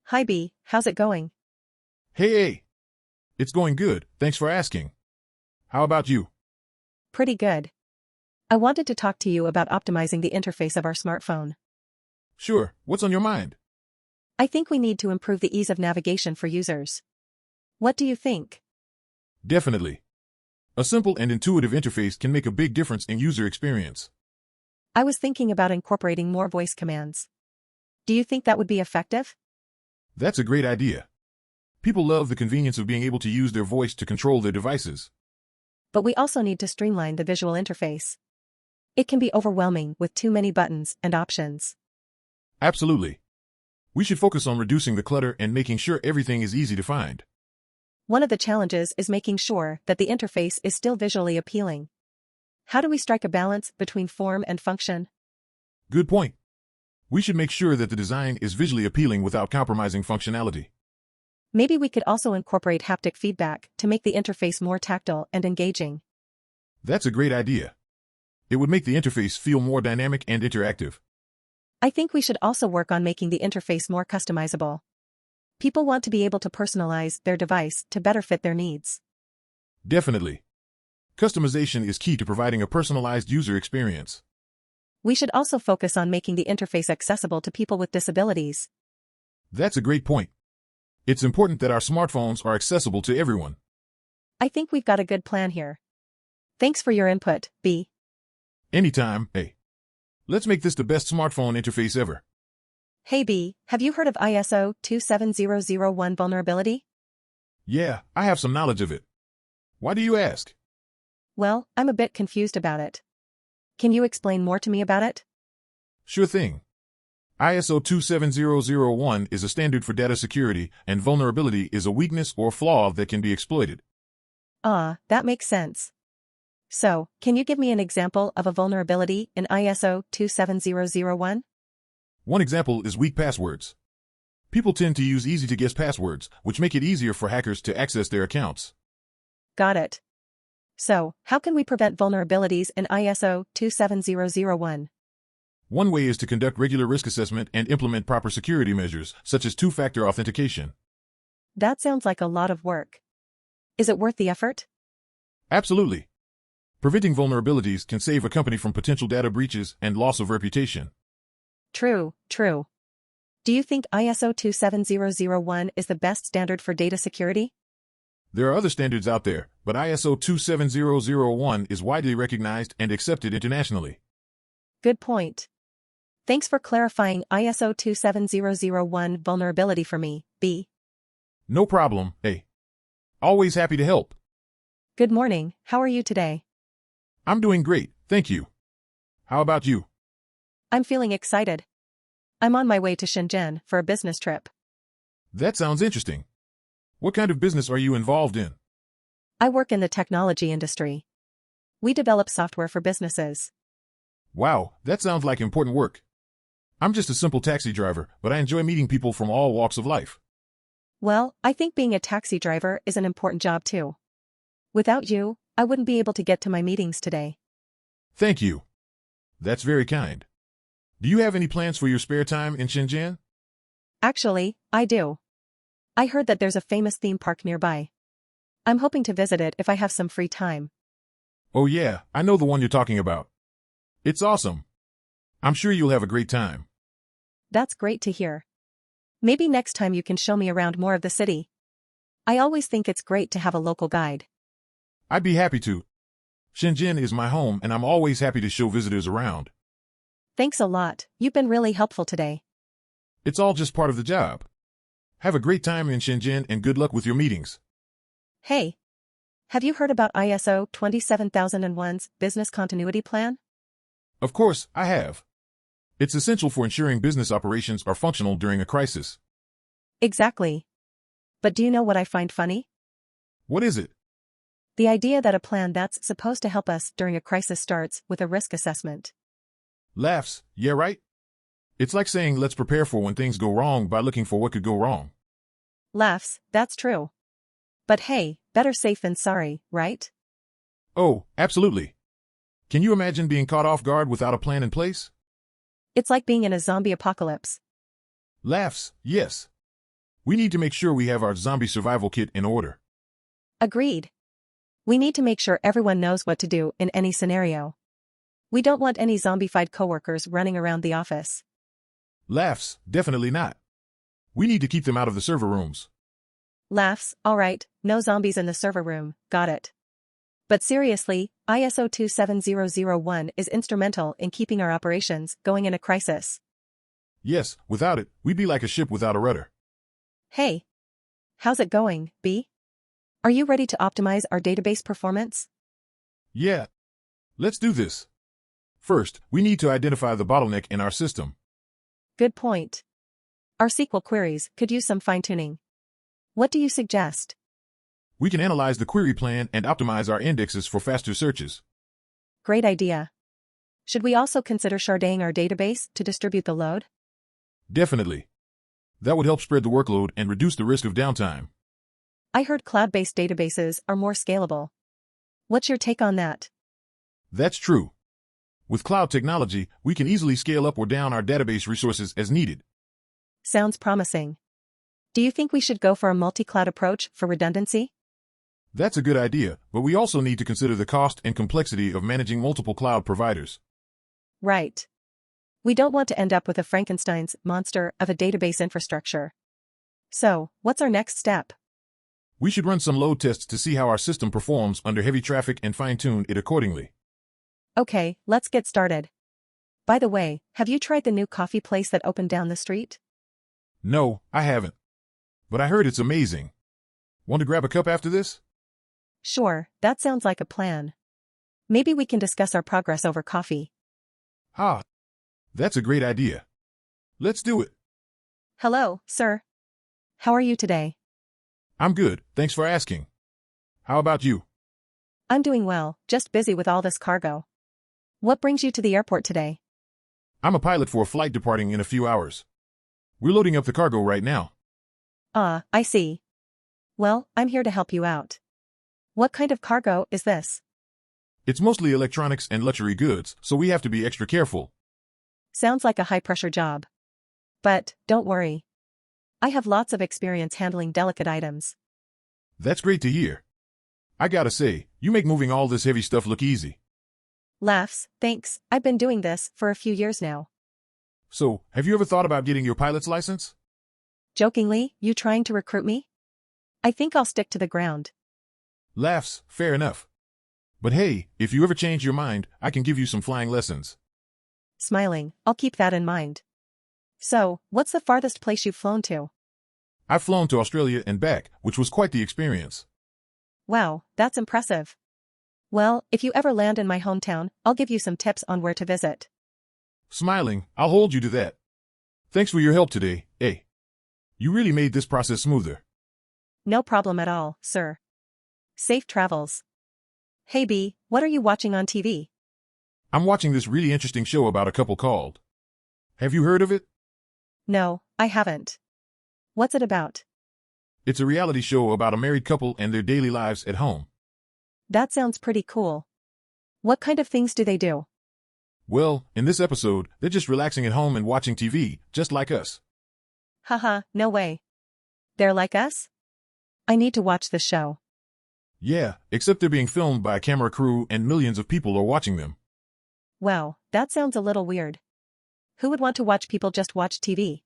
Hi B, how's it going? Hey, it's going good, thanks for asking. How about you? Pretty good. I wanted to talk to you about optimizing the interface of our smartphone. Sure, what's on your mind? I think we need to improve the ease of navigation for users. What do you think? Definitely. A simple and intuitive interface can make a big difference in user experience. I was thinking about incorporating more voice commands. Do you think that would be effective? That's a great idea. People love the convenience of being able to use their voice to control their devices. But we also need to streamline the visual interface. It can be overwhelming with too many buttons and options. Absolutely. We should focus on reducing the clutter and making sure everything is easy to find. One of the challenges is making sure that the interface is still visually appealing. How do we strike a balance between form and function? Good point. We should make sure that the design is visually appealing without compromising functionality. Maybe we could also incorporate haptic feedback to make the interface more tactile and engaging. That's a great idea. It would make the interface feel more dynamic and interactive. I think we should also work on making the interface more customizable. People want to be able to personalize their device to better fit their needs. Definitely. Customization is key to providing a personalized user experience. We should also focus on making the interface accessible to people with disabilities. That's a great point. It's important that our smartphones are accessible to everyone. I think we've got a good plan here. Thanks for your input, B. Anytime, hey. Let's make this the best smartphone interface ever. Hey B, have you heard of ISO 27001 vulnerability? Yeah, I have some knowledge of it. Why do you ask? Well, I'm a bit confused about it. Can you explain more to me about it? Sure thing. ISO 27001 is a standard for data security, and vulnerability is a weakness or flaw that can be exploited. Ah, that makes sense. So, can you give me an example of a vulnerability in ISO 27001? One example is weak passwords. People tend to use easy-to-guess passwords, which make it easier for hackers to access their accounts. Got it. So, how can we prevent vulnerabilities in ISO 27001? One way is to conduct regular risk assessment and implement proper security measures, such as two-factor authentication. That sounds like a lot of work. Is it worth the effort? Absolutely. Preventing vulnerabilities can save a company from potential data breaches and loss of reputation. True. Do you think ISO 27001 is the best standard for data security? There are other standards out there, but ISO 27001 is widely recognized and accepted internationally. Good point. Thanks for clarifying ISO 27001 vulnerability for me, B. No problem, hey. Always happy to help. Good morning, how are you today? I'm doing great, thank you. How about you? I'm feeling excited. I'm on my way to Shenzhen for a business trip. That sounds interesting. What kind of business are you involved in? I work in the technology industry. We develop software for businesses. Wow, that sounds like important work. I'm just a simple taxi driver, but I enjoy meeting people from all walks of life. Well, I think being a taxi driver is an important job too. Without you, I wouldn't be able to get to my meetings today. Thank you. That's very kind. Do you have any plans for your spare time in Shenzhen? Actually, I do. I heard that there's a famous theme park nearby. I'm hoping to visit it if I have some free time. Oh yeah, I know the one you're talking about. It's awesome. I'm sure you'll have a great time. That's great to hear. Maybe next time you can show me around more of the city. I always think it's great to have a local guide. I'd be happy to. Shenzhen is my home and I'm always happy to show visitors around. Thanks a lot, you've been really helpful today. It's all just part of the job. Have a great time in Shenzhen and good luck with your meetings. Hey. Have you heard about ISO 27001's business continuity plan? Of course, I have. It's essential for ensuring business operations are functional during a crisis. Exactly. But do you know what I find funny? What is it? The idea that a plan that's supposed to help us during a crisis starts with a risk assessment. Laughs, yeah right? It's like saying let's prepare for when things go wrong by looking for what could go wrong. Laughs, that's true. But hey, better safe than sorry, right? Oh, absolutely. Can you imagine being caught off guard without a plan in place? It's like being in a zombie apocalypse. Laughs, yes. We need to make sure we have our zombie survival kit in order. Agreed. We need to make sure everyone knows what to do in any scenario. We don't want any zombified coworkers running around the office. Laughs, definitely not. We need to keep them out of the server rooms. Laughs, alright, no zombies in the server room, got it. But seriously, ISO 27001 is instrumental in keeping our operations going in a crisis. Yes, without it, we'd be like a ship without a rudder. Hey. How's it going, B? Are you ready to optimize our database performance? Yeah. Let's do this. First, we need to identify the bottleneck in our system. Good point. Our SQL queries could use some fine-tuning. What do you suggest? We can analyze the query plan and optimize our indexes for faster searches. Great idea. Should we also consider sharding our database to distribute the load? Definitely. That would help spread the workload and reduce the risk of downtime. I heard cloud-based databases are more scalable. What's your take on that? That's true. With cloud technology, we can easily scale up or down our database resources as needed. Sounds promising. Do you think we should go for a multi-cloud approach for redundancy? That's a good idea, but we also need to consider the cost and complexity of managing multiple cloud providers. Right. We don't want to end up with a Frankenstein's monster of a database infrastructure. So, what's our next step? We should run some load tests to see how our system performs under heavy traffic and fine-tune it accordingly. Okay, let's get started. By the way, have you tried the new coffee place that opened down the street? No, I haven't. But I heard it's amazing. Want to grab a cup after this? Sure, that sounds like a plan. Maybe we can discuss our progress over coffee. Ah, that's a great idea. Let's do it. Hello, sir. How are you today? I'm good, thanks for asking. How about you? I'm doing well, just busy with all this cargo. What brings you to the airport today? I'm a pilot for a flight departing in a few hours. We're loading up the cargo right now. Ah, I see. Well, I'm here to help you out. What kind of cargo is this? It's mostly electronics and luxury goods, so we have to be extra careful. Sounds like a high-pressure job. But, don't worry. I have lots of experience handling delicate items. That's great to hear. I gotta say, you make moving all this heavy stuff look easy. Laughs, thanks, I've been doing this for a few years now. So, have you ever thought about getting your pilot's license? Jokingly, you trying to recruit me? I think I'll stick to the ground. Laughs, fair enough. But hey, if you ever change your mind, I can give you some flying lessons. Smiling, I'll keep that in mind. So, what's the farthest place you've flown to? I've flown to Australia and back, which was quite the experience. Wow, that's impressive. Well, if you ever land in my hometown, I'll give you some tips on where to visit. Smiling, I'll hold you to that. Thanks for your help today, eh? You really made this process smoother. No problem at all, sir. Safe travels. Hey B, what are you watching on TV? I'm watching this really interesting show about a couple called. Have you heard of it? No, I haven't. What's it about? It's a reality show about a married couple and their daily lives at home. That sounds pretty cool. What kind of things do they do? Well, in this episode, they're just relaxing at home and watching TV, just like us. Haha, no way. They're like us? I need to watch this show. Yeah, except they're being filmed by a camera crew and millions of people are watching them. Wow, that sounds a little weird. Who would want to watch people just watch TV?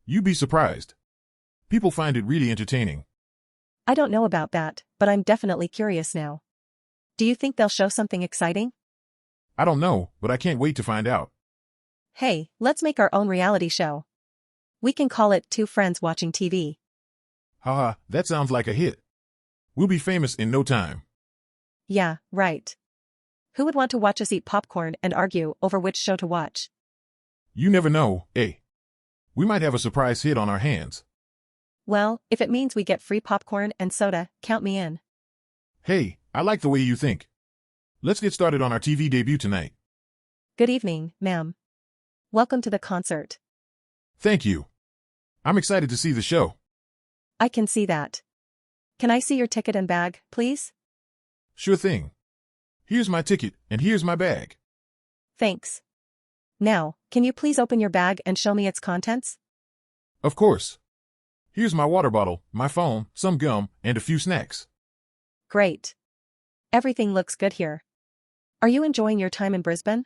You'd be surprised. People find it really entertaining. I don't know about that, but I'm definitely curious now. Do you think they'll show something exciting? I don't know, but I can't wait to find out. Hey, let's make our own reality show. We can call it Two Friends Watching TV. Haha, that sounds like a hit. We'll be famous in no time. Yeah, right. Who would want to watch us eat popcorn and argue over which show to watch? You never know, eh? We might have a surprise hit on our hands. Well, if it means we get free popcorn and soda, count me in. Hey, I like the way you think. Let's get started on our TV debut tonight. Good evening, ma'am. Welcome to the concert. Thank you. I'm excited to see the show. I can see that. Can I see your ticket and bag, please? Sure thing. Here's my ticket, and here's my bag. Thanks. Now, can you please open your bag and show me its contents? Of course. Here's my water bottle, my phone, some gum, and a few snacks. Great. Everything looks good here. Are you enjoying your time in Brisbane?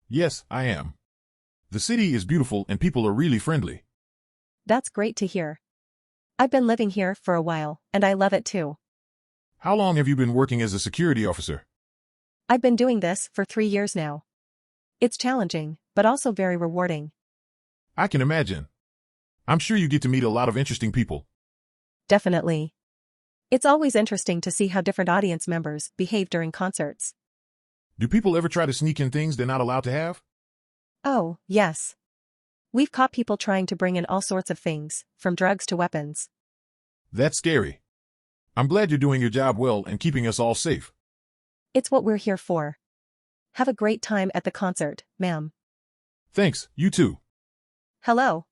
Yes, I am. The city is beautiful and people are really friendly. That's great to hear. I've been living here for a while, and I love it too. How long have you been working as a security officer? I've been doing this for 3 years now. It's challenging, but also very rewarding. I can imagine. I'm sure you get to meet a lot of interesting people. Definitely. It's always interesting to see how different audience members behave during concerts. Do people ever try to sneak in things they're not allowed to have? Oh, yes. We've caught people trying to bring in all sorts of things, from drugs to weapons. That's scary. I'm glad you're doing your job well and keeping us all safe. It's what we're here for. Have a great time at the concert, ma'am. Thanks, you too. Hello.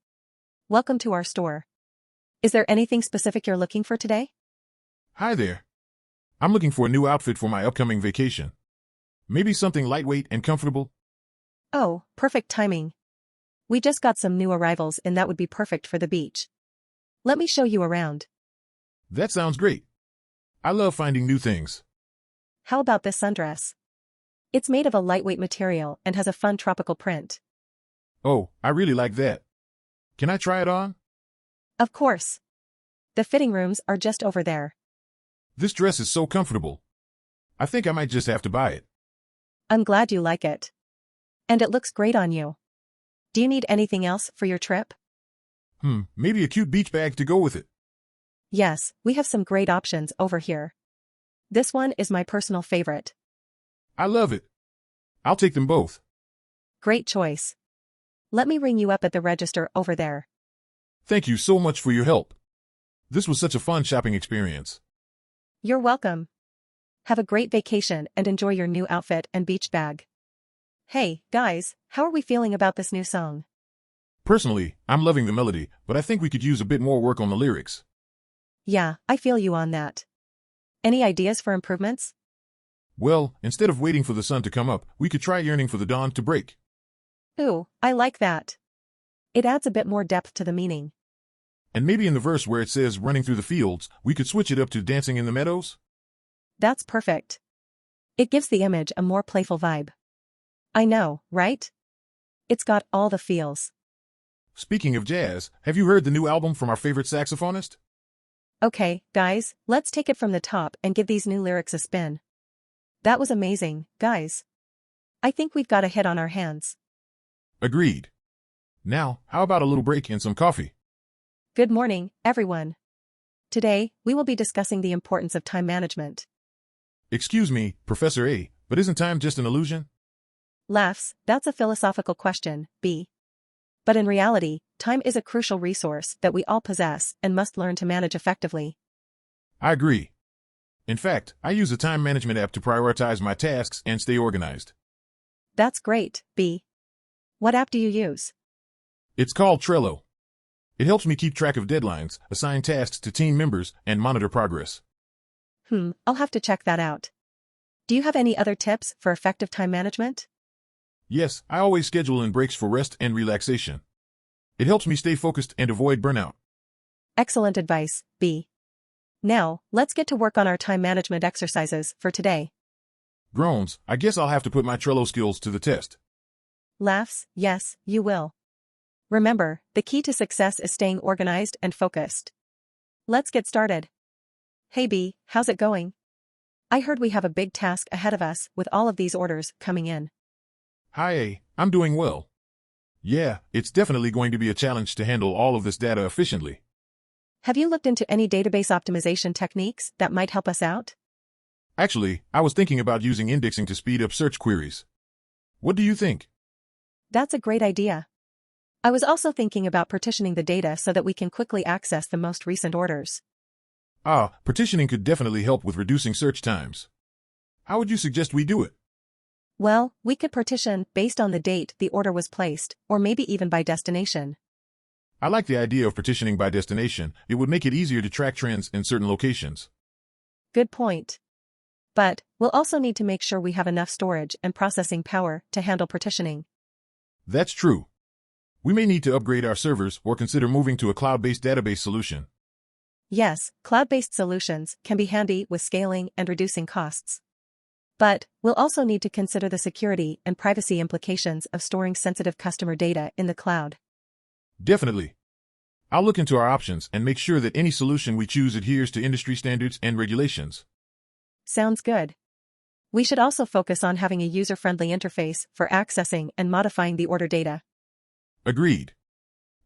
Welcome to our store. Is there anything specific you're looking for today? Hi there. I'm looking for a new outfit for my upcoming vacation. Maybe something lightweight and comfortable? Oh, perfect timing. We just got some new arrivals and that would be perfect for the beach. Let me show you around. That sounds great. I love finding new things. How about this sundress? It's made of a lightweight material and has a fun tropical print. Oh, I really like that. Can I try it on? Of course. The fitting rooms are just over there. This dress is so comfortable. I think I might just have to buy it. I'm glad you like it. And it looks great on you. Do you need anything else for your trip? Maybe a cute beach bag to go with it. Yes, we have some great options over here. This one is my personal favorite. I love it. I'll take them both. Great choice. Let me ring you up at the register over there. Thank you so much for your help. This was such a fun shopping experience. You're welcome. Have a great vacation and enjoy your new outfit and beach bag. Hey, guys, how are we feeling about this new song? Personally, I'm loving the melody, but I think we could use a bit more work on the lyrics. Yeah, I feel you on that. Any ideas for improvements? Well, instead of waiting for the sun to come up, we could try yearning for the dawn to break. Ooh, I like that. It adds a bit more depth to the meaning. And maybe in the verse where it says running through the fields, we could switch it up to dancing in the meadows? That's perfect. It gives the image a more playful vibe. I know, right? It's got all the feels. Speaking of jazz, have you heard the new album from our favorite saxophonist? Okay, guys, let's take it from the top and give these new lyrics a spin. That was amazing, guys. I think we've got a hit on our hands. Agreed. Now, how about a little break and some coffee? Good morning, everyone. Today, we will be discussing the importance of time management. Excuse me, Professor A, but isn't time just an illusion? Laughs, that's a philosophical question, B. But in reality, time is a crucial resource that we all possess and must learn to manage effectively. I agree. In fact, I use a time management app to prioritize my tasks and stay organized. That's great, B. What app do you use? It's called Trello. It helps me keep track of deadlines, assign tasks to team members, and monitor progress. I'll have to check that out. Do you have any other tips for effective time management? Yes, I always schedule in breaks for rest and relaxation. It helps me stay focused and avoid burnout. Excellent advice, B. Now, let's get to work on our time management exercises for today. Groans, I guess I'll have to put my Trello skills to the test. Laughs, yes, you will. Remember, the key to success is staying organized and focused. Let's get started. Hey B, how's it going? I heard we have a big task ahead of us with all of these orders coming in. Hi A, I'm doing well. Yeah, it's definitely going to be a challenge to handle all of this data efficiently. Have you looked into any database optimization techniques that might help us out? Actually, I was thinking about using indexing to speed up search queries. What do you think? That's a great idea. I was also thinking about partitioning the data so that we can quickly access the most recent orders. Partitioning could definitely help with reducing search times. How would you suggest we do it? Well, we could partition based on the date the order was placed, or maybe even by destination. I like the idea of partitioning by destination. It would make it easier to track trends in certain locations. Good point. But, we'll also need to make sure we have enough storage and processing power to handle partitioning. That's true. We may need to upgrade our servers or consider moving to a cloud-based database solution. Yes, cloud-based solutions can be handy with scaling and reducing costs. But we'll also need to consider the security and privacy implications of storing sensitive customer data in the cloud. Definitely. I'll look into our options and make sure that any solution we choose adheres to industry standards and regulations. Sounds good. We should also focus on having a user-friendly interface for accessing and modifying the order data. Agreed.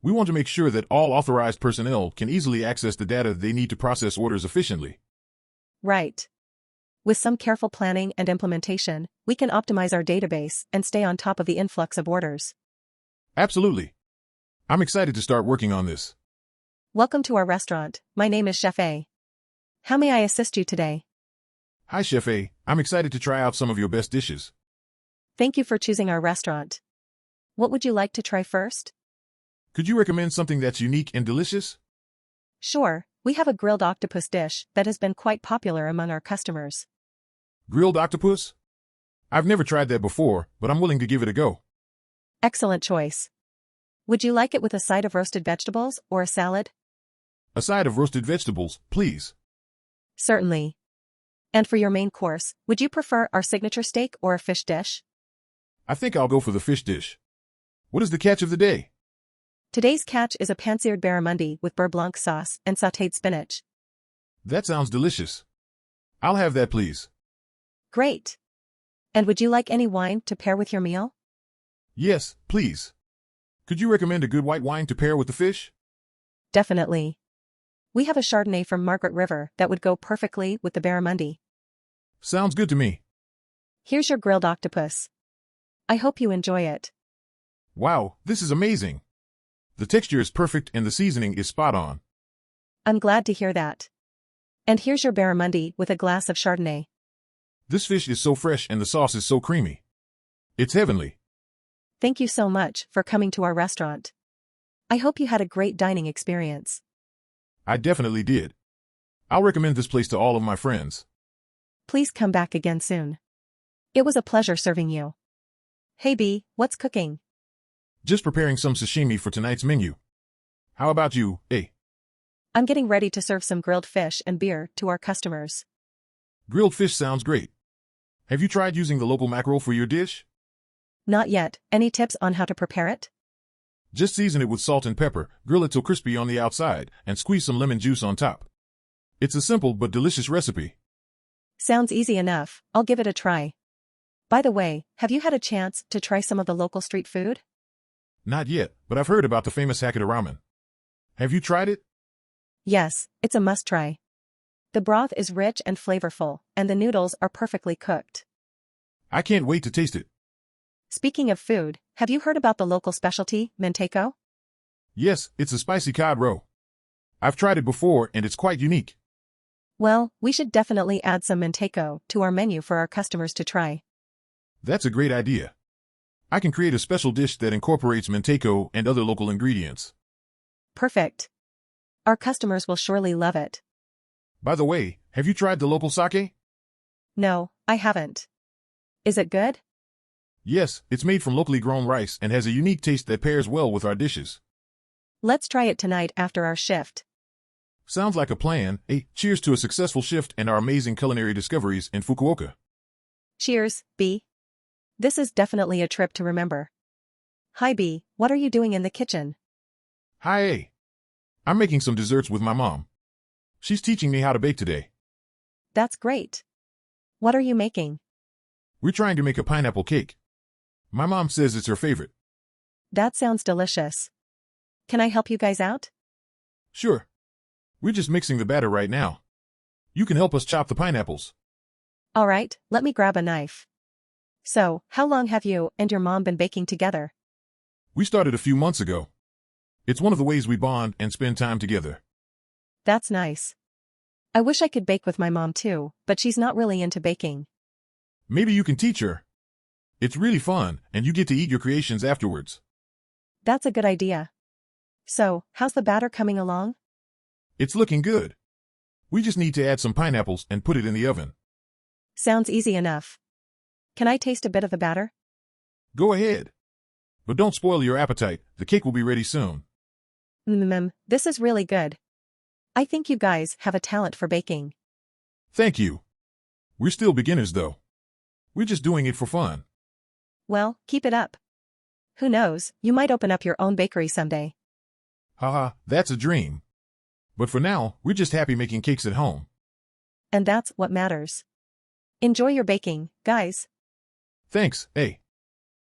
We want to make sure that all authorized personnel can easily access the data they need to process orders efficiently. Right. With some careful planning and implementation, we can optimize our database and stay on top of the influx of orders. Absolutely. I'm excited to start working on this. Welcome to our restaurant. My name is Chef A. How may I assist you today? Hi, Chef A. I'm excited to try out some of your best dishes. Thank you for choosing our restaurant. What would you like to try first? Could you recommend something that's unique and delicious? Sure, we have a grilled octopus dish that has been quite popular among our customers. Grilled octopus? I've never tried that before, but I'm willing to give it a go. Excellent choice. Would you like it with a side of roasted vegetables or a salad? A side of roasted vegetables, please. Certainly. And for your main course, would you prefer our signature steak or a fish dish? I think I'll go for the fish dish. What is the catch of the day? Today's catch is a pan-seared barramundi with beurre blanc sauce and sautéed spinach. That sounds delicious. I'll have that, please. Great. And would you like any wine to pair with your meal? Yes, please. Could you recommend a good white wine to pair with the fish? Definitely. We have a Chardonnay from Margaret River that would go perfectly with the barramundi. Sounds good to me. Here's your grilled octopus. I hope you enjoy it. Wow, this is amazing. The texture is perfect and the seasoning is spot on. I'm glad to hear that. And here's your barramundi with a glass of Chardonnay. This fish is so fresh and the sauce is so creamy. It's heavenly. Thank you so much for coming to our restaurant. I hope you had a great dining experience. I definitely did. I'll recommend this place to all of my friends. Please come back again soon. It was a pleasure serving you. Hey B, what's cooking? Just preparing some sashimi for tonight's menu. How about you, A? I'm getting ready to serve some grilled fish and beer to our customers. Grilled fish sounds great. Have you tried using the local mackerel for your dish? Not yet. Any tips on how to prepare it? Just season it with salt and pepper, grill it till crispy on the outside, and squeeze some lemon juice on top. It's a simple but delicious recipe. Sounds easy enough. I'll give it a try. By the way, have you had a chance to try some of the local street food? Not yet, but I've heard about the famous Hakata ramen. Have you tried it? Yes, it's a must-try. The broth is rich and flavorful, and the noodles are perfectly cooked. I can't wait to taste it. Speaking of food, have you heard about the local specialty, Menteco? Yes, it's a spicy cod roe. I've tried it before and it's quite unique. Well, we should definitely add some Menteco to our menu for our customers to try. That's a great idea. I can create a special dish that incorporates Menteco and other local ingredients. Perfect. Our customers will surely love it. By the way, have you tried the local sake? No, I haven't. Is it good? Yes, it's made from locally grown rice and has a unique taste that pairs well with our dishes. Let's try it tonight after our shift. Sounds like a plan. Hey, cheers to a successful shift and our amazing culinary discoveries in Fukuoka. Cheers, B. This is definitely a trip to remember. Hi B, what are you doing in the kitchen? Hi A. I'm making some desserts with my mom. She's teaching me how to bake today. That's great. What are you making? We're trying to make a pineapple cake. My mom says it's her favorite. That sounds delicious. Can I help you guys out? Sure. We're just mixing the batter right now. You can help us chop the pineapples. All right, let me grab a knife. So, how long have you and your mom been baking together? We started a few months ago. It's one of the ways we bond and spend time together. That's nice. I wish I could bake with my mom too, but she's not really into baking. Maybe you can teach her. It's really fun, and you get to eat your creations afterwards. That's a good idea. So, how's the batter coming along? It's looking good. We just need to add some pineapples and put it in the oven. Sounds easy enough. Can I taste a bit of the batter? Go ahead. But don't spoil your appetite, the cake will be ready soon. This is really good. I think you guys have a talent for baking. Thank you. We're still beginners though. We're just doing it for fun. Well, keep it up. Who knows, you might open up your own bakery someday. Haha, that's a dream. But for now, we're just happy making cakes at home. And that's what matters. Enjoy your baking, guys. Thanks, A.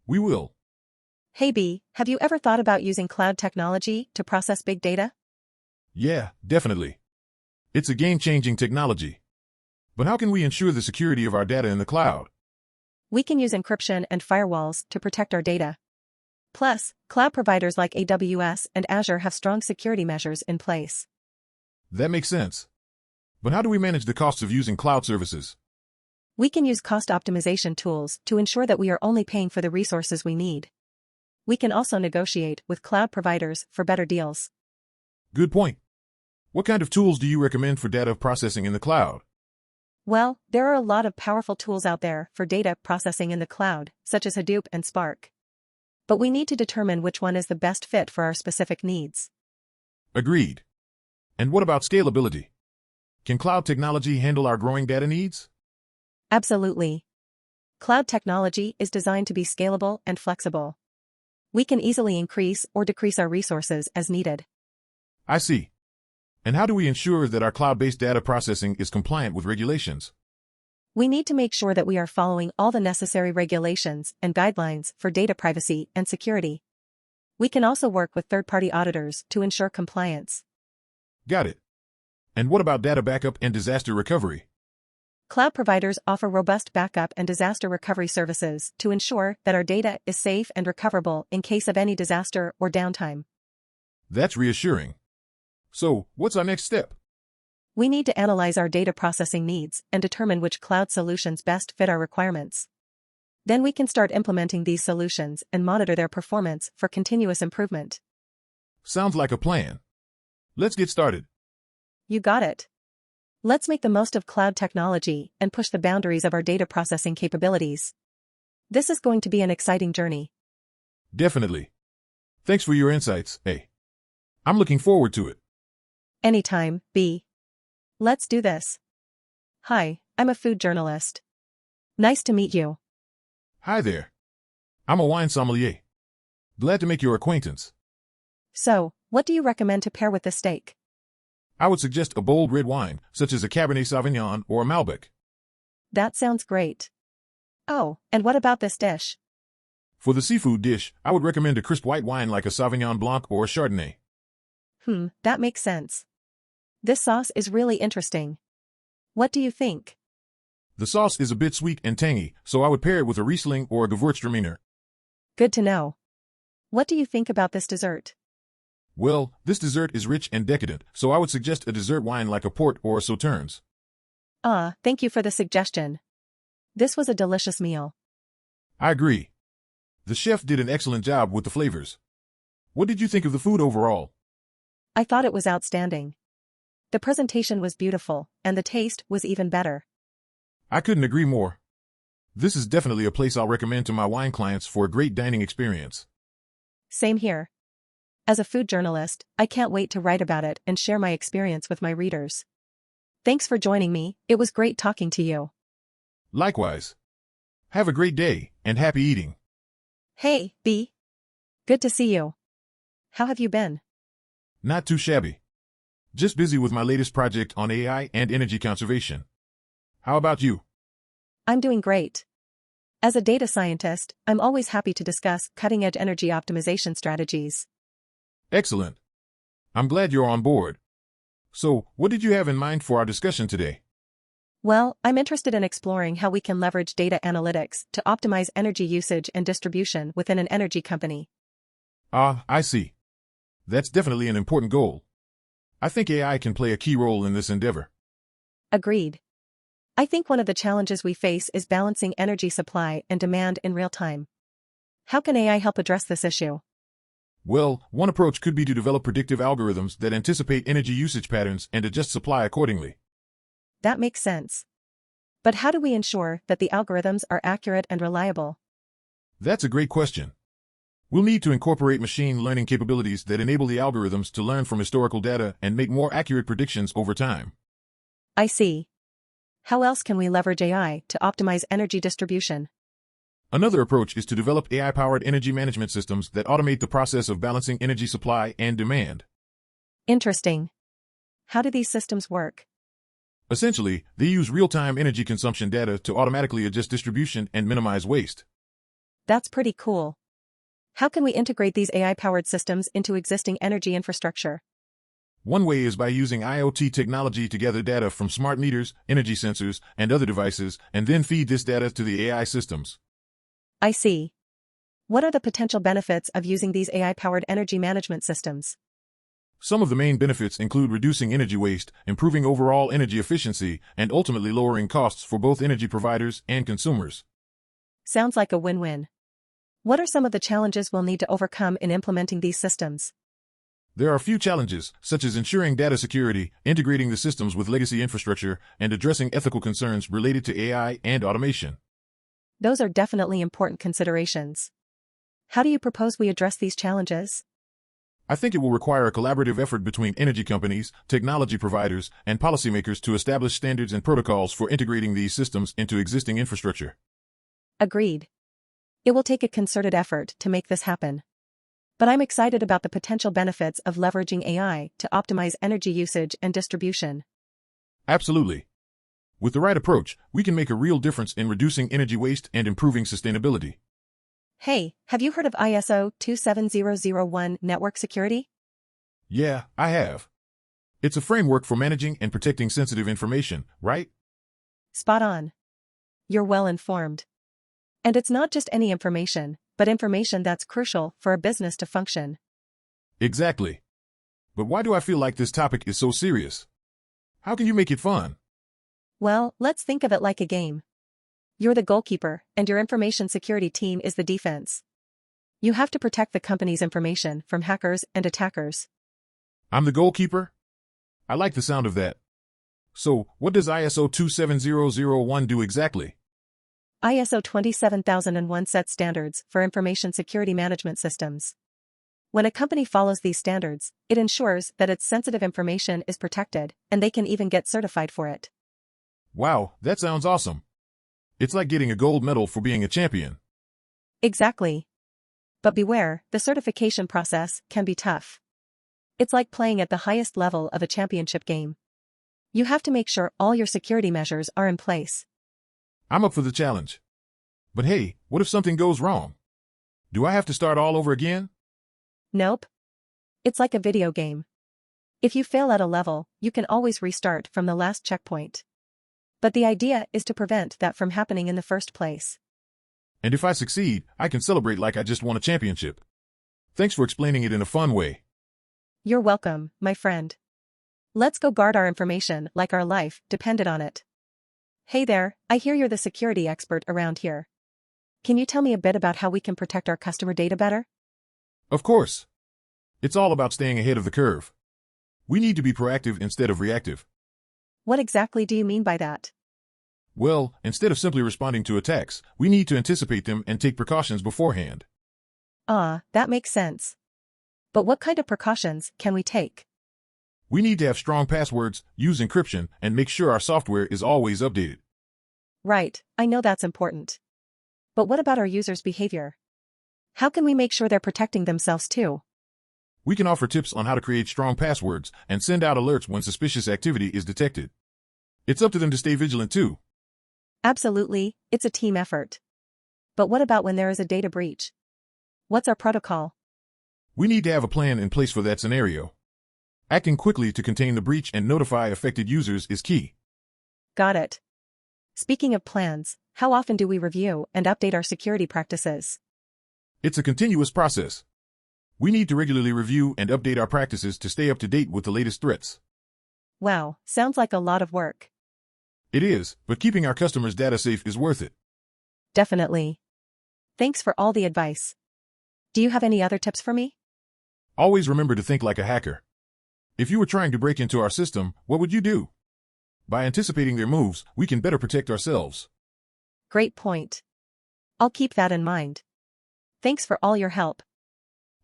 We will. Hey B, have you ever thought about using cloud technology to process big data? Yeah, definitely. It's a game-changing technology. But how can we ensure the security of our data in the cloud? We can use encryption and firewalls to protect our data. Plus, cloud providers like AWS and Azure have strong security measures in place. That makes sense. But how do we manage the costs of using cloud services? We can use cost optimization tools to ensure that we are only paying for the resources we need. We can also negotiate with cloud providers for better deals. Good point. What kind of tools do you recommend for data processing in the cloud? Well, there are a lot of powerful tools out there for data processing in the cloud, such as Hadoop and Spark. But we need to determine which one is the best fit for our specific needs. Agreed. And what about scalability? Can cloud technology handle our growing data needs? Absolutely. Cloud technology is designed to be scalable and flexible. We can easily increase or decrease our resources as needed. I see. And how do we ensure that our cloud-based data processing is compliant with regulations? We need to make sure that we are following all the necessary regulations and guidelines for data privacy and security. We can also work with third-party auditors to ensure compliance. Got it. And what about data backup and disaster recovery? Cloud providers offer robust backup and disaster recovery services to ensure that our data is safe and recoverable in case of any disaster or downtime. That's reassuring. So, what's our next step? We need to analyze our data processing needs and determine which cloud solutions best fit our requirements. Then we can start implementing these solutions and monitor their performance for continuous improvement. Sounds like a plan. Let's get started. You got it. Let's make the most of cloud technology and push the boundaries of our data processing capabilities. This is going to be an exciting journey. Definitely. Thanks for your insights, A. I'm looking forward to it. Anytime, B. Let's do this. Hi, I'm a food journalist. Nice to meet you. Hi there. I'm a wine sommelier. Glad to make your acquaintance. So, what do you recommend to pair with the steak? I would suggest a bold red wine, such as a Cabernet Sauvignon or a Malbec. That sounds great. Oh, and what about this dish? For the seafood dish, I would recommend a crisp white wine like a Sauvignon Blanc or a Chardonnay. That makes sense. This sauce is really interesting. What do you think? The sauce is a bit sweet and tangy, so I would pair it with a Riesling or a Gewürztraminer. Good to know. What do you think about this dessert? Well, this dessert is rich and decadent, so I would suggest a dessert wine like a port or a Sauternes. Thank you for the suggestion. This was a delicious meal. I agree. The chef did an excellent job with the flavors. What did you think of the food overall? I thought it was outstanding. The presentation was beautiful, and the taste was even better. I couldn't agree more. This is definitely a place I'll recommend to my wine clients for a great dining experience. Same here. As a food journalist, I can't wait to write about it and share my experience with my readers. Thanks for joining me, it was great talking to you. Likewise. Have a great day, and happy eating. Hey, B. Good to see you. How have you been? Not too shabby. Just busy with my latest project on AI and energy conservation. How about you? I'm doing great. As a data scientist, I'm always happy to discuss cutting-edge energy optimization strategies. Excellent. I'm glad you're on board. So, what did you have in mind for our discussion today? Well, I'm interested in exploring how we can leverage data analytics to optimize energy usage and distribution within an energy company. I see. That's definitely an important goal. I think AI can play a key role in this endeavor. Agreed. I think one of the challenges we face is balancing energy supply and demand in real time. How can AI help address this issue? Well, one approach could be to develop predictive algorithms that anticipate energy usage patterns and adjust supply accordingly. That makes sense. But how do we ensure that the algorithms are accurate and reliable? That's a great question. We'll need to incorporate machine learning capabilities that enable the algorithms to learn from historical data and make more accurate predictions over time. I see. How else can we leverage AI to optimize energy distribution? Another approach is to develop AI-powered energy management systems that automate the process of balancing energy supply and demand. Interesting. How do these systems work? Essentially, they use real-time energy consumption data to automatically adjust distribution and minimize waste. That's pretty cool. How can we integrate these AI-powered systems into existing energy infrastructure? One way is by using IoT technology to gather data from smart meters, energy sensors, and other devices, and then feed this data to the AI systems. I see. What are the potential benefits of using these AI-powered energy management systems? Some of the main benefits include reducing energy waste, improving overall energy efficiency, and ultimately lowering costs for both energy providers and consumers. Sounds like a win-win. What are some of the challenges we'll need to overcome in implementing these systems? There are a few challenges, such as ensuring data security, integrating the systems with legacy infrastructure, and addressing ethical concerns related to AI and automation. Those are definitely important considerations. How do you propose we address these challenges? I think it will require a collaborative effort between energy companies, technology providers, and policymakers to establish standards and protocols for integrating these systems into existing infrastructure. Agreed. It will take a concerted effort to make this happen. But I'm excited about the potential benefits of leveraging AI to optimize energy usage and distribution. Absolutely. With the right approach, we can make a real difference in reducing energy waste and improving sustainability. Hey, have you heard of ISO 27001 network security? Yeah, I have. It's a framework for managing and protecting sensitive information, right? Spot on. You're well informed. And it's not just any information, but information that's crucial for a business to function. Exactly. But why do I feel like this topic is so serious? How can you make it fun? Well, let's think of it like a game. You're the goalkeeper, and your information security team is the defense. You have to protect the company's information from hackers and attackers. I'm the goalkeeper? I like the sound of that. So, what does ISO 27001 do exactly? ISO 27001 sets standards for information security management systems. When a company follows these standards, it ensures that its sensitive information is protected, and they can even get certified for it. Wow, that sounds awesome. It's like getting a gold medal for being a champion. Exactly. But beware, the certification process can be tough. It's like playing at the highest level of a championship game. You have to make sure all your security measures are in place. I'm up for the challenge. But hey, what if something goes wrong? Do I have to start all over again? Nope. It's like a video game. If you fail at a level, you can always restart from the last checkpoint. But the idea is to prevent that from happening in the first place. And if I succeed, I can celebrate like I just won a championship. Thanks for explaining it in a fun way. You're welcome, my friend. Let's go guard our information like our life depended on it. Hey there, I hear you're the security expert around here. Can you tell me a bit about how we can protect our customer data better? Of course. It's all about staying ahead of the curve. We need to be proactive instead of reactive. What exactly do you mean by that? Well, instead of simply responding to attacks, we need to anticipate them and take precautions beforehand. That makes sense. But what kind of precautions can we take? We need to have strong passwords, use encryption, and make sure our software is always updated. Right, I know that's important. But what about our users' behavior? How can we make sure they're protecting themselves too? We can offer tips on how to create strong passwords and send out alerts when suspicious activity is detected. It's up to them to stay vigilant too. Absolutely, it's a team effort. But what about when there is a data breach? What's our protocol? We need to have a plan in place for that scenario. Acting quickly to contain the breach and notify affected users is key. Got it. Speaking of plans, how often do we review and update our security practices? It's a continuous process. We need to regularly review and update our practices to stay up to date with the latest threats. Wow, sounds like a lot of work. It is, but keeping our customers' data safe is worth it. Definitely. Thanks for all the advice. Do you have any other tips for me? Always remember to think like a hacker. If you were trying to break into our system, what would you do? By anticipating their moves, we can better protect ourselves. Great point. I'll keep that in mind. Thanks for all your help.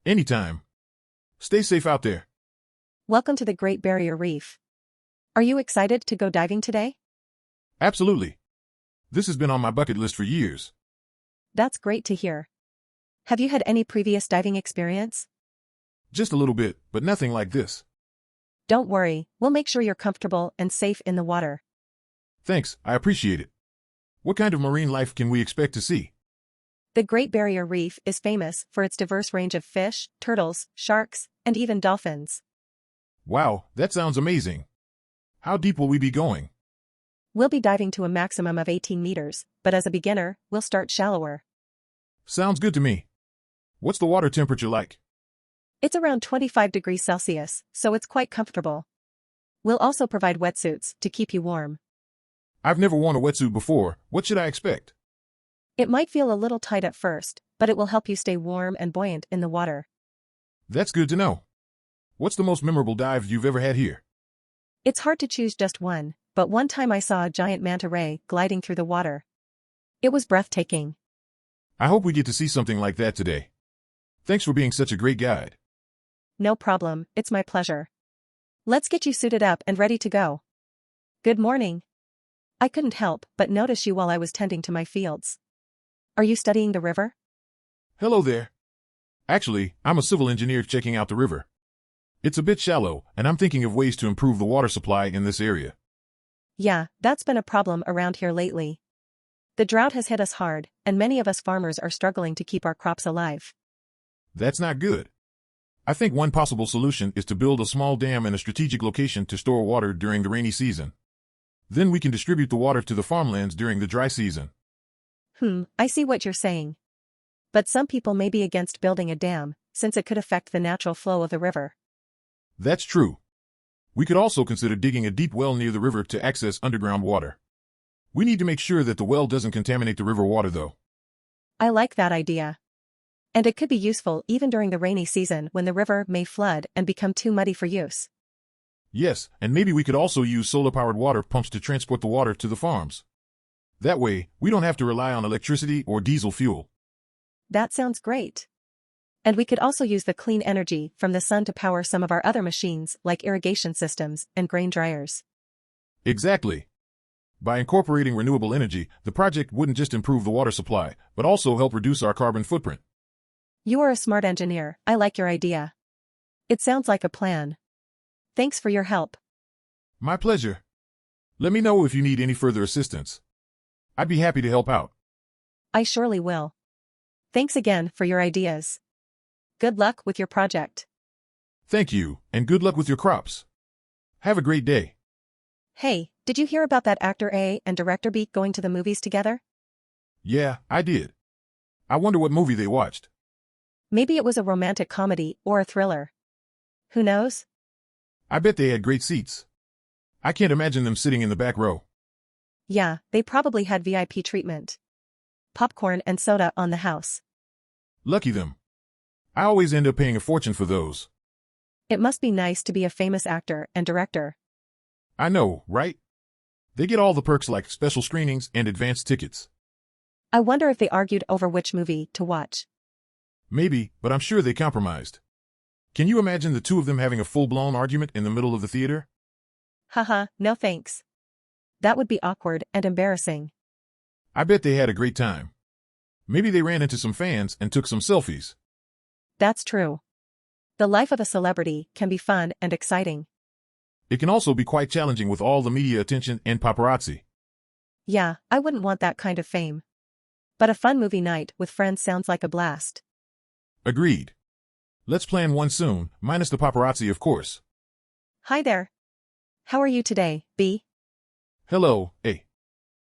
Anytime. Stay safe out there. Welcome to the Great Barrier Reef. Are you excited to go diving today? Absolutely. This has been on my bucket list for years. That's great to hear. Have you had any previous diving experience? Just a little bit, but nothing like this. Don't worry, we'll make sure you're comfortable and safe in the water. Thanks, I appreciate it. What kind of marine life can we expect to see? The Great Barrier Reef is famous for its diverse range of fish, turtles, sharks, and even dolphins. Wow, that sounds amazing. How deep will we be going? We'll be diving to a maximum of 18 meters, but as a beginner, we'll start shallower. Sounds good to me. What's the water temperature like? It's around 25 degrees Celsius, so it's quite comfortable. We'll also provide wetsuits to keep you warm. I've never worn a wetsuit before. What should I expect? It might feel a little tight at first, but it will help you stay warm and buoyant in the water. That's good to know. What's the most memorable dive you've ever had here? It's hard to choose just one, but one time I saw a giant manta ray gliding through the water. It was breathtaking. I hope we get to see something like that today. Thanks for being such a great guide. No problem, it's my pleasure. Let's get you suited up and ready to go. Good morning. I couldn't help but notice you while I was tending to my fields. Are you studying the river? Hello there. Actually, I'm a civil engineer checking out the river. It's a bit shallow, and I'm thinking of ways to improve the water supply in this area. Yeah, that's been a problem around here lately. The drought has hit us hard, and many of us farmers are struggling to keep our crops alive. That's not good. I think one possible solution is to build a small dam in a strategic location to store water during the rainy season. Then we can distribute the water to the farmlands during the dry season. I see what you're saying. But some people may be against building a dam, since it could affect the natural flow of the river. That's true. We could also consider digging a deep well near the river to access underground water. We need to make sure that the well doesn't contaminate the river water, though. I like that idea. And it could be useful even during the rainy season when the river may flood and become too muddy for use. Yes, and maybe we could also use solar-powered water pumps to transport the water to the farms. That way, we don't have to rely on electricity or diesel fuel. That sounds great. And we could also use the clean energy from the sun to power some of our other machines like irrigation systems and grain dryers. Exactly. By incorporating renewable energy, the project wouldn't just improve the water supply, but also help reduce our carbon footprint. You are a smart engineer, I like your idea. It sounds like a plan. Thanks for your help. My pleasure. Let me know if you need any further assistance. I'd be happy to help out. I surely will. Thanks again for your ideas. Good luck with your project. Thank you, and good luck with your crops. Have a great day. Hey, did you hear about that actor A and director B going to the movies together? Yeah, I did. I wonder what movie they watched. Maybe it was a romantic comedy or a thriller. Who knows? I bet they had great seats. I can't imagine them sitting in the back row. Yeah, they probably had VIP treatment. Popcorn and soda on the house. Lucky them. I always end up paying a fortune for those. It must be nice to be a famous actor and director. I know, right? They get all the perks like special screenings and advance tickets. I wonder if they argued over which movie to watch. Maybe, but I'm sure they compromised. Can you imagine the two of them having a full-blown argument in the middle of the theater? Haha, no thanks. That would be awkward and embarrassing. I bet they had a great time. Maybe they ran into some fans and took some selfies. That's true. The life of a celebrity can be fun and exciting. It can also be quite challenging with all the media attention and paparazzi. Yeah, I wouldn't want that kind of fame. But a fun movie night with friends sounds like a blast. Agreed. Let's plan one soon, minus the paparazzi, of course. Hi there. How are you today, B? Hello, A.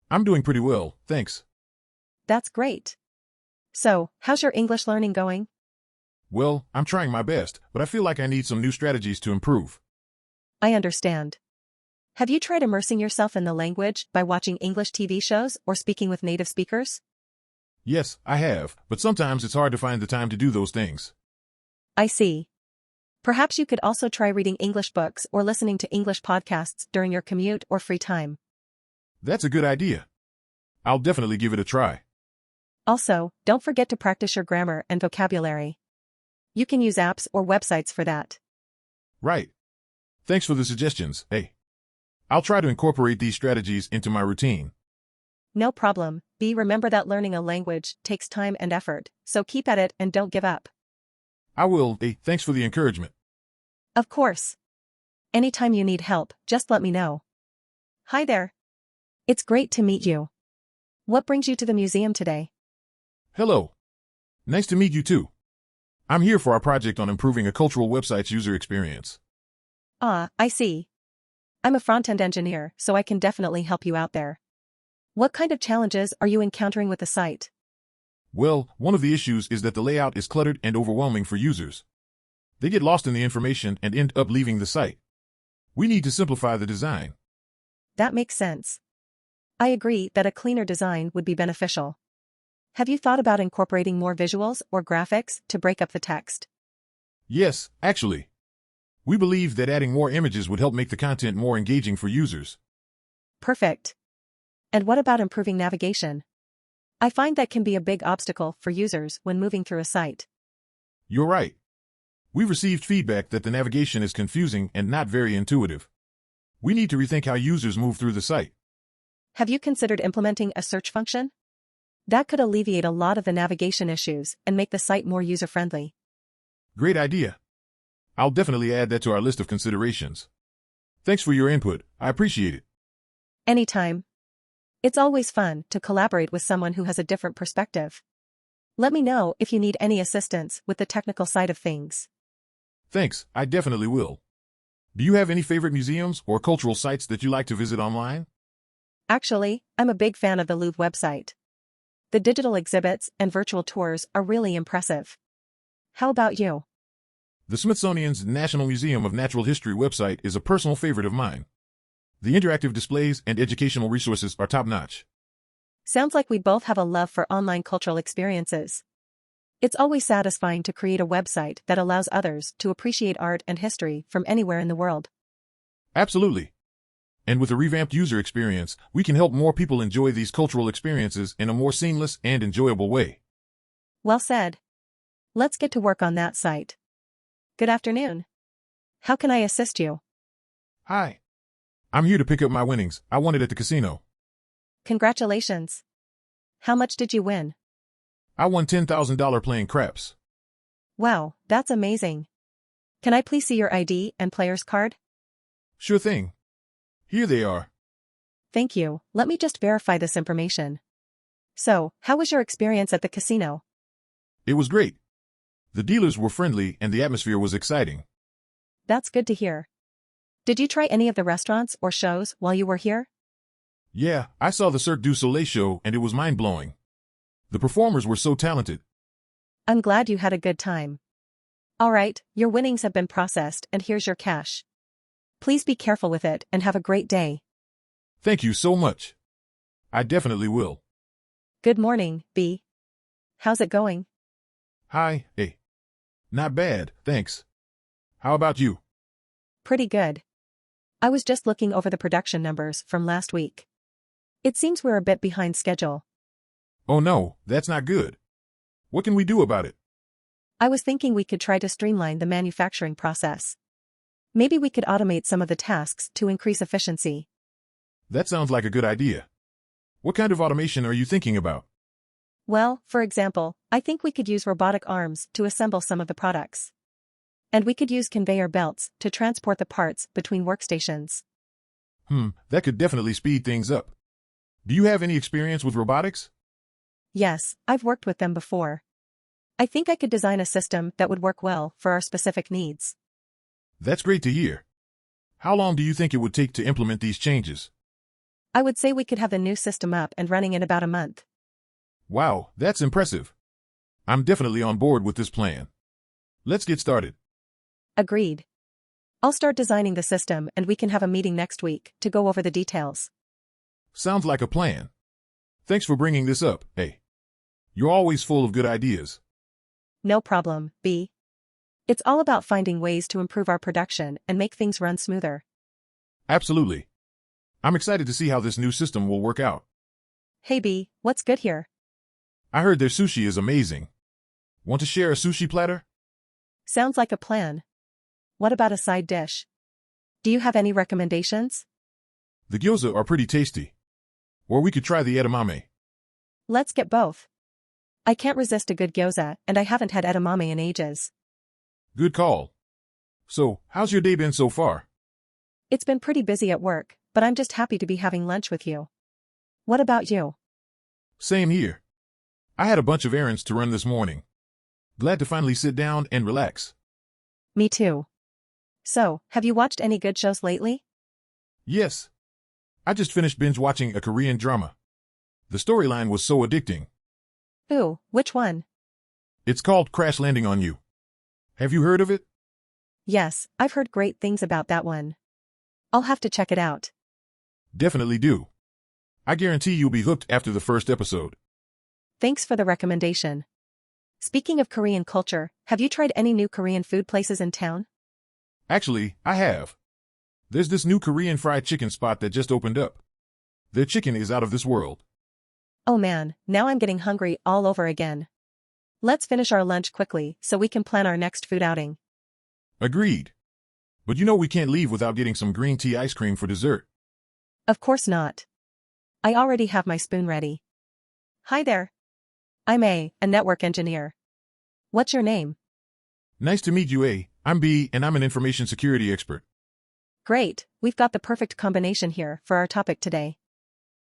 I'm doing pretty well, thanks. That's great. So, how's your English learning going? Well, I'm trying my best, but I feel like I need some new strategies to improve. I understand. Have you tried immersing yourself in the language by watching English TV shows or speaking with native speakers? Yes, I have, but sometimes it's hard to find the time to do those things. I see. Perhaps you could also try reading English books or listening to English podcasts during your commute or free time. That's a good idea. I'll definitely give it a try. Also, don't forget to practice your grammar and vocabulary. You can use apps or websites for that. Right. Thanks for the suggestions, A. I'll try to incorporate these strategies into my routine. No problem, B. Remember that learning a language takes time and effort, so keep at it and don't give up. I will, A. Thanks for the encouragement. Of course. Anytime you need help, just let me know. Hi there. It's great to meet you. What brings you to the museum today? Hello. Nice to meet you too. I'm here for our project on improving a cultural website's user experience. Ah, I see. I'm a front-end engineer, so I can definitely help you out there. What kind of challenges are you encountering with the site? Well, one of the issues is that the layout is cluttered and overwhelming for users. They get lost in the information and end up leaving the site. We need to simplify the design. That makes sense. I agree that a cleaner design would be beneficial. Have you thought about incorporating more visuals or graphics to break up the text? Yes, actually. We believe that adding more images would help make the content more engaging for users. Perfect. And what about improving navigation? I find that can be a big obstacle for users when moving through a site. You're right. We've received feedback that the navigation is confusing and not very intuitive. We need to rethink how users move through the site. Have you considered implementing a search function? That could alleviate a lot of the navigation issues and make the site more user-friendly. Great idea. I'll definitely add that to our list of considerations. Thanks for your input. I appreciate it. Anytime. It's always fun to collaborate with someone who has a different perspective. Let me know if you need any assistance with the technical side of things. Thanks, I definitely will. Do you have any favorite museums or cultural sites that you like to visit online? Actually, I'm a big fan of the Louvre website. The digital exhibits and virtual tours are really impressive. How about you? The Smithsonian's National Museum of Natural History website is a personal favorite of mine. The interactive displays and educational resources are top-notch. Sounds like we both have a love for online cultural experiences. It's always satisfying to create a website that allows others to appreciate art and history from anywhere in the world. Absolutely. And with a revamped user experience, we can help more people enjoy these cultural experiences in a more seamless and enjoyable way. Well said. Let's get to work on that site. Good afternoon. How can I assist you? Hi. I'm here to pick up my winnings. I won it at the casino. Congratulations. How much did you win? I won $10,000 playing craps. Wow, that's amazing. Can I please see your ID and player's card? Sure thing. Here they are. Thank you. Let me just verify this information. So, how was your experience at the casino? It was great. The dealers were friendly and the atmosphere was exciting. That's good to hear. Did you try any of the restaurants or shows while you were here? Yeah, I saw the Cirque du Soleil show and it was mind-blowing. The performers were so talented. I'm glad you had a good time. All right, your winnings have been processed and here's your cash. Please be careful with it and have a great day. Thank you so much. I definitely will. Good morning, B. How's it going? Hi, A. Not bad, thanks. How about you? Pretty good. I was just looking over the production numbers from last week. It seems we're a bit behind schedule. Oh no, that's not good. What can we do about it? I was thinking we could try to streamline the manufacturing process. Maybe we could automate some of the tasks to increase efficiency. That sounds like a good idea. What kind of automation are you thinking about? Well, for example, I think we could use robotic arms to assemble some of the products. And we could use conveyor belts to transport the parts between workstations. That could definitely speed things up. Do you have any experience with robotics? Yes, I've worked with them before. I think I could design a system that would work well for our specific needs. That's great to hear. How long do you think it would take to implement these changes? I would say we could have the new system up and running in about a month. Wow, that's impressive. I'm definitely on board with this plan. Let's get started. Agreed. I'll start designing the system and we can have a meeting next week to go over the details. Sounds like a plan. Thanks for bringing this up, A. You're always full of good ideas. No problem, B. It's all about finding ways to improve our production and make things run smoother. Absolutely. I'm excited to see how this new system will work out. Hey B, what's good here? I heard their sushi is amazing. Want to share a sushi platter? Sounds like a plan. What about a side dish? Do you have any recommendations? The gyoza are pretty tasty. Or we could try the edamame. Let's get both. I can't resist a good gyoza, and I haven't had edamame in ages. Good call. So, how's your day been so far? It's been pretty busy at work, but I'm just happy to be having lunch with you. What about you? Same here. I had a bunch of errands to run this morning. Glad to finally sit down and relax. Me too. So, have you watched any good shows lately? Yes. I just finished binge watching a Korean drama. The storyline was so addicting. Ooh, which one? It's called Crash Landing on You. Have you heard of it? Yes, I've heard great things about that one. I'll have to check it out. Definitely do. I guarantee you'll be hooked after the first episode. Thanks for the recommendation. Speaking of Korean culture, have you tried any new Korean food places in town? Actually, I have. There's this new Korean fried chicken spot that just opened up. Their chicken is out of this world. Oh man, now I'm getting hungry all over again. Let's finish our lunch quickly so we can plan our next food outing. Agreed. But you know we can't leave without getting some green tea ice cream for dessert. Of course not. I already have my spoon ready. Hi there. I'm A network engineer. What's your name? Nice to meet you, A. I'm B, and I'm an information security expert. Great, we've got the perfect combination here for our topic today.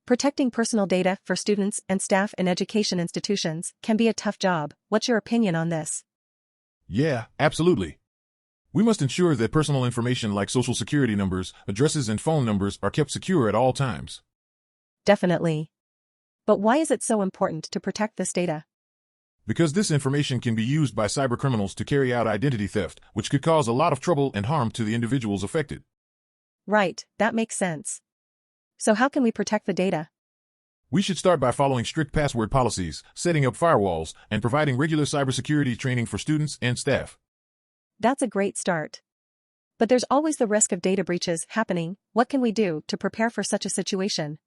Protecting personal data for students and staff in education institutions can be a tough job. What's your opinion on this? Yeah, absolutely. We must ensure that personal information like social security numbers, addresses, and phone numbers are kept secure at all times. Definitely. But why is it so important to protect this data? Because this information can be used by cybercriminals to carry out identity theft, which could cause a lot of trouble and harm to the individuals affected. Right, that makes sense. So how can we protect the data? We should start by following strict password policies, setting up firewalls, and providing regular cybersecurity training for students and staff. That's a great start. But there's always the risk of data breaches happening. What can we do to prepare for such a situation?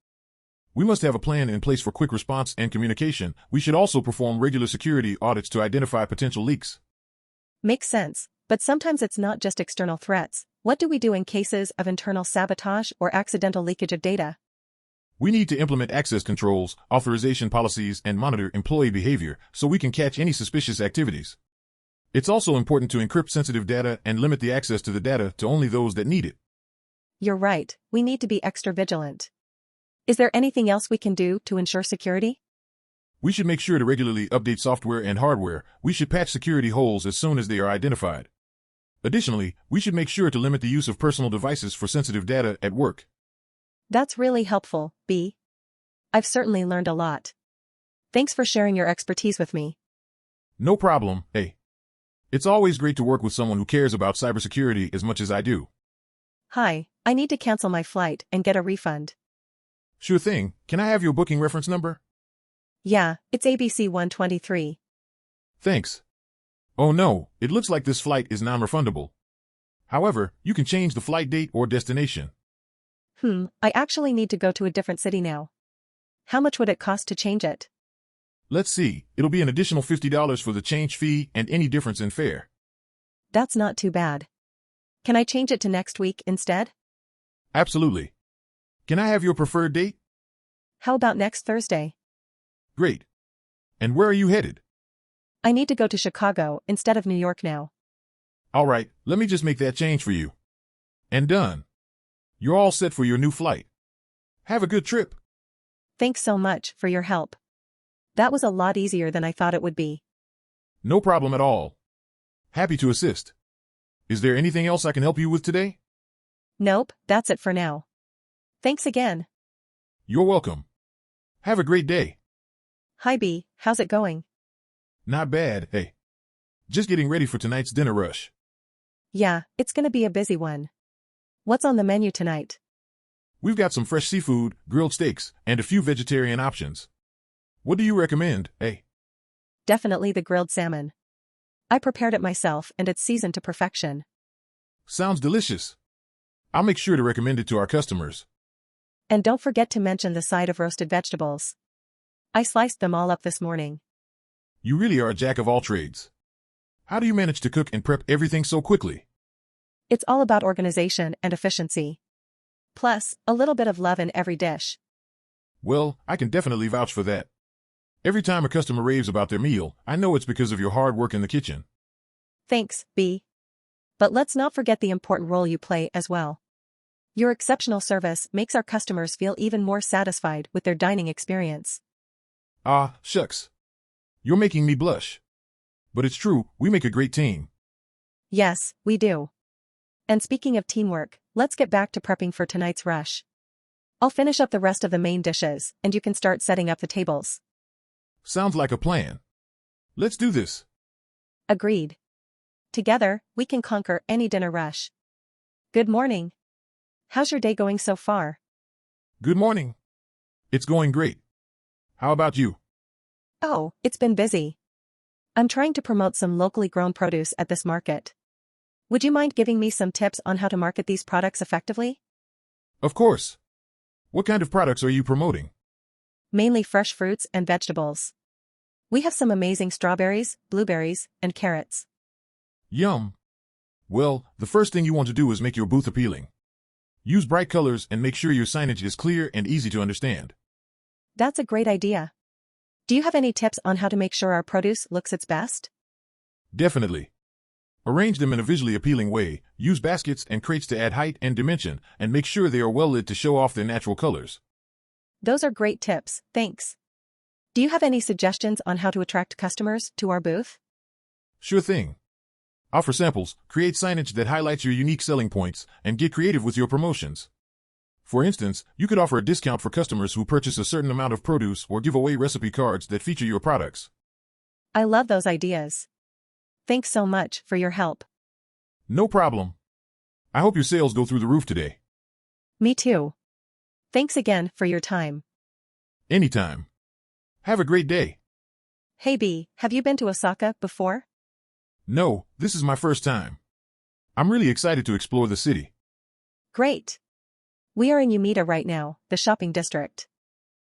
We must have a plan in place for quick response and communication. We should also perform regular security audits to identify potential leaks. Makes sense, but sometimes it's not just external threats. What do we do in cases of internal sabotage or accidental leakage of data? We need to implement access controls, authorization policies, and monitor employee behavior so we can catch any suspicious activities. It's also important to encrypt sensitive data and limit the access to the data to only those that need it. You're right, we need to be extra vigilant. Is there anything else we can do to ensure security? We should make sure to regularly update software and hardware. We should patch security holes as soon as they are identified. Additionally, we should make sure to limit the use of personal devices for sensitive data at work. That's really helpful, B. I've certainly learned a lot. Thanks for sharing your expertise with me. No problem, A. It's always great to work with someone who cares about cybersecurity as much as I do. Hi, I need to cancel my flight and get a refund. Sure thing. Can I have your booking reference number? Yeah, it's ABC 123. Thanks. Oh no, it looks like this flight is non-refundable. However, you can change the flight date or destination. I actually need to go to a different city now. How much would it cost to change it? Let's see, it'll be an additional $50 for the change fee and any difference in fare. That's not too bad. Can I change it to next week instead? Absolutely. Can I have your preferred date? How about next Thursday? Great. And where are you headed? I need to go to Chicago instead of New York now. All right, let me just make that change for you. And done. You're all set for your new flight. Have a good trip. Thanks so much for your help. That was a lot easier than I thought it would be. No problem at all. Happy to assist. Is there anything else I can help you with today? Nope, that's it for now. Thanks again. You're welcome. Have a great day. Hi B, how's it going? Not bad, hey. Just getting ready for tonight's dinner rush. Yeah, it's gonna be a busy one. What's on the menu tonight? We've got some fresh seafood, grilled steaks, and a few vegetarian options. What do you recommend, eh? Definitely the grilled salmon. I prepared it myself and it's seasoned to perfection. Sounds delicious. I'll make sure to recommend it to our customers. And don't forget to mention the side of roasted vegetables. I sliced them all up this morning. You really are a jack of all trades. How do you manage to cook and prep everything so quickly? It's all about organization and efficiency. Plus, a little bit of love in every dish. Well, I can definitely vouch for that. Every time a customer raves about their meal, I know it's because of your hard work in the kitchen. Thanks, B. But let's not forget the important role you play as well. Your exceptional service makes our customers feel even more satisfied with their dining experience. Ah, shucks. You're making me blush. But it's true, we make a great team. Yes, we do. And speaking of teamwork, let's get back to prepping for tonight's rush. I'll finish up the rest of the main dishes, and you can start setting up the tables. Sounds like a plan. Let's do this. Agreed. Together, we can conquer any dinner rush. Good morning. How's your day going so far? Good morning. It's going great. How about you? Oh, it's been busy. I'm trying to promote some locally grown produce at this market. Would you mind giving me some tips on how to market these products effectively? Of course. What kind of products are you promoting? Mainly fresh fruits and vegetables. We have some amazing strawberries, blueberries, and carrots. Yum. Well, the first thing you want to do is make your booth appealing. Use bright colors and make sure your signage is clear and easy to understand. That's a great idea. Do you have any tips on how to make sure our produce looks its best? Definitely. Arrange them in a visually appealing way, use baskets and crates to add height and dimension, and make sure they are well lit to show off their natural colors. Those are great tips, thanks. Do you have any suggestions on how to attract customers to our booth? Sure thing. Offer samples, create signage that highlights your unique selling points, and get creative with your promotions. For instance, you could offer a discount for customers who purchase a certain amount of produce or give away recipe cards that feature your products. I love those ideas. Thanks so much for your help. No problem. I hope your sales go through the roof today. Me too. Thanks again for your time. Anytime. Have a great day. Hey B, have you been to Osaka before? No, this is my first time. I'm really excited to explore the city. Great. We are in Umeda right now, the shopping district.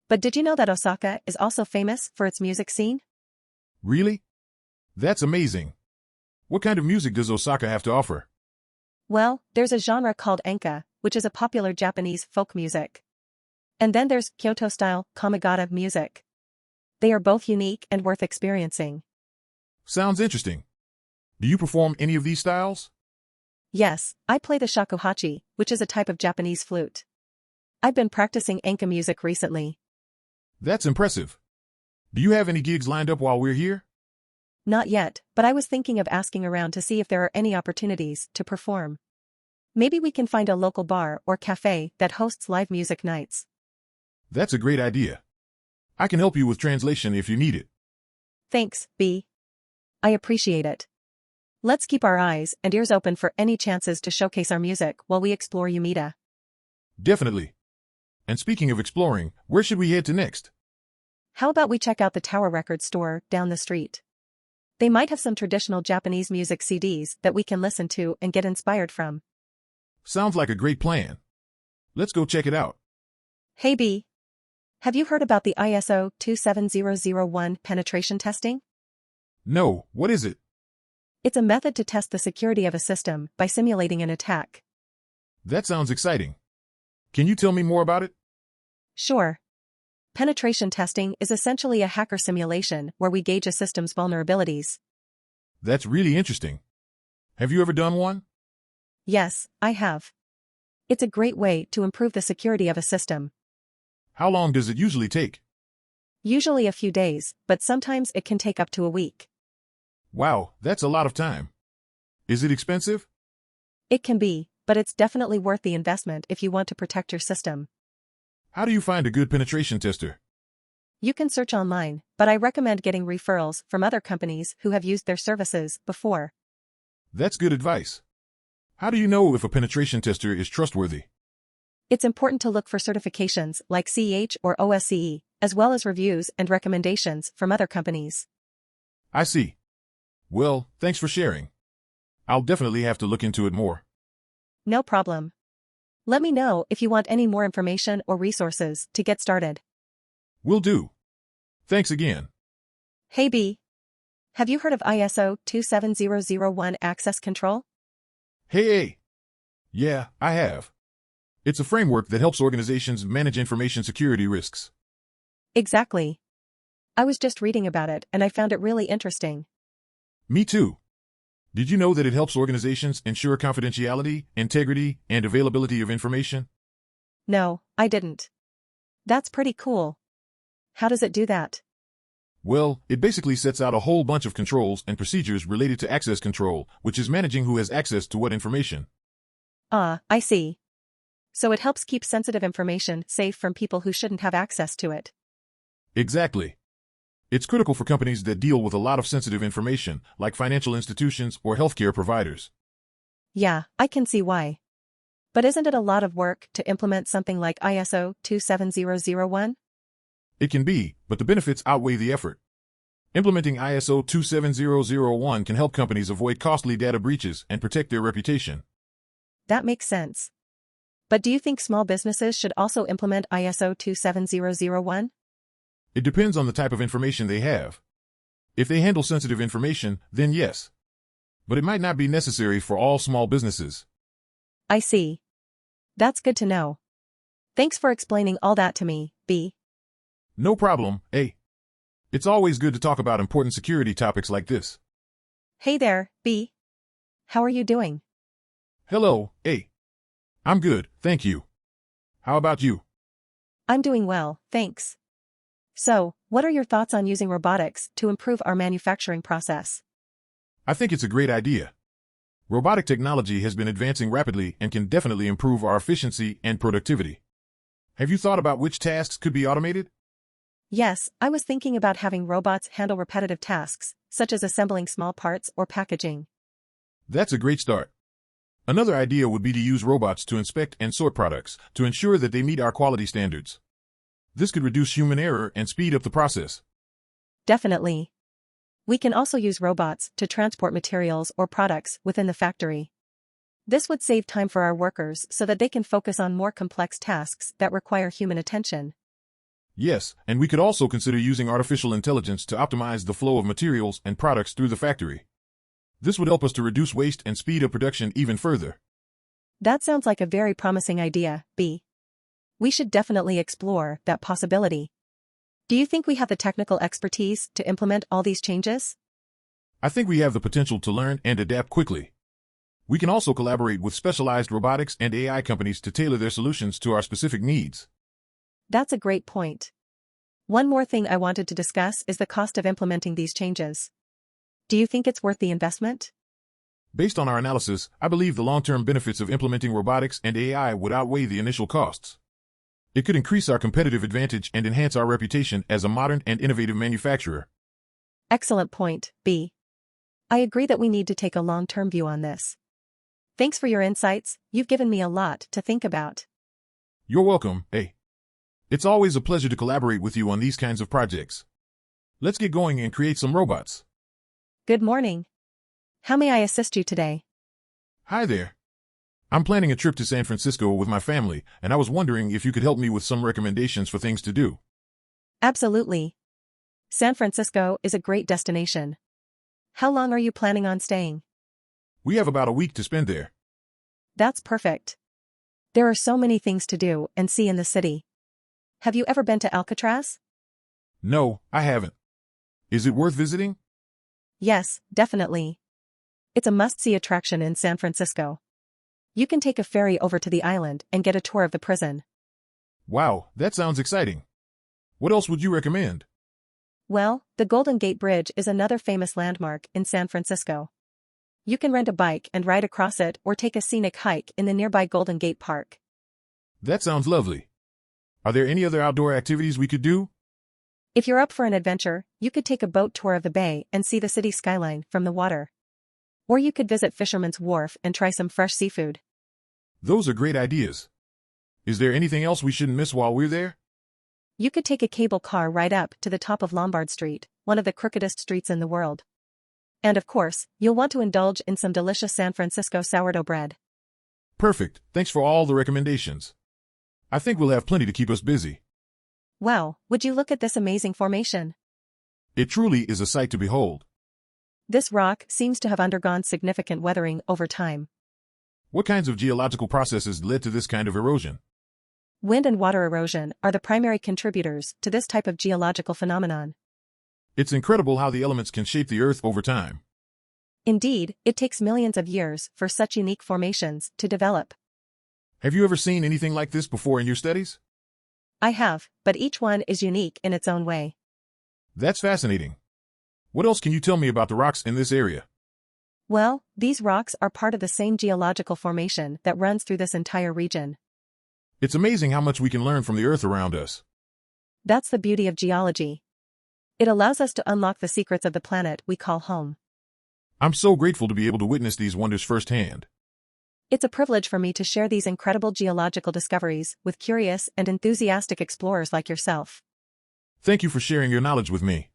But did you know that Osaka is also famous for its music scene? Really? That's amazing. What kind of music does Osaka have to offer? Well, there's a genre called enka, which is a popular Japanese folk music. And then there's Kyoto-style Kamigata music. They are both unique and worth experiencing. Sounds interesting. Do you perform any of these styles? Yes, I play the shakuhachi, which is a type of Japanese flute. I've been practicing enka music recently. That's impressive. Do you have any gigs lined up while we're here? Not yet, but I was thinking of asking around to see if there are any opportunities to perform. Maybe we can find a local bar or cafe that hosts live music nights. That's a great idea. I can help you with translation if you need it. Thanks, B. I appreciate it. Let's keep our eyes and ears open for any chances to showcase our music while we explore Umeda. Definitely. And speaking of exploring, where should we head to next? How about we check out the Tower Record store down the street? They might have some traditional Japanese music CDs that we can listen to and get inspired from. Sounds like a great plan. Let's go check it out. Hey B. Have you heard about the ISO 27001 penetration testing? No, what is it? It's a method to test the security of a system by simulating an attack. That sounds exciting. Can you tell me more about it? Sure. Penetration testing is essentially a hacker simulation where we gauge a system's vulnerabilities. That's really interesting. Have you ever done one? Yes, I have. It's a great way to improve the security of a system. How long does it usually take? Usually a few days, but sometimes it can take up to a week. Wow, that's a lot of time. Is it expensive? It can be, but it's definitely worth the investment if you want to protect your system. How do you find a good penetration tester? You can search online, but I recommend getting referrals from other companies who have used their services before. That's good advice. How do you know if a penetration tester is trustworthy? It's important to look for certifications like CEH or OSCE, as well as reviews and recommendations from other companies. I see. Well, thanks for sharing. I'll definitely have to look into it more. No problem. Let me know if you want any more information or resources to get started. Will do. Thanks again. Hey B. Have you heard of ISO 27001 access control? Hey! Yeah, I have. It's a framework that helps organizations manage information security risks. Exactly. I was just reading about it and I found it really interesting. Me too. Did you know that it helps organizations ensure confidentiality, integrity, and availability of information? No, I didn't. That's pretty cool. How does it do that? Well, it basically sets out a whole bunch of controls and procedures related to access control, which is managing who has access to what information. Ah, I see. So it helps keep sensitive information safe from people who shouldn't have access to it. Exactly. It's critical for companies that deal with a lot of sensitive information, like financial institutions or healthcare providers. Yeah, I can see why. But isn't it a lot of work to implement something like ISO 27001? It can be, but the benefits outweigh the effort. Implementing ISO 27001 can help companies avoid costly data breaches and protect their reputation. That makes sense. But do you think small businesses should also implement ISO 27001? It depends on the type of information they have. If they handle sensitive information, then yes. But it might not be necessary for all small businesses. I see. That's good to know. Thanks for explaining all that to me, B. No problem, A. It's always good to talk about important security topics like this. Hey there, B. How are you doing? Hello, A. I'm good, thank you. How about you? I'm doing well, thanks. So, what are your thoughts on using robotics to improve our manufacturing process? I think it's a great idea. Robotic technology has been advancing rapidly and can definitely improve our efficiency and productivity. Have you thought about which tasks could be automated? Yes, I was thinking about having robots handle repetitive tasks, such as assembling small parts or packaging. That's a great start. Another idea would be to use robots to inspect and sort products to ensure that they meet our quality standards. This could reduce human error and speed up the process. Definitely. We can also use robots to transport materials or products within the factory. This would save time for our workers so that they can focus on more complex tasks that require human attention. Yes, and we could also consider using artificial intelligence to optimize the flow of materials and products through the factory. This would help us to reduce waste and speed up production even further. That sounds like a very promising idea, B. We should definitely explore that possibility. Do you think we have the technical expertise to implement all these changes? I think we have the potential to learn and adapt quickly. We can also collaborate with specialized robotics and AI companies to tailor their solutions to our specific needs. That's a great point. One more thing I wanted to discuss is the cost of implementing these changes. Do you think it's worth the investment? Based on our analysis, I believe the long-term benefits of implementing robotics and AI would outweigh the initial costs. It could increase our competitive advantage and enhance our reputation as a modern and innovative manufacturer. Excellent point, B. I agree that we need to take a long-term view on this. Thanks for your insights, you've given me a lot to think about. You're welcome, A. It's always a pleasure to collaborate with you on these kinds of projects. Let's get going and create some robots. Good morning. How may I assist you today? Hi there. I'm planning a trip to San Francisco with my family, and I was wondering if you could help me with some recommendations for things to do. Absolutely. San Francisco is a great destination. How long are you planning on staying? We have about a week to spend there. That's perfect. There are so many things to do and see in the city. Have you ever been to Alcatraz? No, I haven't. Is it worth visiting? Yes, definitely. It's a must-see attraction in San Francisco. You can take a ferry over to the island and get a tour of the prison. Wow, that sounds exciting. What else would you recommend? Well, the Golden Gate Bridge is another famous landmark in San Francisco. You can rent a bike and ride across it or take a scenic hike in the nearby Golden Gate Park. That sounds lovely. Are there any other outdoor activities we could do? If you're up for an adventure, you could take a boat tour of the bay and see the city skyline from the water. Or you could visit Fisherman's Wharf and try some fresh seafood. Those are great ideas. Is there anything else we shouldn't miss while we're there? You could take a cable car ride up to the top of Lombard Street, one of the crookedest streets in the world. And of course, you'll want to indulge in some delicious San Francisco sourdough bread. Perfect, thanks for all the recommendations. I think we'll have plenty to keep us busy. Wow, would you look at this amazing formation? It truly is a sight to behold. This rock seems to have undergone significant weathering over time. What kinds of geological processes led to this kind of erosion? Wind and water erosion are the primary contributors to this type of geological phenomenon. It's incredible how the elements can shape the Earth over time. Indeed, it takes millions of years for such unique formations to develop. Have you ever seen anything like this before in your studies? I have, but each one is unique in its own way. That's fascinating. What else can you tell me about the rocks in this area? Well, these rocks are part of the same geological formation that runs through this entire region. It's amazing how much we can learn from the Earth around us. That's the beauty of geology. It allows us to unlock the secrets of the planet we call home. I'm so grateful to be able to witness these wonders firsthand. It's a privilege for me to share these incredible geological discoveries with curious and enthusiastic explorers like yourself. Thank you for sharing your knowledge with me.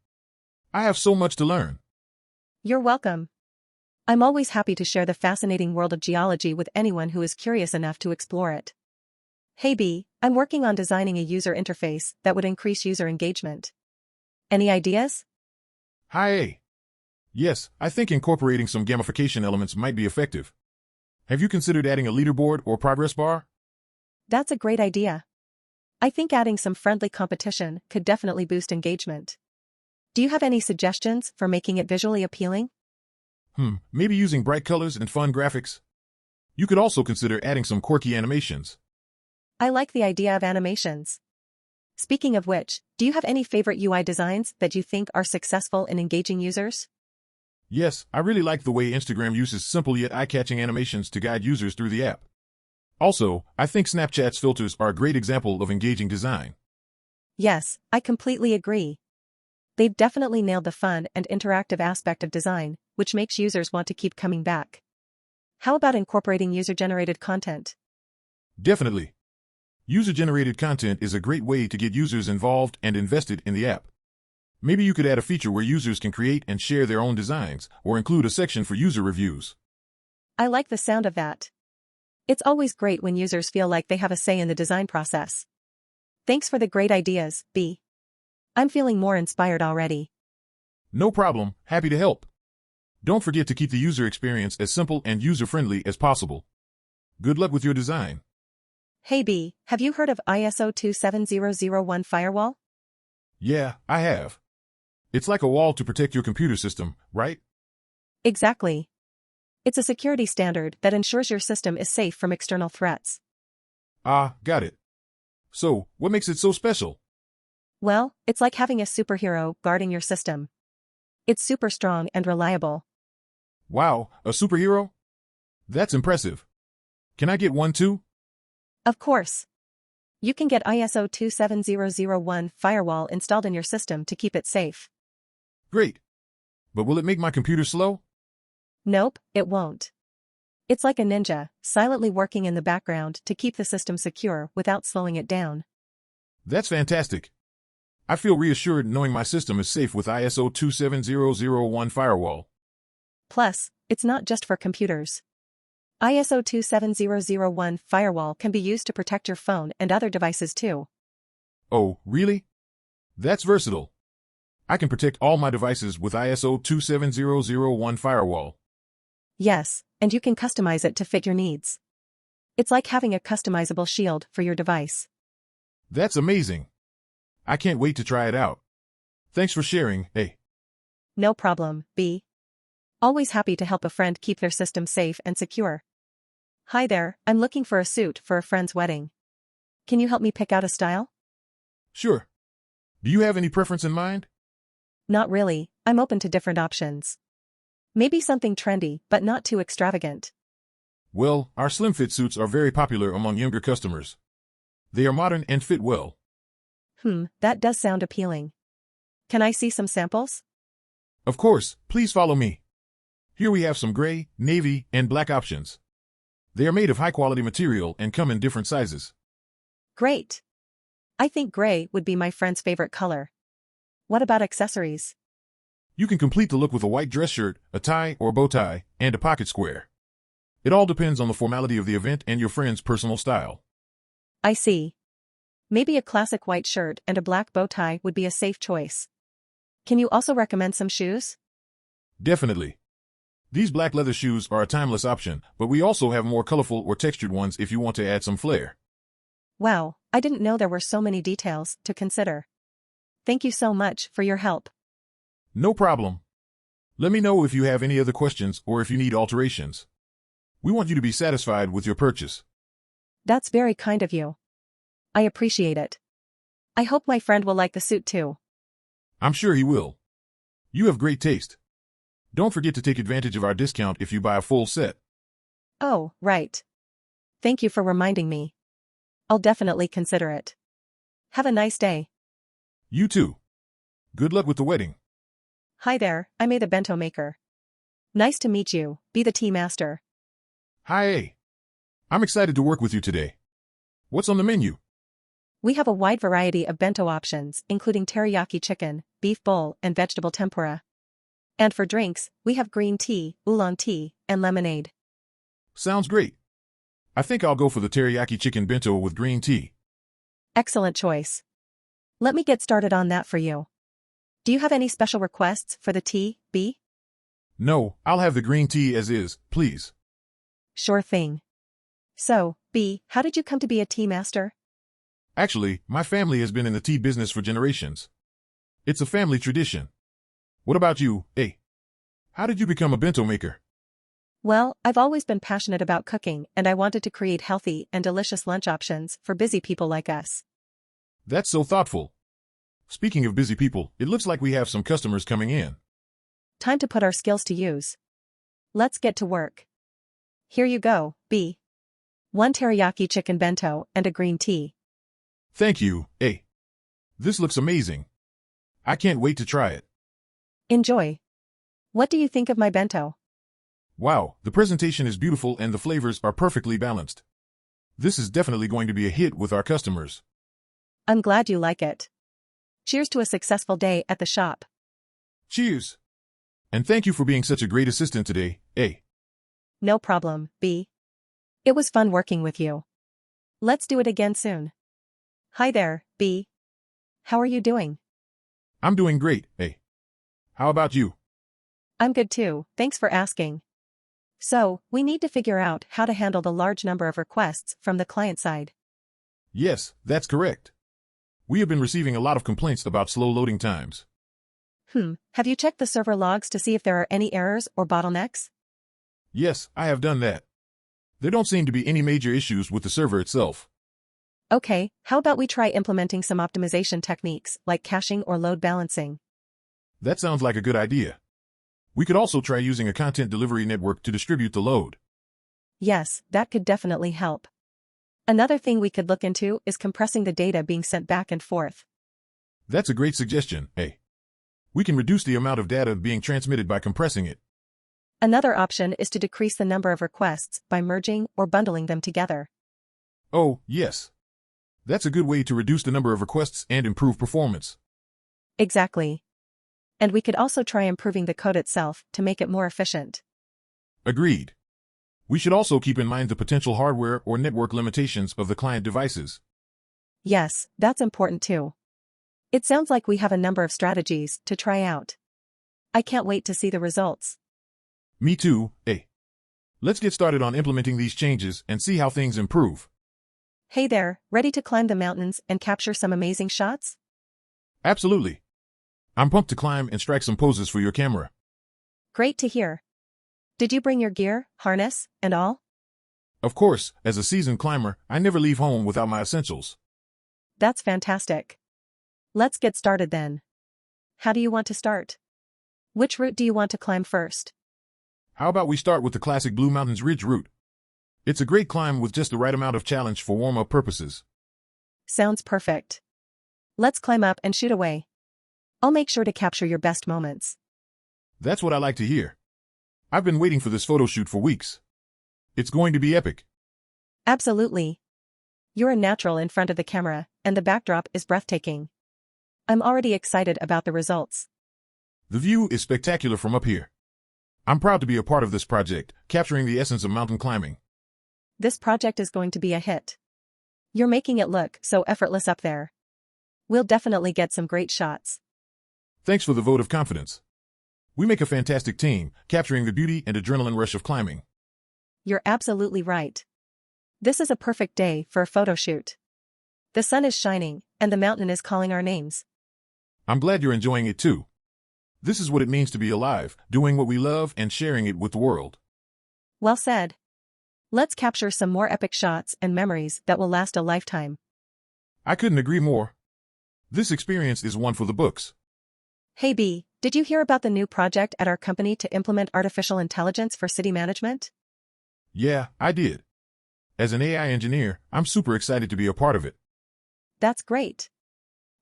I have so much to learn. You're welcome. I'm always happy to share the fascinating world of geology with anyone who is curious enough to explore it. Hey B, I'm working on designing a user interface that would increase user engagement. Any ideas? Hi A. Yes, I think incorporating some gamification elements might be effective. Have you considered adding a leaderboard or progress bar? That's a great idea. I think adding some friendly competition could definitely boost engagement. Do you have any suggestions for making it visually appealing? Maybe using bright colors and fun graphics. You could also consider adding some quirky animations. I like the idea of animations. Speaking of which, do you have any favorite UI designs that you think are successful in engaging users? Yes, I really like the way Instagram uses simple yet eye-catching animations to guide users through the app. Also, I think Snapchat's filters are a great example of engaging design. Yes, I completely agree. They've definitely nailed the fun and interactive aspect of design, which makes users want to keep coming back. How about incorporating user-generated content? Definitely. User-generated content is a great way to get users involved and invested in the app. Maybe you could add a feature where users can create and share their own designs, or include a section for user reviews. I like the sound of that. It's always great when users feel like they have a say in the design process. Thanks for the great ideas, B. I'm feeling more inspired already. No problem, happy to help. Don't forget to keep the user experience as simple and user-friendly as possible. Good luck with your design. Hey B, have you heard of ISO 27001 firewall? Yeah, I have. It's like a wall to protect your computer system, right? Exactly. It's a security standard that ensures your system is safe from external threats. Ah, got it. So, what makes it so special? Well, it's like having a superhero guarding your system. It's super strong and reliable. Wow, a superhero? That's impressive. Can I get one too? Of course. You can get ISO 27001 firewall installed in your system to keep it safe. Great. But will it make my computer slow? Nope, it won't. It's like a ninja, silently working in the background to keep the system secure without slowing it down. That's fantastic. I feel reassured knowing my system is safe with ISO 27001 firewall. Plus, it's not just for computers. ISO 27001 firewall can be used to protect your phone and other devices too. Oh, really? That's versatile. I can protect all my devices with ISO 27001 firewall. Yes, and you can customize it to fit your needs. It's like having a customizable shield for your device. That's amazing. I can't wait to try it out. Thanks for sharing, A. No problem, B. Always happy to help a friend keep their system safe and secure. Hi there, I'm looking for a suit for a friend's wedding. Can you help me pick out a style? Sure. Do you have any preference in mind? Not really, I'm open to different options. Maybe something trendy, but not too extravagant. Well, our slim fit suits are very popular among younger customers. They are modern and fit well. That does sound appealing. Can I see some samples? Of course, please follow me. Here we have some gray, navy, and black options. They are made of high-quality material and come in different sizes. Great. I think gray would be my friend's favorite color. What about accessories? You can complete the look with a white dress shirt, a tie or bow tie, and a pocket square. It all depends on the formality of the event and your friend's personal style. I see. Maybe a classic white shirt and a black bow tie would be a safe choice. Can you also recommend some shoes? Definitely. These black leather shoes are a timeless option, but we also have more colorful or textured ones if you want to add some flair. Wow, I didn't know there were so many details to consider. Thank you so much for your help. No problem. Let me know if you have any other questions or if you need alterations. We want you to be satisfied with your purchase. That's very kind of you. I appreciate it. I hope my friend will like the suit too. I'm sure he will. You have great taste. Don't forget to take advantage of our discount if you buy a full set. Oh, right. Thank you for reminding me. I'll definitely consider it. Have a nice day. You too. Good luck with the wedding. Hi there, I'm the bento maker. Nice to meet you, be the tea master. Hi, A. I'm excited to work with you today. What's on the menu? We have a wide variety of bento options, including teriyaki chicken, beef bowl, and vegetable tempura. And for drinks, we have green tea, oolong tea, and lemonade. Sounds great. I think I'll go for the teriyaki chicken bento with green tea. Excellent choice. Let me get started on that for you. Do you have any special requests for the tea, B? No, I'll have the green tea as is, please. Sure thing. So, B, how did you come to be a tea master? Actually, my family has been in the tea business for generations. It's a family tradition. What about you, A? How did you become a bento maker? Well, I've always been passionate about cooking and I wanted to create healthy and delicious lunch options for busy people like us. That's so thoughtful. Speaking of busy people, it looks like we have some customers coming in. Time to put our skills to use. Let's get to work. Here you go, B. 1 teriyaki chicken bento and a green tea. Thank you, A. This looks amazing. I can't wait to try it. Enjoy. What do you think of my bento? Wow, the presentation is beautiful and the flavors are perfectly balanced. This is definitely going to be a hit with our customers. I'm glad you like it. Cheers to a successful day at the shop. Cheers. And thank you for being such a great assistant today, A. No problem, B. It was fun working with you. Let's do it again soon. Hi there, B. How are you doing? I'm doing great, A. How about you? I'm good too, thanks for asking. So, we need to figure out how to handle the large number of requests from the client side. Yes, that's correct. We have been receiving a lot of complaints about slow loading times. Have you checked the server logs to see if there are any errors or bottlenecks? Yes, I have done that. There don't seem to be any major issues with the server itself. Okay, how about we try implementing some optimization techniques like caching or load balancing? That sounds like a good idea. We could also try using a content delivery network to distribute the load. Yes, that could definitely help. Another thing we could look into is compressing the data being sent back and forth. That's a great suggestion, A. We can reduce the amount of data being transmitted by compressing it. Another option is to decrease the number of requests by merging or bundling them together. Oh, yes. That's a good way to reduce the number of requests and improve performance. Exactly. And we could also try improving the code itself to make it more efficient. Agreed. We should also keep in mind the potential hardware or network limitations of the client devices. Yes, that's important too. It sounds like we have a number of strategies to try out. I can't wait to see the results. Me too, A. Let's get started on implementing these changes and see how things improve. Hey there, ready to climb the mountains and capture some amazing shots? Absolutely. I'm pumped to climb and strike some poses for your camera. Great to hear. Did you bring your gear, harness, and all? Of course, as a seasoned climber, I never leave home without my essentials. That's fantastic. Let's get started then. How do you want to start? Which route do you want to climb first? How about we start with the classic Blue Mountains Ridge route? It's a great climb with just the right amount of challenge for warm-up purposes. Sounds perfect. Let's climb up and shoot away. I'll make sure to capture your best moments. That's what I like to hear. I've been waiting for this photo shoot for weeks. It's going to be epic. Absolutely. You're a natural in front of the camera, and the backdrop is breathtaking. I'm already excited about the results. The view is spectacular from up here. I'm proud to be a part of this project, capturing the essence of mountain climbing. This project is going to be a hit. You're making it look so effortless up there. We'll definitely get some great shots. Thanks for the vote of confidence. We make a fantastic team, capturing the beauty and adrenaline rush of climbing. You're absolutely right. This is a perfect day for a photo shoot. The sun is shining, and the mountain is calling our names. I'm glad you're enjoying it too. This is what it means to be alive, doing what we love and sharing it with the world. Well said. Let's capture some more epic shots and memories that will last a lifetime. I couldn't agree more. This experience is one for the books. Hey B, did you hear about the new project at our company to implement artificial intelligence for city management? Yeah, I did. As an AI engineer, I'm super excited to be a part of it. That's great.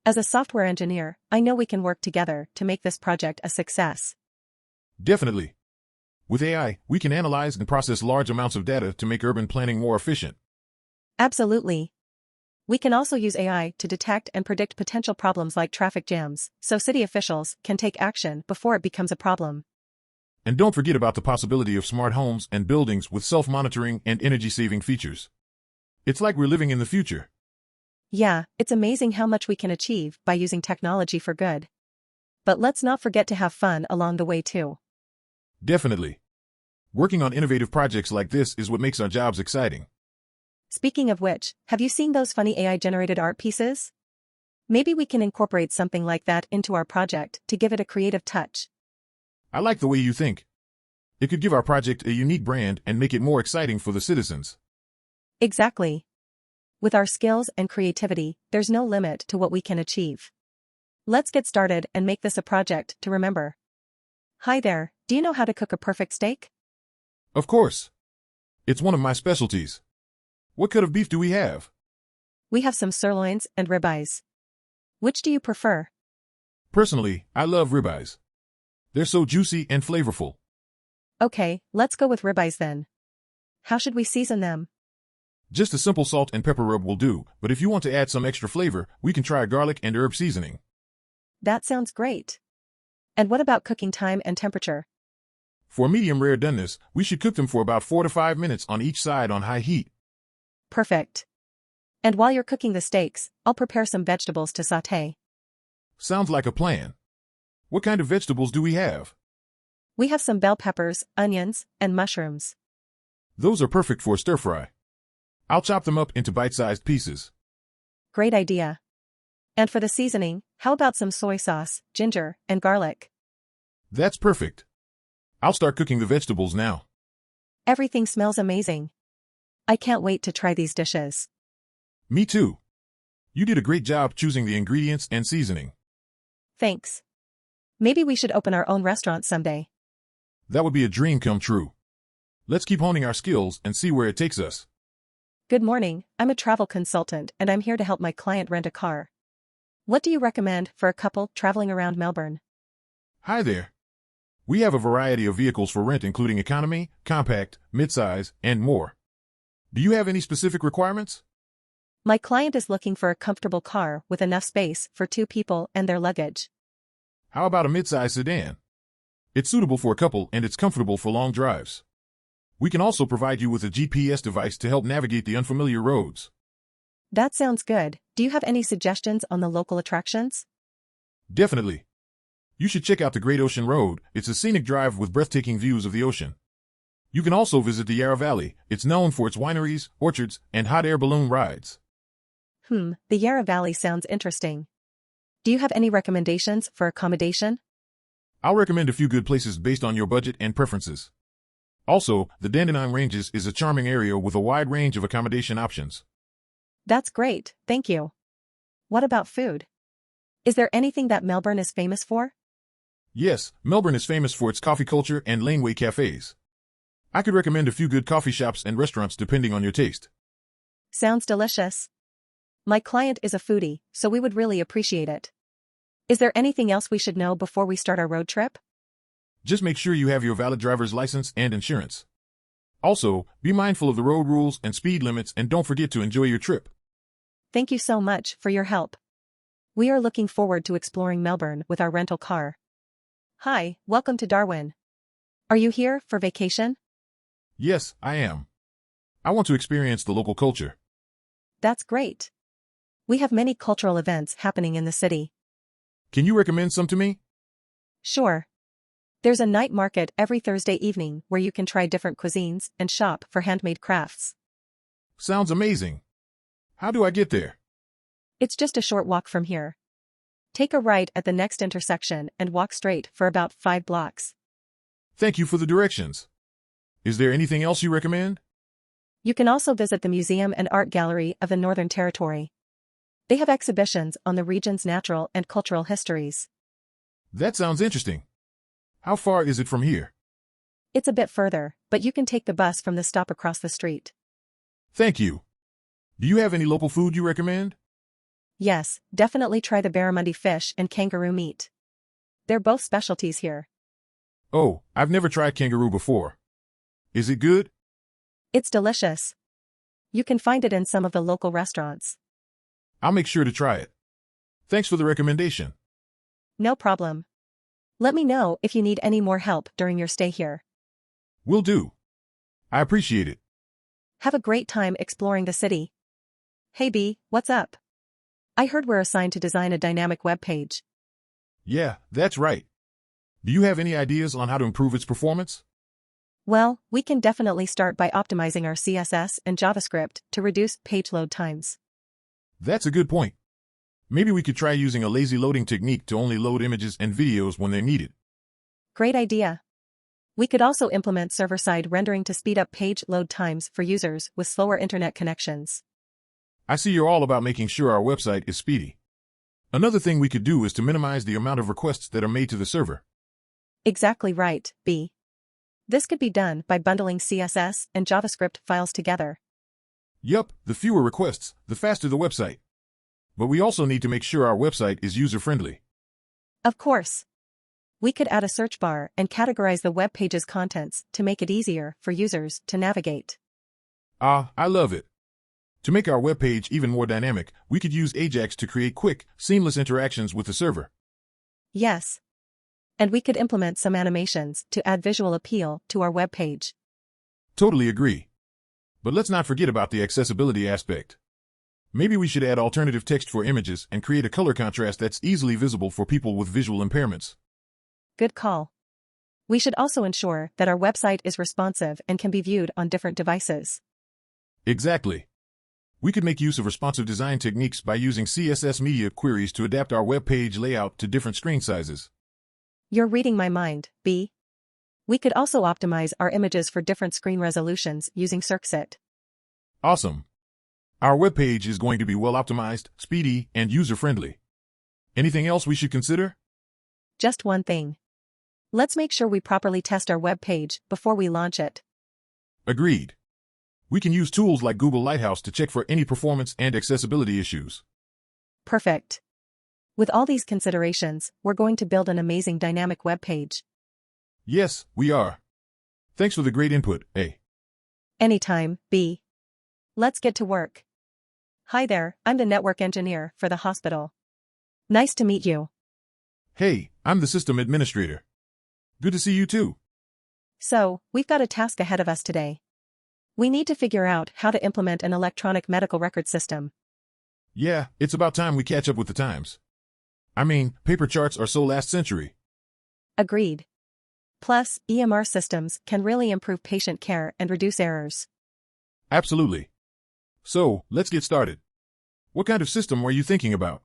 As a software engineer, I know we can work together to make this project a success. Definitely. With AI, we can analyze and process large amounts of data to make urban planning more efficient. Absolutely. We can also use AI to detect and predict potential problems like traffic jams, so city officials can take action before it becomes a problem. And don't forget about the possibility of smart homes and buildings with self-monitoring and energy-saving features. It's like we're living in the future. Yeah, it's amazing how much we can achieve by using technology for good. But let's not forget to have fun along the way too. Definitely. Working on innovative projects like this is what makes our jobs exciting. Speaking of which, have you seen those funny AI-generated art pieces? Maybe we can incorporate something like that into our project to give it a creative touch. I like the way you think. It could give our project a unique brand and make it more exciting for the citizens. Exactly. With our skills and creativity, there's no limit to what we can achieve. Let's get started and make this a project to remember. Hi there, do you know how to cook a perfect steak? Of course. It's one of my specialties. What cut of beef do we have? We have some sirloins and ribeyes. Which do you prefer? Personally, I love ribeyes. They're so juicy and flavorful. Okay, let's go with ribeyes then. How should we season them? Just a simple salt and pepper rub will do, but if you want to add some extra flavor, we can try garlic and herb seasoning. That sounds great. And what about cooking time and temperature? For medium rare doneness, we should cook them for about 4 to 5 minutes on each side on high heat. Perfect. And while you're cooking the steaks, I'll prepare some vegetables to sauté. Sounds like a plan. What kind of vegetables do we have? We have some bell peppers, onions, and mushrooms. Those are perfect for stir fry. I'll chop them up into bite-sized pieces. Great idea. And for the seasoning, how about some soy sauce, ginger, and garlic? That's perfect. I'll start cooking the vegetables now. Everything smells amazing. I can't wait to try these dishes. Me too. You did a great job choosing the ingredients and seasoning. Thanks. Maybe we should open our own restaurant someday. That would be a dream come true. Let's keep honing our skills and see where it takes us. Good morning, I'm a travel consultant and I'm here to help my client rent a car. What do you recommend for a couple traveling around Melbourne? Hi there. We have a variety of vehicles for rent including economy, compact, midsize, and more. Do you have any specific requirements? My client is looking for a comfortable car with enough space for 2 people and their luggage. How about a midsize sedan? It's suitable for a couple and it's comfortable for long drives. We can also provide you with a GPS device to help navigate the unfamiliar roads. That sounds good. Do you have any suggestions on the local attractions? Definitely. You should check out the Great Ocean Road. It's a scenic drive with breathtaking views of the ocean. You can also visit the Yarra Valley. It's known for its wineries, orchards, and hot air balloon rides. The Yarra Valley sounds interesting. Do you have any recommendations for accommodation? I'll recommend a few good places based on your budget and preferences. Also, the Dandenong Ranges is a charming area with a wide range of accommodation options. That's great, thank you. What about food? Is there anything that Melbourne is famous for? Yes, Melbourne is famous for its coffee culture and laneway cafes. I could recommend a few good coffee shops and restaurants depending on your taste. Sounds delicious. My client is a foodie, so we would really appreciate it. Is there anything else we should know before we start our road trip? Just make sure you have your valid driver's license and insurance. Also, be mindful of the road rules and speed limits and don't forget to enjoy your trip. Thank you so much for your help. We are looking forward to exploring Melbourne with our rental car. Hi, welcome to Darwin. Are you here for vacation? Yes, I am. I want to experience the local culture. That's great. We have many cultural events happening in the city. Can you recommend some to me? Sure. There's a night market every Thursday evening where you can try different cuisines and shop for handmade crafts. Sounds amazing. How do I get there? It's just a short walk from here. Take a right at the next intersection and walk straight for about 5 blocks. Thank you for the directions. Is there anything else you recommend? You can also visit the Museum and Art Gallery of the Northern Territory. They have exhibitions on the region's natural and cultural histories. That sounds interesting. How far is it from here? It's a bit further, but you can take the bus from the stop across the street. Thank you. Do you have any local food you recommend? Yes, definitely try the barramundi fish and kangaroo meat. They're both specialties here. Oh, I've never tried kangaroo before. Is it good? It's delicious. You can find it in some of the local restaurants. I'll make sure to try it. Thanks for the recommendation. No problem. Let me know if you need any more help during your stay here. Will do. I appreciate it. Have a great time exploring the city. Hey B, what's up? I heard we're assigned to design a dynamic web page. Yeah, that's right. Do you have any ideas on how to improve its performance? Well, we can definitely start by optimizing our CSS and JavaScript to reduce page load times. That's a good point. Maybe we could try using a lazy loading technique to only load images and videos when they're needed. Great idea. We could also implement server-side rendering to speed up page load times for users with slower internet connections. I see you're all about making sure our website is speedy. Another thing we could do is to minimize the amount of requests that are made to the server. Exactly right, B. This could be done by bundling CSS and JavaScript files together. Yup, the fewer requests, the faster the website. But we also need to make sure our website is user-friendly. Of course. We could add a search bar and categorize the web page's contents to make it easier for users to navigate. I love it. To make our web page even more dynamic, we could use Ajax to create quick, seamless interactions with the server. Yes. And we could implement some animations to add visual appeal to our web page. Totally agree. But let's not forget about the accessibility aspect. Maybe we should add alternative text for images and create a color contrast that's easily visible for people with visual impairments. Good call. We should also ensure that our website is responsive and can be viewed on different devices. Exactly. We could make use of responsive design techniques by using CSS media queries to adapt our web page layout to different screen sizes. You're reading my mind, B. We could also optimize our images for different screen resolutions using Circuit. Awesome. Our web page is going to be well optimized, speedy, and user-friendly. Anything else we should consider? Just one thing. Let's make sure we properly test our web page before we launch it. Agreed. We can use tools like Google Lighthouse to check for any performance and accessibility issues. Perfect. With all these considerations, we're going to build an amazing dynamic web page. Yes, we are. Thanks for the great input, A. Anytime, B. Let's get to work. Hi there, I'm the network engineer for the hospital. Nice to meet you. Hey, I'm the system administrator. Good to see you too. So, we've got a task ahead of us today. We need to figure out how to implement an electronic medical record system. Yeah, it's about time we catch up with the times. I mean, paper charts are so last century. Agreed. Plus, EMR systems can really improve patient care and reduce errors. Absolutely. So, let's get started. What kind of system were you thinking about?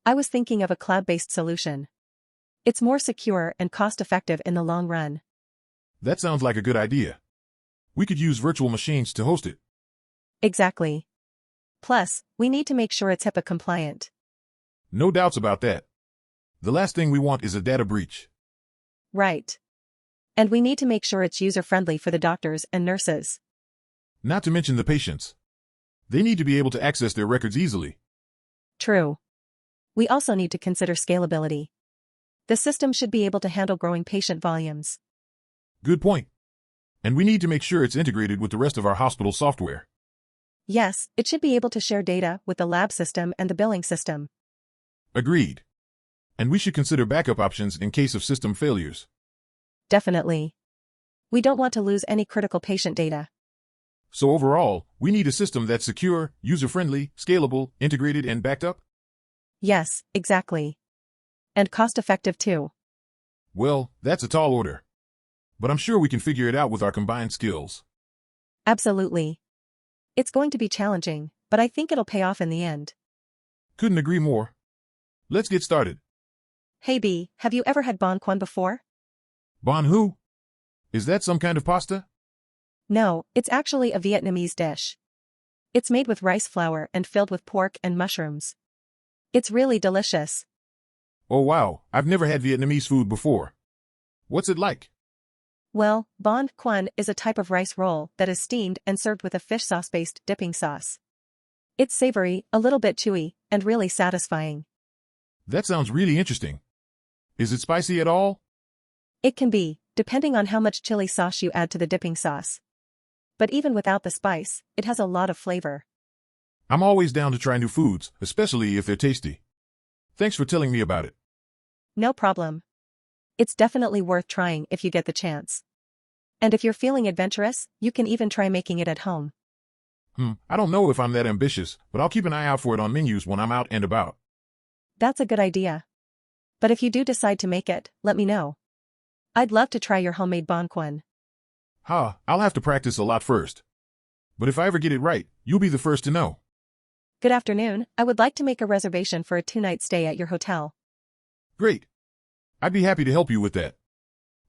I was thinking of a cloud-based solution. It's more secure and cost-effective in the long run. That sounds like a good idea. We could use virtual machines to host it. Exactly. Plus, we need to make sure it's HIPAA compliant. No doubts about that. The last thing we want is a data breach. Right. And we need to make sure it's user-friendly for the doctors and nurses. Not to mention the patients. They need to be able to access their records easily. True. We also need to consider scalability. The system should be able to handle growing patient volumes. Good point. And we need to make sure it's integrated with the rest of our hospital software. Yes, it should be able to share data with the lab system and the billing system. Agreed. And we should consider backup options in case of system failures. Definitely. We don't want to lose any critical patient data. So overall, we need a system that's secure, user-friendly, scalable, integrated, and backed up? Yes, exactly. And cost-effective too. Well, that's a tall order. But I'm sure we can figure it out with our combined skills. Absolutely. It's going to be challenging, but I think it'll pay off in the end. Couldn't agree more. Let's get started. Hey B, have you ever had bánh quăn before? Bon who? Is that some kind of pasta? No, it's actually a Vietnamese dish. It's made with rice flour and filled with pork and mushrooms. It's really delicious. Oh wow, I've never had Vietnamese food before. What's it like? Well, bánh quăn is a type of rice roll that is steamed and served with a fish sauce-based dipping sauce. It's savory, a little bit chewy, and really satisfying. That sounds really interesting. Is it spicy at all? It can be, depending on how much chili sauce you add to the dipping sauce. But even without the spice, it has a lot of flavor. I'm always down to try new foods, especially if they're tasty. Thanks for telling me about it. No problem. It's definitely worth trying if you get the chance. And if you're feeling adventurous, you can even try making it at home. I don't know if I'm that ambitious, but I'll keep an eye out for it on menus when I'm out and about. That's a good idea. But if you do decide to make it, let me know. I'd love to try your homemade bánh quăn. I'll have to practice a lot first. But if I ever get it right, you'll be the first to know. Good afternoon, I would like to make a reservation for a 2-night stay at your hotel. Great. I'd be happy to help you with that.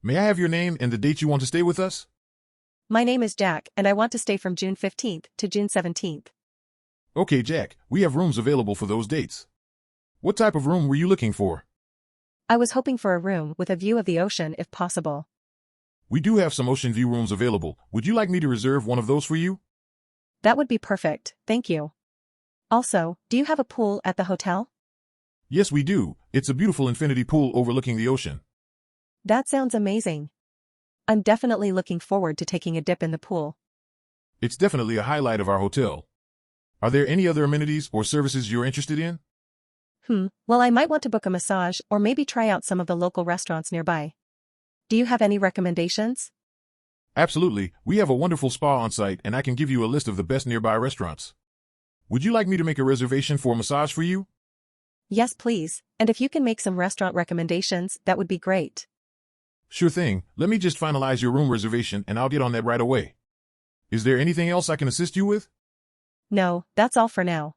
May I have your name and the date you want to stay with us? My name is Jack and I want to stay from June 15th to June 17th. Okay, Jack, we have rooms available for those dates. What type of room were you looking for? I was hoping for a room with a view of the ocean if possible. We do have some ocean view rooms available. Would you like me to reserve one of those for you? That would be perfect, thank you. Also, do you have a pool at the hotel? Yes, we do. It's a beautiful infinity pool overlooking the ocean. That sounds amazing. I'm definitely looking forward to taking a dip in the pool. It's definitely a highlight of our hotel. Are there any other amenities or services you're interested in? Well, I might want to book a massage or maybe try out some of the local restaurants nearby. Do you have any recommendations? Absolutely. We have a wonderful spa on site and I can give you a list of the best nearby restaurants. Would you like me to make a reservation for a massage for you? Yes, please, and if you can make some restaurant recommendations, that would be great. Sure thing. Let me just finalize your room reservation and I'll get on that right away. Is there anything else I can assist you with? No, that's all for now.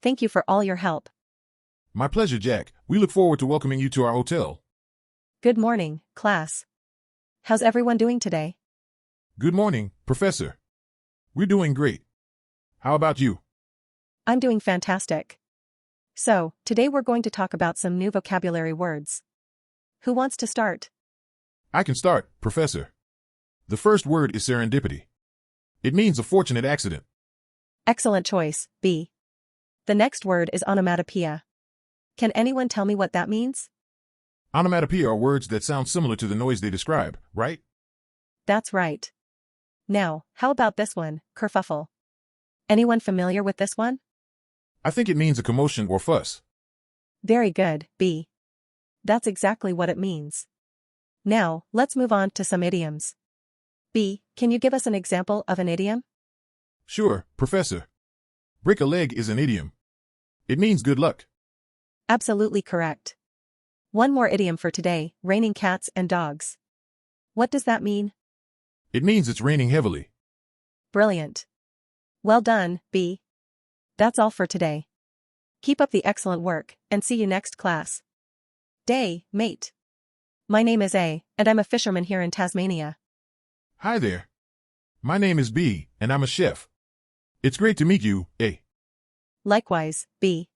Thank you for all your help. My pleasure, Jack. We look forward to welcoming you to our hotel. Good morning, class. How's everyone doing today? Good morning, Professor. We're doing great. How about you? I'm doing fantastic. So, today we're going to talk about some new vocabulary words. Who wants to start? I can start, Professor. The first word is serendipity. It means a fortunate accident. Excellent choice, B. The next word is onomatopoeia. Can anyone tell me what that means? Onomatopoeia are words that sound similar to the noise they describe, right? That's right. Now, how about this one, kerfuffle? Anyone familiar with this one? I think it means a commotion or fuss. Very good, B. That's exactly what it means. Now, let's move on to some idioms. B, can you give us an example of an idiom? Sure, Professor. Break a leg is an idiom. It means good luck. Absolutely correct. One more idiom for today, raining cats and dogs. What does that mean? It means it's raining heavily. Brilliant. Well done, B. That's all for today. Keep up the excellent work, and see you next class. Day, mate. My name is A, and I'm a fisherman here in Tasmania. Hi there. My name is B, and I'm a chef. It's great to meet you, A. Likewise, B.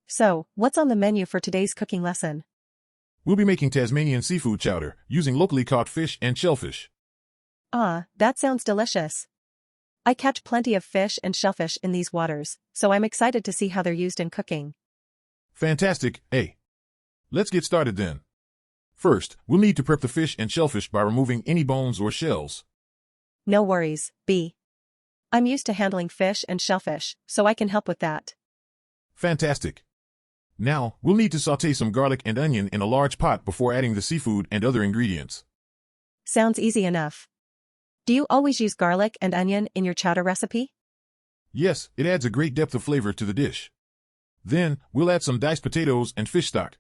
So, what's on the menu for today's cooking lesson? We'll be making Tasmanian seafood chowder, using locally caught fish and shellfish. Ah, that sounds delicious. I catch plenty of fish and shellfish in these waters, so I'm excited to see how they're used in cooking. Fantastic, A. Let's get started then. First, we'll need to prep the fish and shellfish by removing any bones or shells. No worries, B. I'm used to handling fish and shellfish, so I can help with that. Fantastic. Now, we'll need to saute some garlic and onion in a large pot before adding the seafood and other ingredients. Sounds easy enough. Do you always use garlic and onion in your chowder recipe? Yes, it adds a great depth of flavor to the dish. Then, we'll add some diced potatoes and fish stock.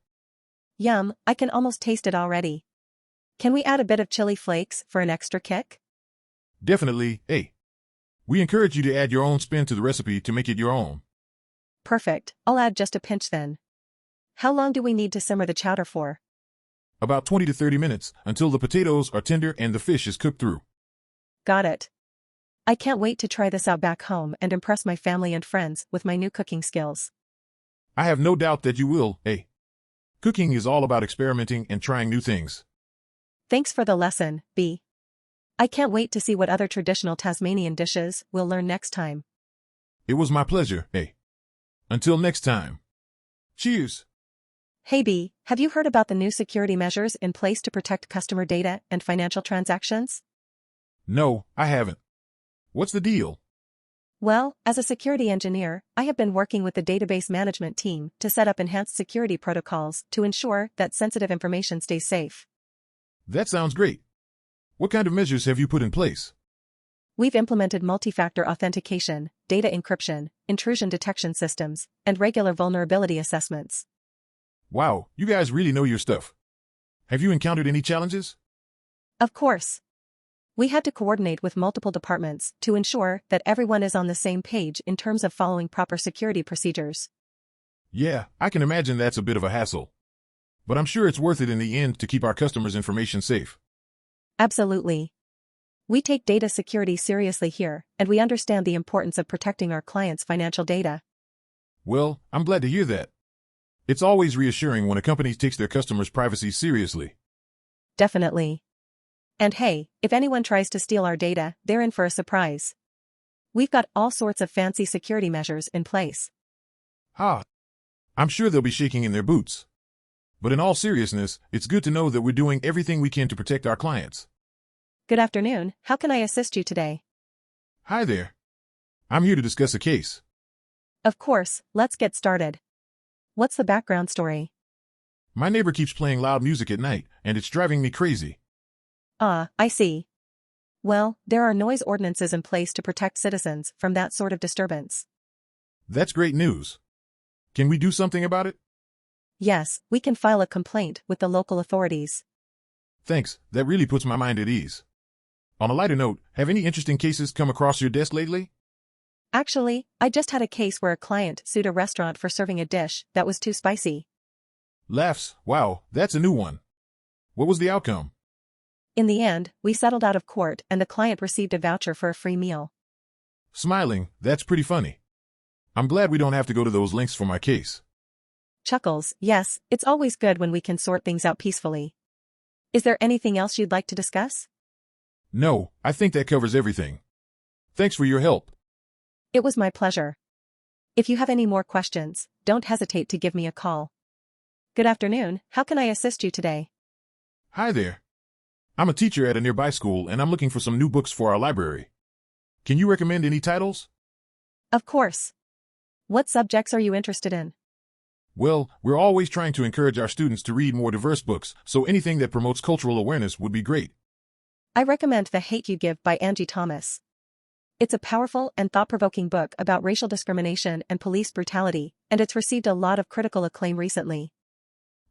Yum, I can almost taste it already. Can we add a bit of chili flakes for an extra kick? Definitely, hey. We encourage you to add your own spin to the recipe to make it your own. Perfect, I'll add just a pinch then. How long do we need to simmer the chowder for? About 20 to 30 minutes, until the potatoes are tender and the fish is cooked through. Got it. I can't wait to try this out back home and impress my family and friends with my new cooking skills. I have no doubt that you will, hey. Cooking is all about experimenting and trying new things. Thanks for the lesson, B. I can't wait to see what other traditional Tasmanian dishes we'll learn next time. It was my pleasure, hey. Until next time. Cheers. Hey B, have you heard about the new security measures in place to protect customer data and financial transactions? No, I haven't. What's the deal? Well, as a security engineer, I have been working with the database management team to set up enhanced security protocols to ensure that sensitive information stays safe. That sounds great. What kind of measures have you put in place? We've implemented multi-factor authentication, data encryption, intrusion detection systems, and regular vulnerability assessments. Wow, you guys really know your stuff. Have you encountered any challenges? Of course. We had to coordinate with multiple departments to ensure that everyone is on the same page in terms of following proper security procedures. Yeah, I can imagine that's a bit of a hassle. But I'm sure it's worth it in the end to keep our customers' information safe. Absolutely. We take data security seriously here, and we understand the importance of protecting our clients' financial data. Well, I'm glad to hear that. It's always reassuring when a company takes their customers' privacy seriously. Definitely. And hey, if anyone tries to steal our data, they're in for a surprise. We've got all sorts of fancy security measures in place. I'm sure they'll be shaking in their boots. But in all seriousness, it's good to know that we're doing everything we can to protect our clients. Good afternoon, how can I assist you today? Hi there. I'm here to discuss a case. Of course, let's get started. What's the background story? My neighbor keeps playing loud music at night, and it's driving me crazy. I see. Well, there are noise ordinances in place to protect citizens from that sort of disturbance. That's great news. Can we do something about it? Yes, we can file a complaint with the local authorities. Thanks, that really puts my mind at ease. On a lighter note, have any interesting cases come across your desk lately? Actually, I just had a case where a client sued a restaurant for serving a dish that was too spicy. Laughs, wow, that's a new one. What was the outcome? In the end, we settled out of court and the client received a voucher for a free meal. Smiling, that's pretty funny. I'm glad we don't have to go to those lengths for my case. Chuckles, yes, it's always good when we can sort things out peacefully. Is there anything else you'd like to discuss? No, I think that covers everything. Thanks for your help. It was my pleasure. If you have any more questions, don't hesitate to give me a call. Good afternoon, how can I assist you today? Hi there. I'm a teacher at a nearby school and I'm looking for some new books for our library. Can you recommend any titles? Of course. What subjects are you interested in? Well, we're always trying to encourage our students to read more diverse books, so anything that promotes cultural awareness would be great. I recommend The Hate You Give by Angie Thomas. It's a powerful and thought-provoking book about racial discrimination and police brutality, and it's received a lot of critical acclaim recently.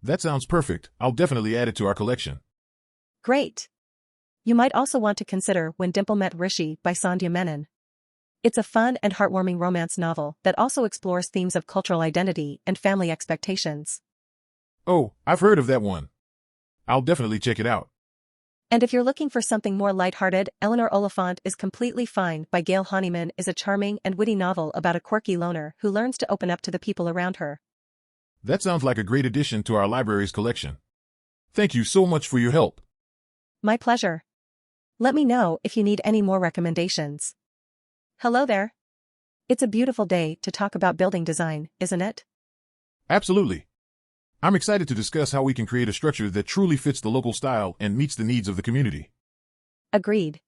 That sounds perfect. I'll definitely add it to our collection. Great. You might also want to consider When Dimple Met Rishi by Sandhya Menon. It's a fun and heartwarming romance novel that also explores themes of cultural identity and family expectations. Oh, I've heard of that one. I'll definitely check it out. And if you're looking for something more lighthearted, Eleanor Oliphant is Completely Fine by Gail Honeyman is a charming and witty novel about a quirky loner who learns to open up to the people around her. That sounds like a great addition to our library's collection. Thank you so much for your help. My pleasure. Let me know if you need any more recommendations. Hello there. It's a beautiful day to talk about building design, isn't it? Absolutely. I'm excited to discuss how we can create a structure that truly fits the local style and meets the needs of the community. Agreed.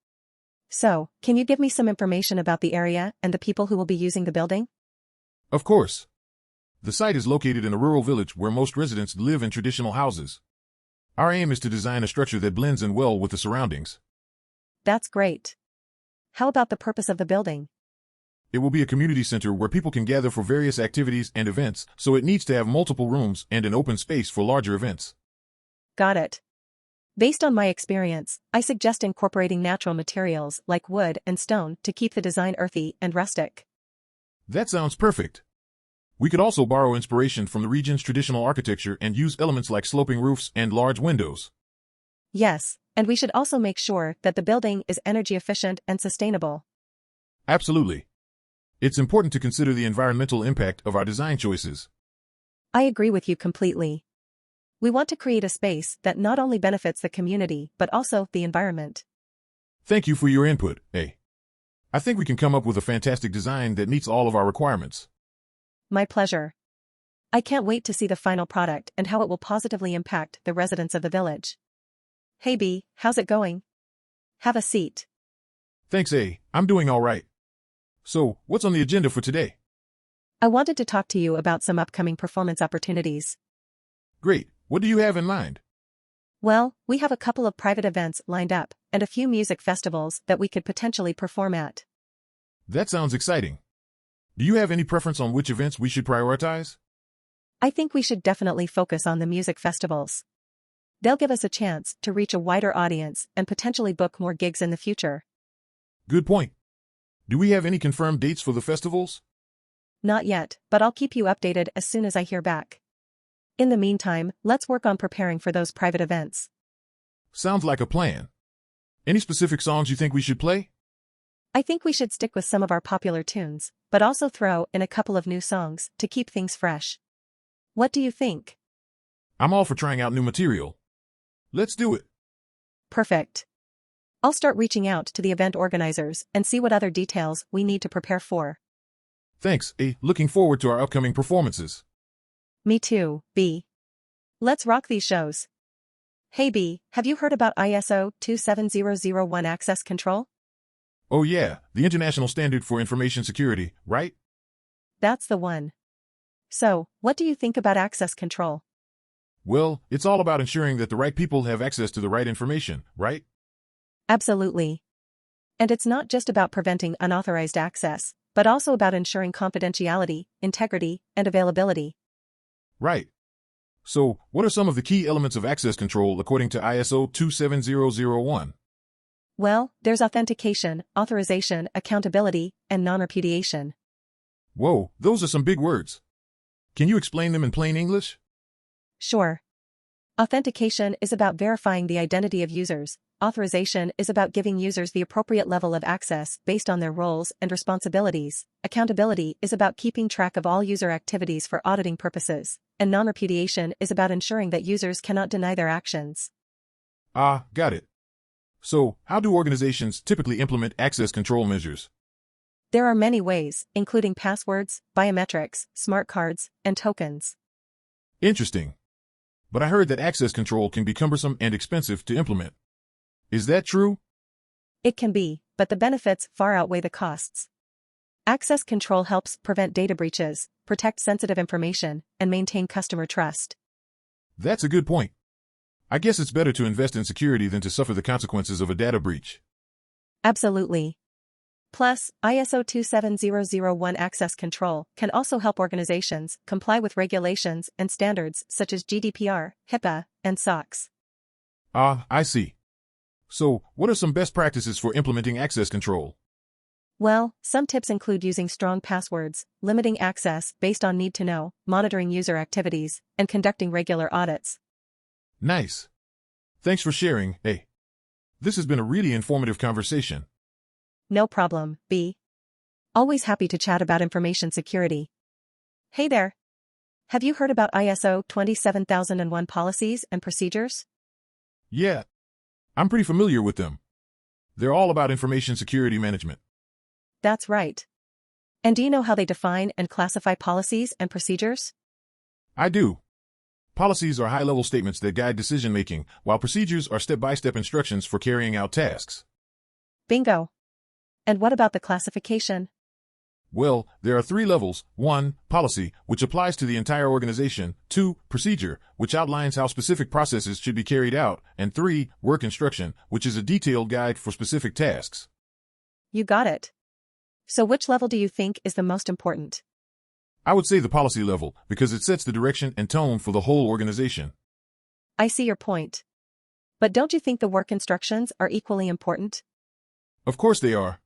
So, can you give me some information about the area and the people who will be using the building? Of course. The site is located in a rural village where most residents live in traditional houses. Our aim is to design a structure that blends in well with the surroundings. That's great. How about the purpose of the building? It will be a community center where people can gather for various activities and events, so it needs to have multiple rooms and an open space for larger events. Got it. Based on my experience, I suggest incorporating natural materials like wood and stone to keep the design earthy and rustic. That sounds perfect. We could also borrow inspiration from the region's traditional architecture and use elements like sloping roofs and large windows. Yes, and we should also make sure that the building is energy efficient and sustainable. Absolutely. It's important to consider the environmental impact of our design choices. I agree with you completely. We want to create a space that not only benefits the community but also the environment. Thank you for your input, A. I think we can come up with a fantastic design that meets all of our requirements. My pleasure. I can't wait to see the final product and how it will positively impact the residents of the village. Hey B, how's it going? Have a seat. Thanks, A. I'm doing all right. So, what's on the agenda for today? I wanted to talk to you about some upcoming performance opportunities. Great. What do you have in mind? Well, we have a couple of private events lined up and a few music festivals that we could potentially perform at. That sounds exciting. Do you have any preference on which events we should prioritize? I think we should definitely focus on the music festivals. They'll give us a chance to reach a wider audience and potentially book more gigs in the future. Good point. Do we have any confirmed dates for the festivals? Not yet, but I'll keep you updated as soon as I hear back. In the meantime, let's work on preparing for those private events. Sounds like a plan. Any specific songs you think we should play? I think we should stick with some of our popular tunes, but also throw in a couple of new songs to keep things fresh. What do you think? I'm all for trying out new material. Let's do it. Perfect. I'll start reaching out to the event organizers and see what other details we need to prepare for. Thanks, A. Looking forward to our upcoming performances. Me too, B. Let's rock these shows. Hey B, have you heard about ISO 27001 access control? Oh yeah, the International Standard for Information Security, right? That's the one. So, what do you think about access control? Well, it's all about ensuring that the right people have access to the right information, right? Absolutely. And it's not just about preventing unauthorized access, but also about ensuring confidentiality, integrity, and availability. Right. So, what are some of the key elements of access control according to ISO 27001? Well, there's authentication, authorization, accountability, and non-repudiation. Whoa, those are some big words. Can you explain them in plain English? Sure. Authentication is about verifying the identity of users. Authorization is about giving users the appropriate level of access based on their roles and responsibilities. Accountability is about keeping track of all user activities for auditing purposes. And non-repudiation is about ensuring that users cannot deny their actions. Ah, got it. So, how do organizations typically implement access control measures? There are many ways, including passwords, biometrics, smart cards, and tokens. Interesting. But I heard that access control can be cumbersome and expensive to implement. Is that true? It can be, but the benefits far outweigh the costs. Access control helps prevent data breaches, protect sensitive information, and maintain customer trust. That's a good point. I guess it's better to invest in security than to suffer the consequences of a data breach. Absolutely. Plus, ISO 27001 access control can also help organizations comply with regulations and standards such as GDPR, HIPAA, and SOX. Ah, I see. So, what are some best practices for implementing access control? Well, some tips include using strong passwords, limiting access based on need to know, monitoring user activities, and conducting regular audits. Nice. Thanks for sharing, A. This has been a really informative conversation. No problem, B. Always happy to chat about information security. Hey there. Have you heard about ISO 27001 policies and procedures? Yeah. I'm pretty familiar with them. They're all about information security management. That's right. And do you know how they define and classify policies and procedures? I do. Policies are high-level statements that guide decision-making, while procedures are step-by-step instructions for carrying out tasks. Bingo. And what about the classification? Well, there are 3 levels. 1, policy, which applies to the entire organization. 2, procedure, which outlines how specific processes should be carried out. And 3, work instruction, which is a detailed guide for specific tasks. You got it. So which level do you think is the most important? I would say the policy level, because it sets the direction and tone for the whole organization. I see your point. But don't you think the work instructions are equally important? Of course they are.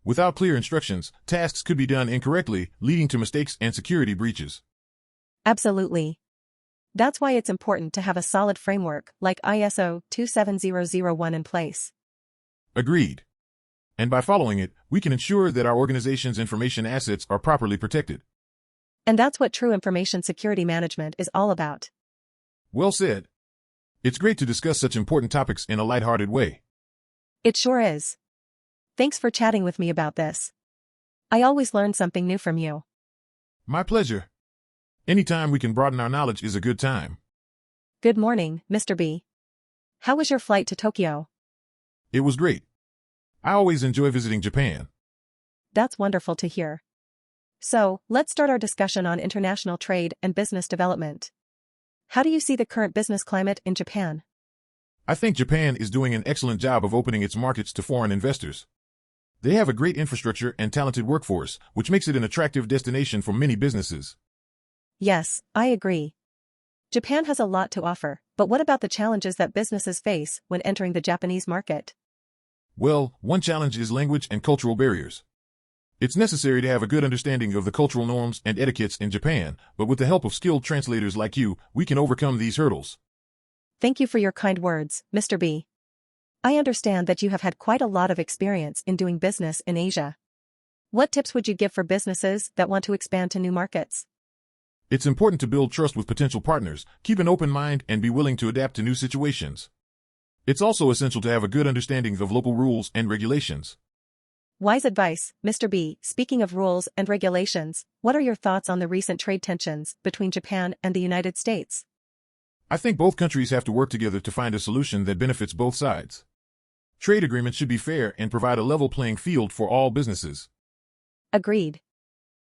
Without clear instructions, tasks could be done incorrectly, leading to mistakes and security breaches. Absolutely. That's why it's important to have a solid framework like ISO 27001 in place. Agreed. And by following it, we can ensure that our organization's information assets are properly protected. And that's what true information security management is all about. Well said. It's great to discuss such important topics in a lighthearted way. It sure is. Thanks for chatting with me about this. I always learn something new from you. My pleasure. Anytime we can broaden our knowledge is a good time. Good morning, Mr. B. How was your flight to Tokyo? It was great. I always enjoy visiting Japan. That's wonderful to hear. So, let's start our discussion on international trade and business development. How do you see the current business climate in Japan? I think Japan is doing an excellent job of opening its markets to foreign investors. They have a great infrastructure and talented workforce, which makes it an attractive destination for many businesses. Yes, I agree. Japan has a lot to offer, but what about the challenges that businesses face when entering the Japanese market? Well, one challenge is language and cultural barriers. It's necessary to have a good understanding of the cultural norms and etiquettes in Japan, but with the help of skilled translators like you, we can overcome these hurdles. Thank you for your kind words, Mr. B. I understand that you have had quite a lot of experience in doing business in Asia. What tips would you give for businesses that want to expand to new markets? It's important to build trust with potential partners, keep an open mind, and be willing to adapt to new situations. It's also essential to have a good understanding of local rules and regulations. Wise advice, Mr. B. Speaking of rules and regulations, what are your thoughts on the recent trade tensions between Japan and the United States? I think both countries have to work together to find a solution that benefits both sides. Trade agreements should be fair and provide a level playing field for all businesses. Agreed.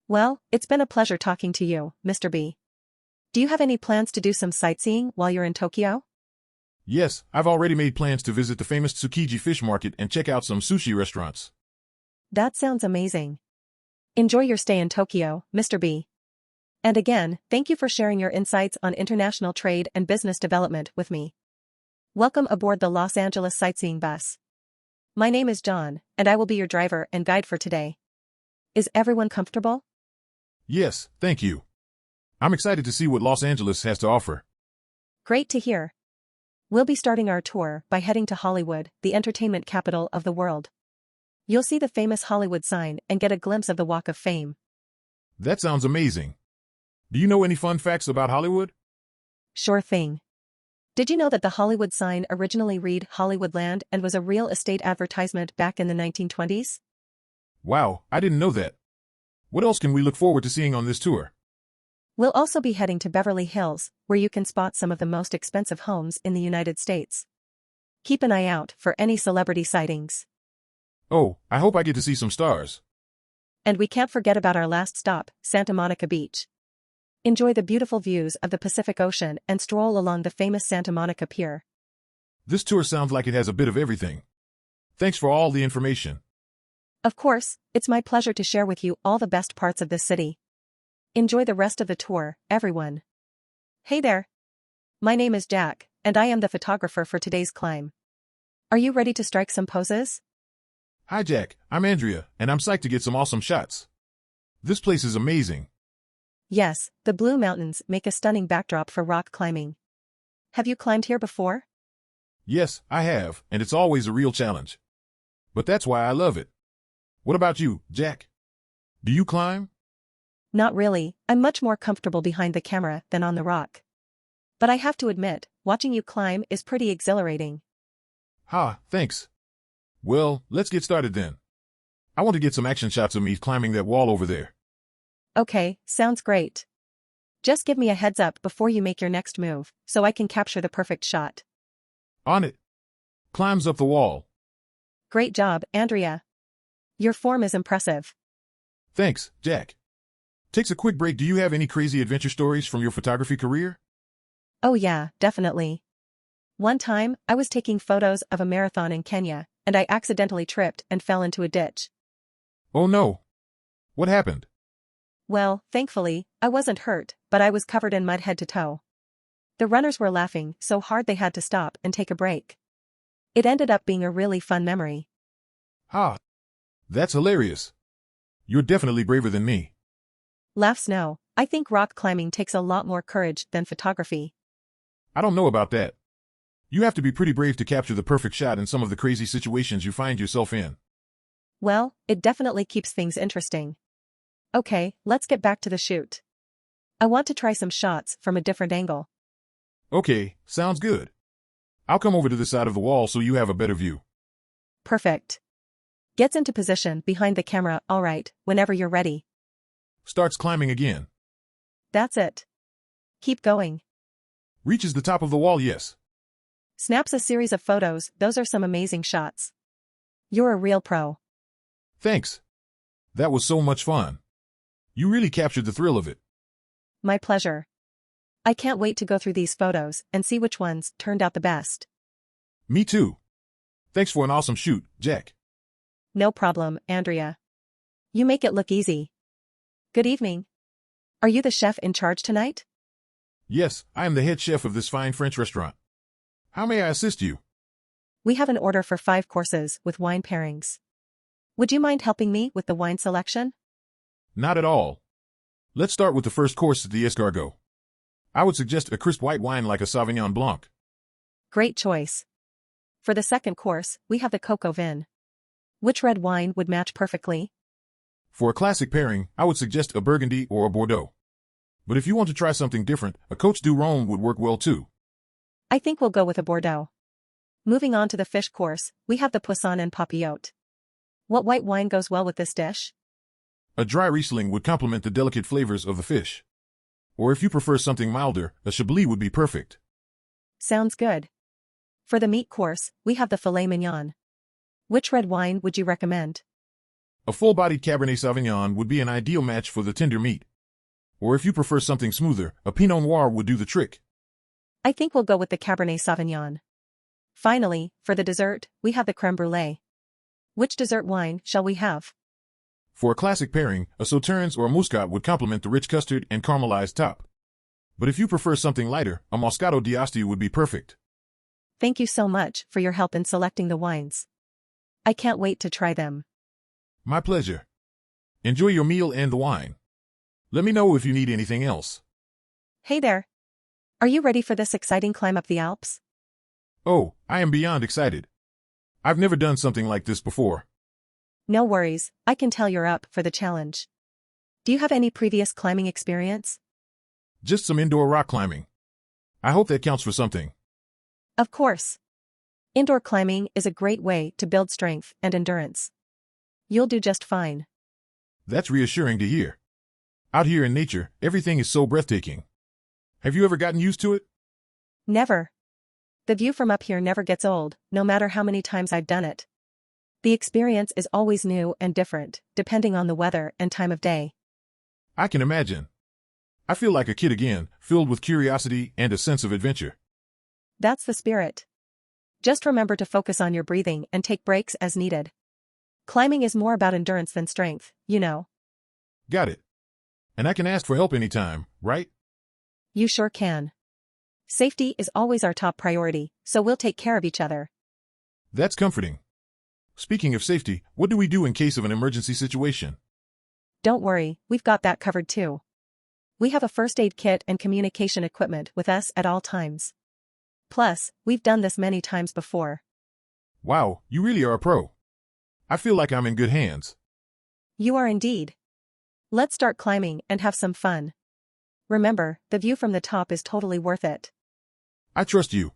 Well, it's been a pleasure talking to you, Mr. B. Do you have any plans to do some sightseeing while you're in Tokyo? Yes, I've already made plans to visit the famous Tsukiji fish market and check out some sushi restaurants. That sounds amazing. Enjoy your stay in Tokyo, Mr. B. And again, thank you for sharing your insights on international trade and business development with me. Welcome aboard the Los Angeles sightseeing bus. My name is John, and I will be your driver and guide for today. Is everyone comfortable? Yes, thank you. I'm excited to see what Los Angeles has to offer. Great to hear. We'll be starting our tour by heading to Hollywood, the entertainment capital of the world. You'll see the famous Hollywood sign and get a glimpse of the Walk of Fame. That sounds amazing. Do you know any fun facts about Hollywood? Sure thing. Did you know that the Hollywood sign originally read Hollywoodland and was a real estate advertisement back in the 1920s? Wow, I didn't know that. What else can we look forward to seeing on this tour? We'll also be heading to Beverly Hills, where you can spot some of the most expensive homes in the United States. Keep an eye out for any celebrity sightings. Oh, I hope I get to see some stars. And we can't forget about our last stop, Santa Monica Beach. Enjoy the beautiful views of the Pacific Ocean and stroll along the famous Santa Monica Pier. This tour sounds like it has a bit of everything. Thanks for all the information. Of course, it's my pleasure to share with you all the best parts of this city. Enjoy the rest of the tour, everyone. Hey there. My name is Jack, and I am the photographer for today's climb. Are you ready to strike some poses? Hi Jack, I'm Andrea, and I'm psyched to get some awesome shots. This place is amazing. Yes, the Blue Mountains make a stunning backdrop for rock climbing. Have you climbed here before? Yes, I have, and it's always a real challenge. But that's why I love it. What about you, Jack? Do you climb? Not really, I'm much more comfortable behind the camera than on the rock. But I have to admit, watching you climb is pretty exhilarating. Ha, thanks. Well, let's get started then. I want to get some action shots of me climbing that wall over there. Okay, sounds great. Just give me a heads up before you make your next move, so I can capture the perfect shot. On it. Climbs up the wall. Great job, Andrea. Your form is impressive. Thanks, Jack. Takes a quick break. Do you have any crazy adventure stories from your photography career? Oh yeah, definitely. One time, I was taking photos of a marathon in Kenya, and I accidentally tripped and fell into a ditch. Oh no. What happened? Well, thankfully, I wasn't hurt, but I was covered in mud head to toe. The runners were laughing so hard they had to stop and take a break. It ended up being a really fun memory. Ha! That's hilarious. You're definitely braver than me. Laughs no, I think rock climbing takes a lot more courage than photography. I don't know about that. You have to be pretty brave to capture the perfect shot in some of the crazy situations you find yourself in. Well, it definitely keeps things interesting. Okay, let's get back to the shoot. I want to try some shots from a different angle. Okay, sounds good. I'll come over to the side of the wall so you have a better view. Perfect. Gets into position behind the camera, alright, whenever you're ready. Starts climbing again. That's it. Keep going. Reaches the top of the wall, yes. Snaps a series of photos, those are some amazing shots. You're a real pro. Thanks. That was so much fun. You really captured the thrill of it. My pleasure. I can't wait to go through these photos and see which ones turned out the best. Me too. Thanks for an awesome shoot, Jack. No problem, Andrea. You make it look easy. Good evening. Are you the chef in charge tonight? Yes, I am the head chef of this fine French restaurant. How may I assist you? We have an order for 5 courses with wine pairings. Would you mind helping me with the wine selection? Not at all. Let's start with the first course, the escargot. I would suggest a crisp white wine like a Sauvignon Blanc. Great choice. For the second course, we have the coco vin. Which red wine would match perfectly? For a classic pairing, I would suggest a Burgundy or a Bordeaux. But if you want to try something different, a Côte du Rhône would work well too. I think we'll go with a Bordeaux. Moving on to the fish course, we have the poisson and papillote. What white wine goes well with this dish? A dry Riesling would complement the delicate flavors of the fish. Or if you prefer something milder, a Chablis would be perfect. Sounds good. For the meat course, we have the filet mignon. Which red wine would you recommend? A full-bodied Cabernet Sauvignon would be an ideal match for the tender meat. Or if you prefer something smoother, a Pinot Noir would do the trick. I think we'll go with the Cabernet Sauvignon. Finally, for the dessert, we have the crème brûlée. Which dessert wine shall we have? For a classic pairing, a Sauternes or a Muscat would complement the rich custard and caramelized top. But if you prefer something lighter, a Moscato d'Asti would be perfect. Thank you so much for your help in selecting the wines. I can't wait to try them. My pleasure. Enjoy your meal and the wine. Let me know if you need anything else. Hey there. Are you ready for this exciting climb up the Alps? Oh, I am beyond excited. I've never done something like this before. No worries, I can tell you're up for the challenge. Do you have any previous climbing experience? Just some indoor rock climbing. I hope that counts for something. Of course. Indoor climbing is a great way to build strength and endurance. You'll do just fine. That's reassuring to hear. Out here in nature, everything is so breathtaking. Have you ever gotten used to it? Never. The view from up here never gets old, no matter how many times I've done it. The experience is always new and different, depending on the weather and time of day. I can imagine. I feel like a kid again, filled with curiosity and a sense of adventure. That's the spirit. Just remember to focus on your breathing and take breaks as needed. Climbing is more about endurance than strength, you know. Got it. And I can ask for help anytime, right? You sure can. Safety is always our top priority, so we'll take care of each other. That's comforting. Speaking of safety, what do we do in case of an emergency situation? Don't worry, we've got that covered too. We have a first aid kit and communication equipment with us at all times. Plus, we've done this many times before. Wow, you really are a pro. I feel like I'm in good hands. You are indeed. Let's start climbing and have some fun. Remember, the view from the top is totally worth it. I trust you.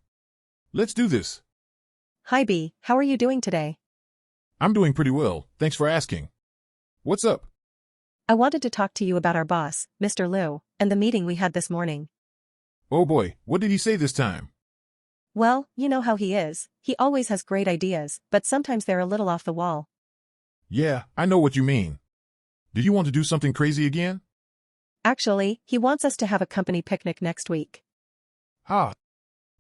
Let's do this. Hi B, how are you doing today? I'm doing pretty well, thanks for asking. What's up? I wanted to talk to you about our boss, Mr. Liu, and the meeting we had this morning. Oh boy, what did he say this time? Well, you know how he is. He always has great ideas, but sometimes they're a little off the wall. Yeah, I know what you mean. Do you want to do something crazy again? Actually, he wants us to have a company picnic next week. Ha!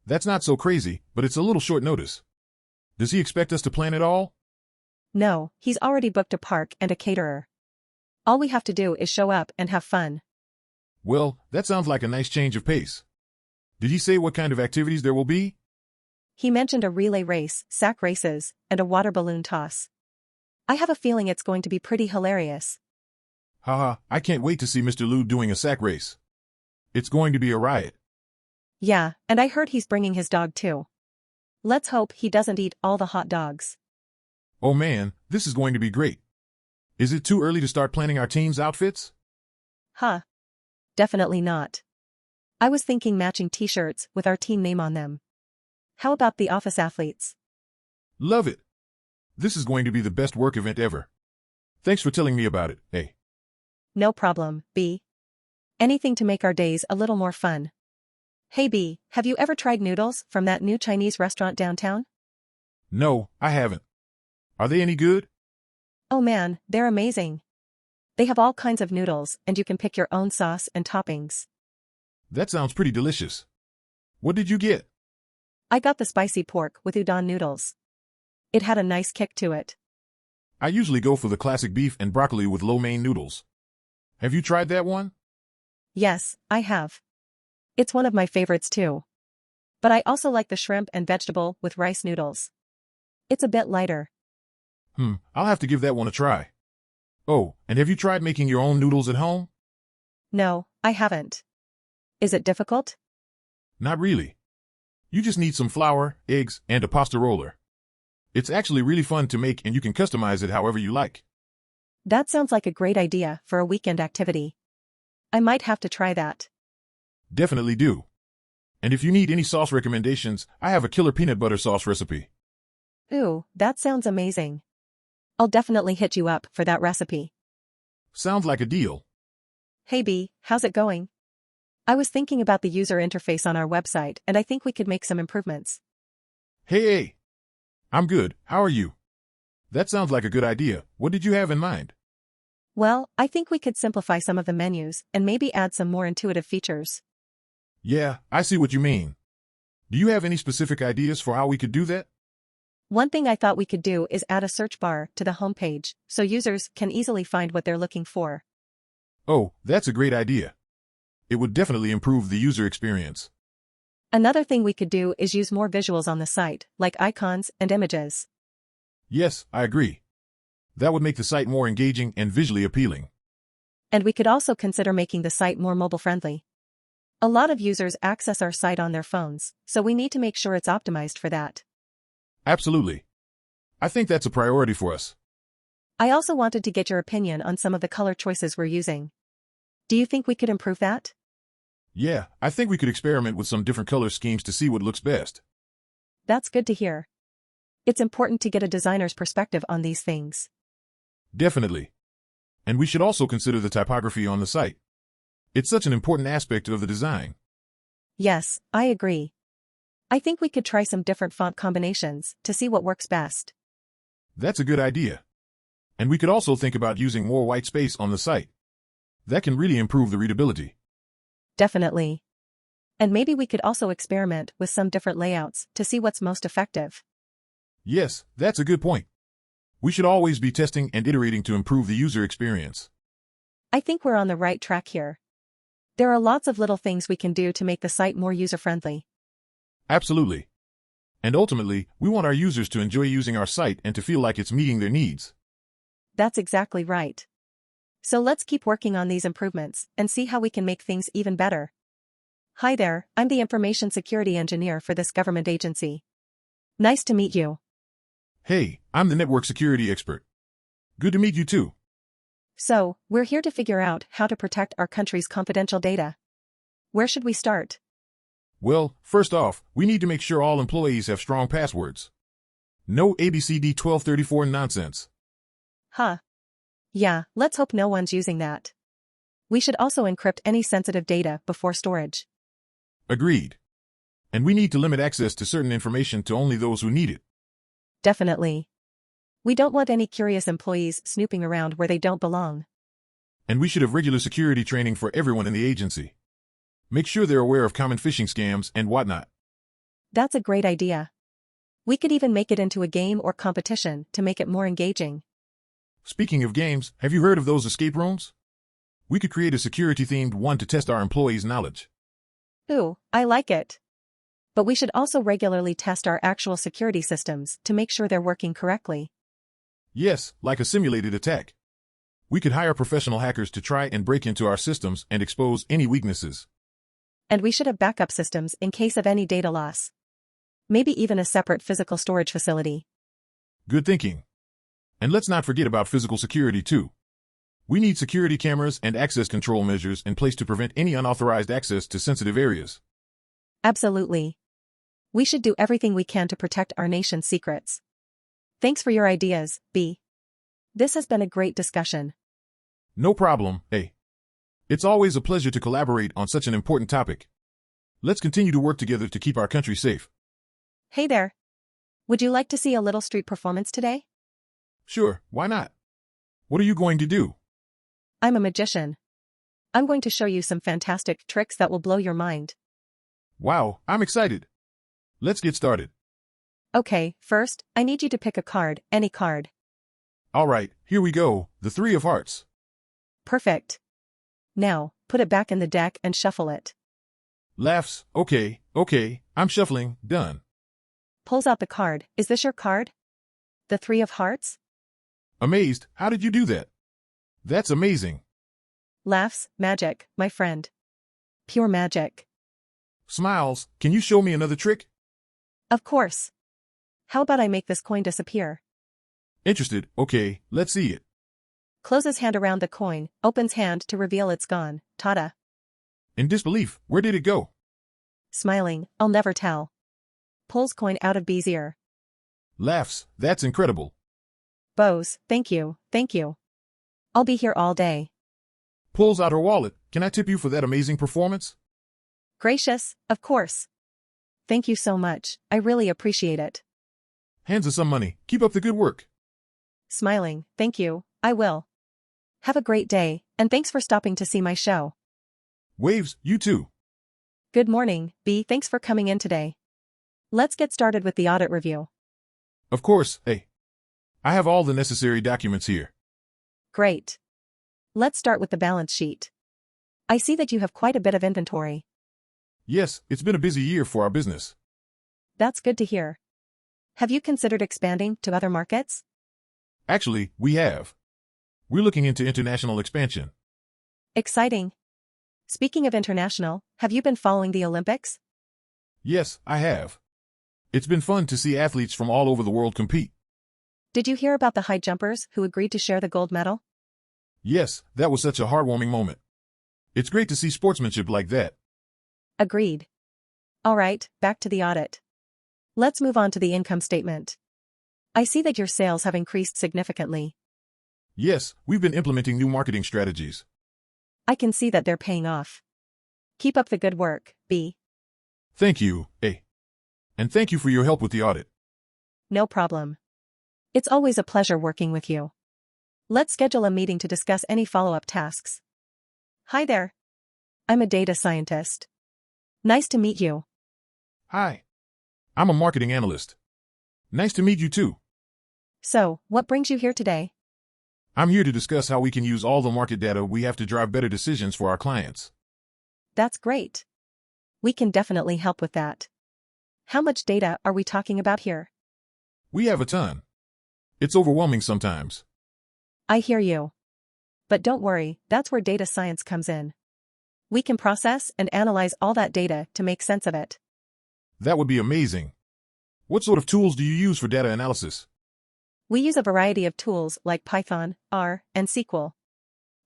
That's not so crazy, but it's a little short notice. Does he expect us to plan it all? No, he's already booked a park and a caterer. All we have to do is show up and have fun. Well, that sounds like a nice change of pace. Did he say what kind of activities there will be? He mentioned a relay race, sack races, and a water balloon toss. I have a feeling it's going to be pretty hilarious. Haha, I can't wait to see Mr. Liu doing a sack race. It's going to be a riot. Yeah, and I heard he's bringing his dog too. Let's hope he doesn't eat all the hot dogs. Oh man, this is going to be great. Is it too early to start planning our team's outfits? Huh. Definitely not. I was thinking matching t-shirts with our team name on them. How about the office athletes? Love it. This is going to be the best work event ever. Thanks for telling me about it, A. No problem, B. Anything to make our days a little more fun. Hey B, have you ever tried noodles from that new Chinese restaurant downtown? No, I haven't. Are they any good? Oh man, they're amazing. They have all kinds of noodles and you can pick your own sauce and toppings. That sounds pretty delicious. What did you get? I got the spicy pork with udon noodles. It had a nice kick to it. I usually go for the classic beef and broccoli with lo mein noodles. Have you tried that one? Yes, I have. It's one of my favorites too. But I also like the shrimp and vegetable with rice noodles. It's a bit lighter. I'll have to give that one a try. Oh, and have you tried making your own noodles at home? No, I haven't. Is it difficult? Not really. You just need some flour, eggs, and a pasta roller. It's actually really fun to make and you can customize it however you like. That sounds like a great idea for a weekend activity. I might have to try that. Definitely do. And if you need any sauce recommendations, I have a killer peanut butter sauce recipe. Ooh, that sounds amazing. I'll definitely hit you up for that recipe. Sounds like a deal. Hey B, how's it going? I was thinking about the user interface on our website and I think we could make some improvements. Hey, I'm good. How are you? That sounds like a good idea. What did you have in mind? Well, I think we could simplify some of the menus and maybe add some more intuitive features. Yeah, I see what you mean. Do you have any specific ideas for how we could do that? One thing I thought we could do is add a search bar to the homepage so users can easily find what they're looking for. Oh, that's a great idea. It would definitely improve the user experience. Another thing we could do is use more visuals on the site, like icons and images. Yes, I agree. That would make the site more engaging and visually appealing. And we could also consider making the site more mobile-friendly. A lot of users access our site on their phones, so we need to make sure it's optimized for that. Absolutely. I think that's a priority for us. I also wanted to get your opinion on some of the color choices we're using. Do you think we could improve that? Yeah, I think we could experiment with some different color schemes to see what looks best. That's good to hear. It's important to get a designer's perspective on these things. Definitely. And we should also consider the typography on the site. It's such an important aspect of the design. Yes, I agree. I think we could try some different font combinations to see what works best. That's a good idea. And we could also think about using more white space on the site. That can really improve the readability. Definitely. And maybe we could also experiment with some different layouts to see what's most effective. Yes, that's a good point. We should always be testing and iterating to improve the user experience. I think we're on the right track here. There are lots of little things we can do to make the site more user-friendly. Absolutely. And ultimately, we want our users to enjoy using our site and to feel like it's meeting their needs. That's exactly right. So let's keep working on these improvements and see how we can make things even better. Hi there, I'm the information security engineer for this government agency. Nice to meet you. Hey, I'm the network security expert. Good to meet you too. So, we're here to figure out how to protect our country's confidential data. Where should we start? Well, first off, we need to make sure all employees have strong passwords. No ABCD 1234 nonsense. Huh. Yeah, let's hope no one's using that. We should also encrypt any sensitive data before storage. Agreed. And we need to limit access to certain information to only those who need it. Definitely. We don't want any curious employees snooping around where they don't belong. And we should have regular security training for everyone in the agency. Make sure they're aware of common phishing scams and whatnot. That's a great idea. We could even make it into a game or competition to make it more engaging. Speaking of games, have you heard of those escape rooms? We could create a security-themed one to test our employees' knowledge. Ooh, I like it. But we should also regularly test our actual security systems to make sure they're working correctly. Yes, like a simulated attack. We could hire professional hackers to try and break into our systems and expose any weaknesses. And we should have backup systems in case of any data loss. Maybe even a separate physical storage facility. Good thinking. And let's not forget about physical security too. We need security cameras and access control measures in place to prevent any unauthorized access to sensitive areas. Absolutely. We should do everything we can to protect our nation's secrets. Thanks for your ideas, B. This has been a great discussion. No problem, A. It's always a pleasure to collaborate on such an important topic. Let's continue to work together to keep our country safe. Hey there. Would you like to see a little street performance today? Sure, why not? What are you going to do? I'm a magician. I'm going to show you some fantastic tricks that will blow your mind. Wow, I'm excited. Let's get started. Okay, first, I need you to pick a card, any card. All right, here we go, the Three of Hearts. Perfect. Now, put it back in the deck and shuffle it. Laughs, okay, I'm shuffling, done. Pulls out the card. Is this your card? The Three of Hearts? Amazed, how did you do that? That's amazing. Laughs, magic, my friend. Pure magic. Smiles, can you show me another trick? Of course. How about I make this coin disappear? Interested, okay, let's see it. Closes hand around the coin, opens hand to reveal it's gone. Ta-da. In disbelief, where did it go? Smiling, I'll never tell. Pulls coin out of B's ear. Laughs, that's incredible. Bows, thank you, thank you. I'll be here all day. Pulls out her wallet, can I tip you for that amazing performance? Gracious, of course. Thank you so much, I really appreciate it. Hands her some money, keep up the good work. Smiling, thank you, I will. Have a great day, and thanks for stopping to see my show. Waves, you too. Good morning, B. Thanks for coming in today. Let's get started with the audit review. Of course, A. I have all the necessary documents here. Great. Let's start with the balance sheet. I see that you have quite a bit of inventory. Yes, it's been a busy year for our business. That's good to hear. Have you considered expanding to other markets? Actually, we have. We're looking into international expansion. Exciting. Speaking of international, have you been following the Olympics? Yes, I have. It's been fun to see athletes from all over the world compete. Did you hear about the high jumpers who agreed to share the gold medal? Yes, that was such a heartwarming moment. It's great to see sportsmanship like that. Agreed. All right, back to the audit. Let's move on to the income statement. I see that your sales have increased significantly. Yes, we've been implementing new marketing strategies. I can see that they're paying off. Keep up the good work, B. Thank you, A. And thank you for your help with the audit. No problem. It's always a pleasure working with you. Let's schedule a meeting to discuss any follow-up tasks. Hi there. I'm a data scientist. Nice to meet you. Hi. I'm a marketing analyst. Nice to meet you too. So, what brings you here today? I'm here to discuss how we can use all the market data we have to drive better decisions for our clients. That's great. We can definitely help with that. How much data are we talking about here? We have a ton. It's overwhelming sometimes. I hear you. But don't worry, that's where data science comes in. We can process and analyze all that data to make sense of it. That would be amazing. What sort of tools do you use for data analysis? We use a variety of tools like Python, R, and SQL.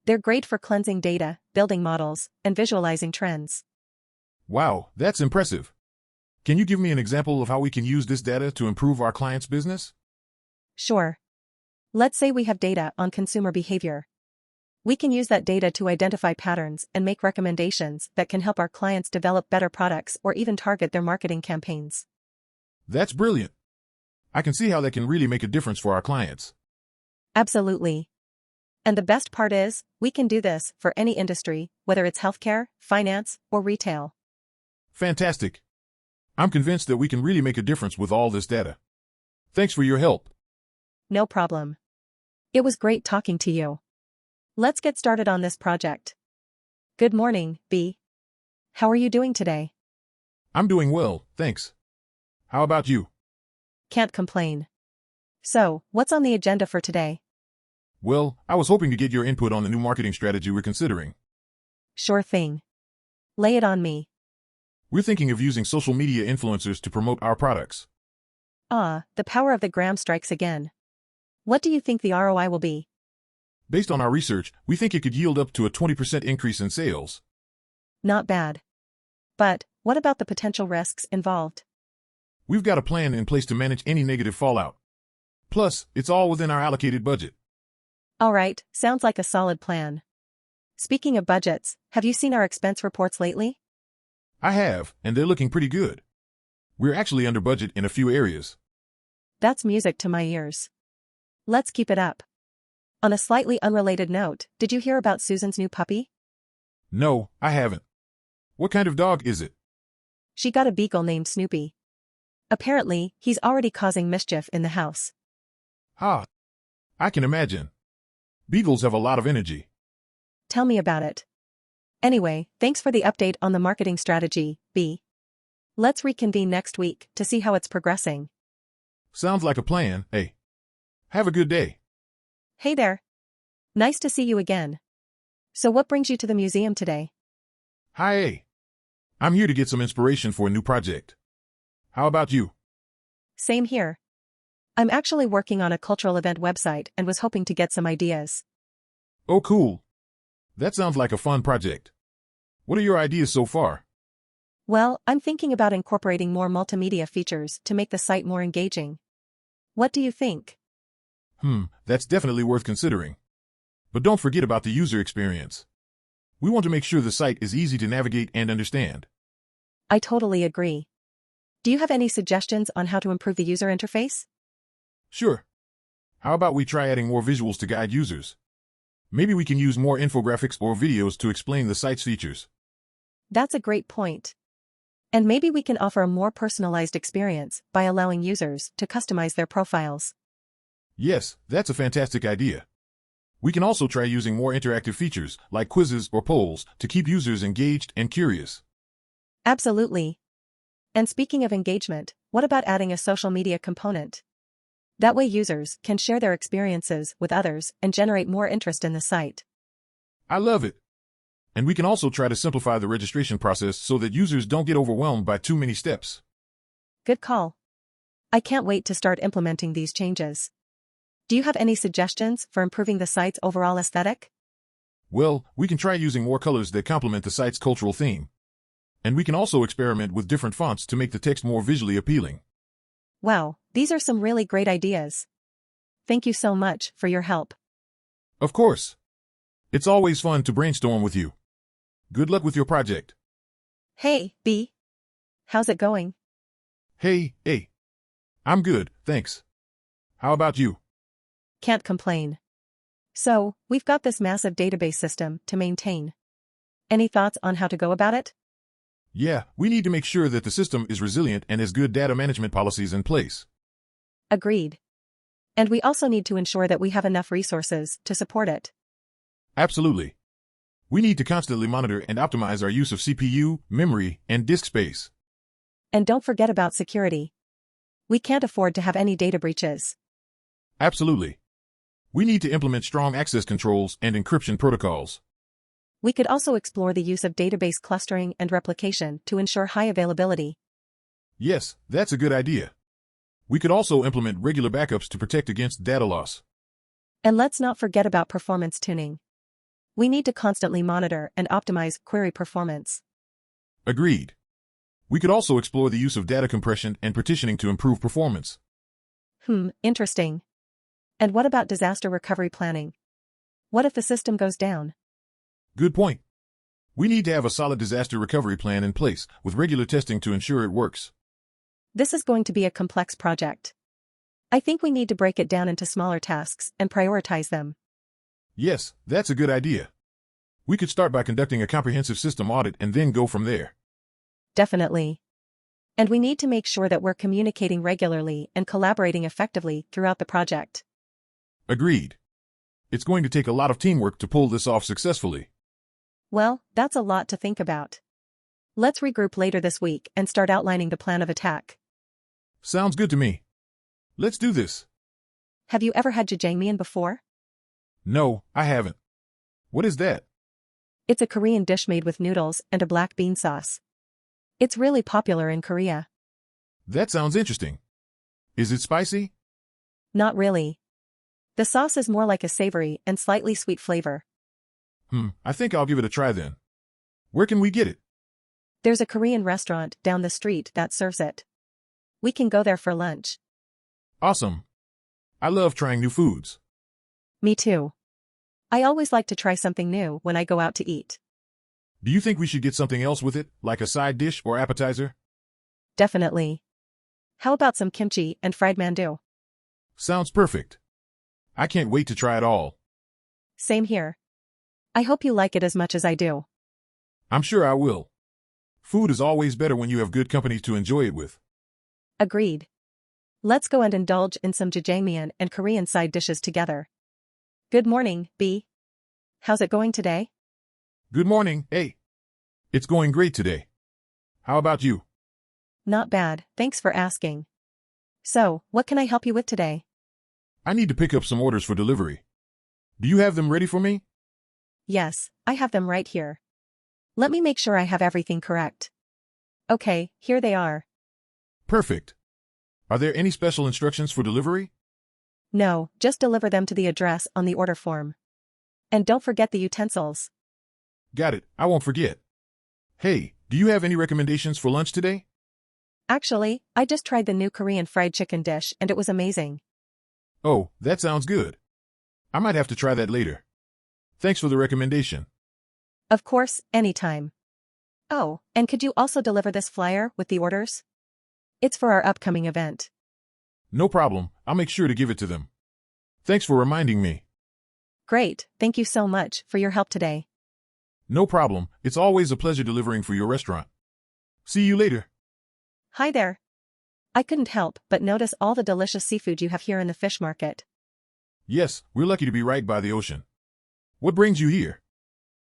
They're great for cleansing data, building models, and visualizing trends. Wow, that's impressive. Can you give me an example of how we can use this data to improve our clients' business? Sure. Let's say we have data on consumer behavior. We can use that data to identify patterns and make recommendations that can help our clients develop better products or even target their marketing campaigns. That's brilliant. I can see how that can really make a difference for our clients. Absolutely. And the best part is, we can do this for any industry, whether it's healthcare, finance, or retail. Fantastic. I'm convinced that we can really make a difference with all this data. Thanks for your help. No problem. It was great talking to you. Let's get started on this project. Good morning, B. how are you doing today? I'm doing well, thanks. How about you? Can't complain. So, what's on the agenda for today? Well, I was hoping to get your input on the new marketing strategy we're considering. Sure thing. Lay it on me. We're thinking of using social media influencers to promote our products. Ah, the power of the gram strikes again. What do you think the ROI will be? Based on our research, we think it could yield up to a 20% increase in sales. Not bad. But, what about the potential risks involved? We've got a plan in place to manage any negative fallout. Plus, it's all within our allocated budget. Alright, sounds like a solid plan. Speaking of budgets, have you seen our expense reports lately? I have, and they're looking pretty good. We're actually under budget in a few areas. That's music to my ears. Let's keep it up. On a slightly unrelated note, did you hear about Susan's new puppy? No, I haven't. What kind of dog is it? She got a beagle named Snoopy. Apparently, he's already causing mischief in the house. Ha! I can imagine. Beagles have a lot of energy. Tell me about it. Anyway, thanks for the update on the marketing strategy, B. Let's reconvene next week to see how it's progressing. Sounds like a plan, eh? Have a good day. Hey there. Nice to see you again. So what brings you to the museum today? Hi, eh? I'm here to get some inspiration for a new project. How about you? Same here. I'm actually working on a cultural event website and was hoping to get some ideas. Oh, cool. That sounds like a fun project. What are your ideas so far? Well, I'm thinking about incorporating more multimedia features to make the site more engaging. What do you think? That's definitely worth considering. But don't forget about the user experience. We want to make sure the site is easy to navigate and understand. I totally agree. Do you have any suggestions on how to improve the user interface? Sure. How about we try adding more visuals to guide users? Maybe we can use more infographics or videos to explain the site's features. That's a great point. And maybe we can offer a more personalized experience by allowing users to customize their profiles. Yes, that's a fantastic idea. We can also try using more interactive features, like quizzes or polls, to keep users engaged and curious. Absolutely. And speaking of engagement, what about adding a social media component? That way users can share their experiences with others and generate more interest in the site. I love it. And we can also try to simplify the registration process so that users don't get overwhelmed by too many steps. Good call. I can't wait to start implementing these changes. Do you have any suggestions for improving the site's overall aesthetic? Well, we can try using more colors that complement the site's cultural theme. And we can also experiment with different fonts to make the text more visually appealing. Wow, these are some really great ideas. Thank you so much for your help. Of course. It's always fun to brainstorm with you. Good luck with your project. Hey, B. How's it going? Hey, A. I'm good, thanks. How about you? Can't complain. So, we've got this massive database system to maintain. Any thoughts on how to go about it? Yeah, we need to make sure that the system is resilient and has good data management policies in place. Agreed. And we also need to ensure that we have enough resources to support it. Absolutely. We need to constantly monitor and optimize our use of CPU, memory, and disk space. And don't forget about security. We can't afford to have any data breaches. Absolutely. We need to implement strong access controls and encryption protocols. We could also explore the use of database clustering and replication to ensure high availability. Yes, that's a good idea. We could also implement regular backups to protect against data loss. And let's not forget about performance tuning. We need to constantly monitor and optimize query performance. Agreed. We could also explore the use of data compression and partitioning to improve performance. Interesting. And what about disaster recovery planning? What if the system goes down? Good point. We need to have a solid disaster recovery plan in place, with regular testing to ensure it works. This is going to be a complex project. I think we need to break it down into smaller tasks and prioritize them. Yes, that's a good idea. We could start by conducting a comprehensive system audit and then go from there. Definitely. And we need to make sure that we're communicating regularly and collaborating effectively throughout the project. Agreed. It's going to take a lot of teamwork to pull this off successfully. Well, that's a lot to think about. Let's regroup later this week and start outlining the plan of attack. Sounds good to me. Let's do this. Have you ever had jjajangmyeon before? No, I haven't. What is that? It's a Korean dish made with noodles and a black bean sauce. It's really popular in Korea. That sounds interesting. Is it spicy? Not really. The sauce is more like a savory and slightly sweet flavor. I think I'll give it a try then. Where can we get it? There's a Korean restaurant down the street that serves it. We can go there for lunch. Awesome. I love trying new foods. Me too. I always like to try something new when I go out to eat. Do you think we should get something else with it, like a side dish or appetizer? Definitely. How about some kimchi and fried mandu? Sounds perfect. I can't wait to try it all. Same here. I hope you like it as much as I do. I'm sure I will. Food is always better when you have good company to enjoy it with. Agreed. Let's go and indulge in some jjajangmyeon and Korean side dishes together. Good morning, B. How's it going today? Good morning, A. It's going great today. How about you? Not bad, thanks for asking. So, what can I help you with today? I need to pick up some orders for delivery. Do you have them ready for me? Yes, I have them right here. Let me make sure I have everything correct. Okay, here they are. Perfect. Are there any special instructions for delivery? No, just deliver them to the address on the order form. And don't forget the utensils. Got it, I won't forget. Hey, do you have any recommendations for lunch today? Actually, I just tried the new Korean fried chicken dish and it was amazing. Oh, that sounds good. I might have to try that later. Thanks for the recommendation. Of course, anytime. Oh, and could you also deliver this flyer with the orders? It's for our upcoming event. No problem, I'll make sure to give it to them. Thanks for reminding me. Great, thank you so much for your help today. No problem, it's always a pleasure delivering for your restaurant. See you later. Hi there. I couldn't help but notice all the delicious seafood you have here in the fish market. Yes, we're lucky to be right by the ocean. What brings you here?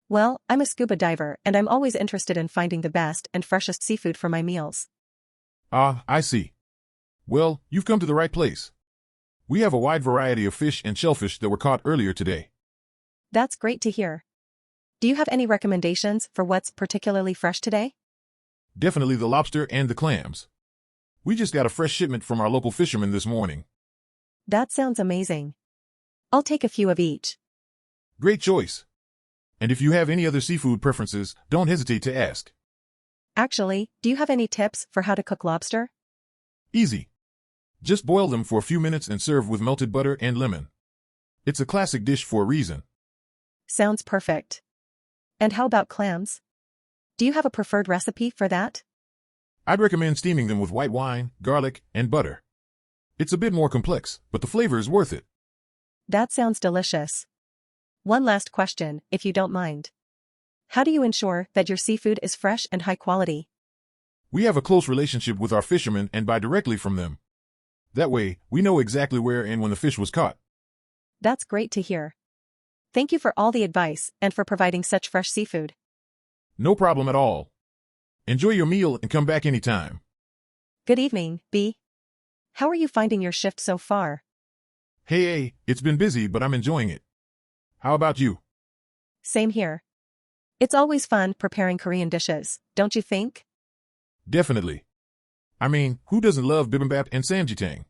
Well, I'm a scuba diver and I'm always interested in finding the best and freshest seafood for my meals. Ah, I see. Well, you've come to the right place. We have a wide variety of fish and shellfish that were caught earlier today. That's great to hear. Do you have any recommendations for what's particularly fresh today? Definitely the lobster and the clams. We just got a fresh shipment from our local fishermen this morning. That sounds amazing. I'll take a few of each. Great choice. And if you have any other seafood preferences, don't hesitate to ask. Actually, do you have any tips for how to cook lobster? Easy. Just boil them for a few minutes and serve with melted butter and lemon. It's a classic dish for a reason. Sounds perfect. And how about clams? Do you have a preferred recipe for that? I'd recommend steaming them with white wine, garlic, and butter. It's a bit more complex, but the flavor is worth it. That sounds delicious. One last question, if you don't mind. How do you ensure that your seafood is fresh and high quality? We have a close relationship with our fishermen and buy directly from them. That way, we know exactly where and when the fish was caught. That's great to hear. Thank you for all the advice and for providing such fresh seafood. No problem at all. Enjoy your meal and come back anytime. Good evening, B. How are you finding your shift so far? Hey, A, it's been busy, but I'm enjoying it. How about you? Same here. It's always fun preparing Korean dishes, don't you think? Definitely. I mean, who doesn't love bibimbap and samjitang?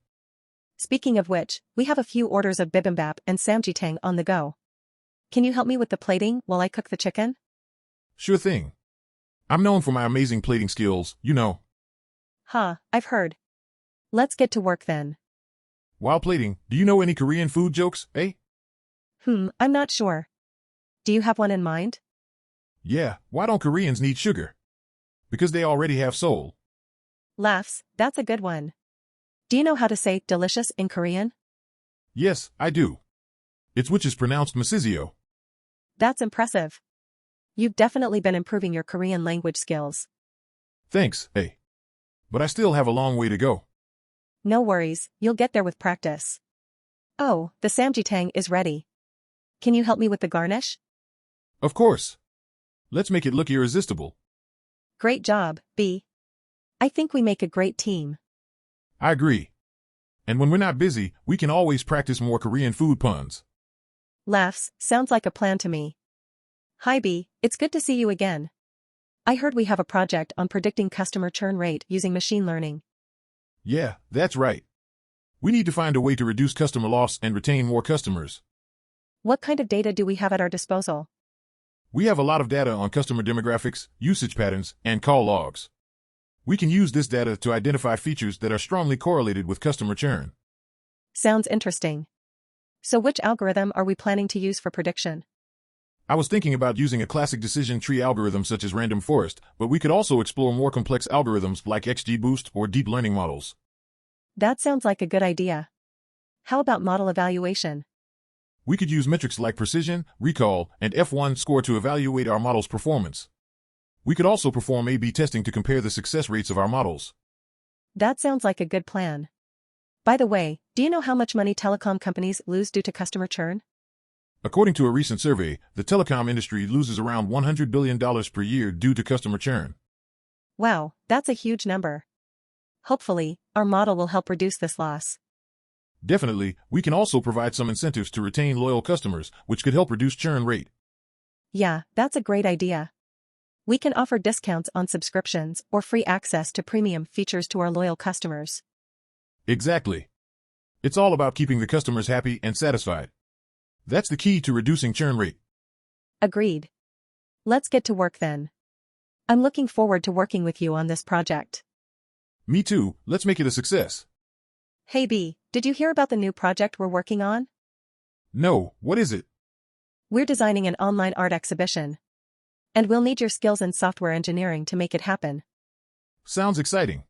Speaking of which, we have a few orders of bibimbap and samjitang on the go. Can you help me with the plating while I cook the chicken? Sure thing. I'm known for my amazing plating skills, you know. I've heard. Let's get to work then. While plating, do you know any Korean food jokes, eh? I'm not sure. Do you have one in mind? Yeah, why don't Koreans need sugar? Because they already have soul. Laughs, that's a good one. Do you know how to say delicious in Korean? Yes, I do. It's which is pronounced masizio. That's impressive. You've definitely been improving your Korean language skills. Thanks, eh? But I still have a long way to go. No worries, you'll get there with practice. Oh, the samjitang is ready. Can you help me with the garnish? Of course. Let's make it look irresistible. Great job, B. I think we make a great team. I agree. And when we're not busy, we can always practice more Korean food puns. Laughs, sounds like a plan to me. Hi B, it's good to see you again. I heard we have a project on predicting customer churn rate using machine learning. Yeah, that's right. We need to find a way to reduce customer loss and retain more customers. What kind of data do we have at our disposal? We have a lot of data on customer demographics, usage patterns, and call logs. We can use this data to identify features that are strongly correlated with customer churn. Sounds interesting. So which algorithm are we planning to use for prediction? I was thinking about using a classic decision tree algorithm such as random forest, but we could also explore more complex algorithms like XGBoost or deep learning models. That sounds like a good idea. How about model evaluation? We could use metrics like precision, recall, and F1 score to evaluate our model's performance. We could also perform A/B testing to compare the success rates of our models. That sounds like a good plan. By the way, do you know how much money telecom companies lose due to customer churn? According to a recent survey, the telecom industry loses around $100 billion per year due to customer churn. Wow, that's a huge number. Hopefully, our model will help reduce this loss. Definitely, we can also provide some incentives to retain loyal customers, which could help reduce churn rate. Yeah, that's a great idea. We can offer discounts on subscriptions or free access to premium features to our loyal customers. Exactly. It's all about keeping the customers happy and satisfied. That's the key to reducing churn rate. Agreed. Let's get to work then. I'm looking forward to working with you on this project. Me too, let's make it a success. Hey B, did you hear about the new project we're working on? No, what is it? We're designing an online art exhibition. And we'll need your skills in software engineering to make it happen. Sounds exciting.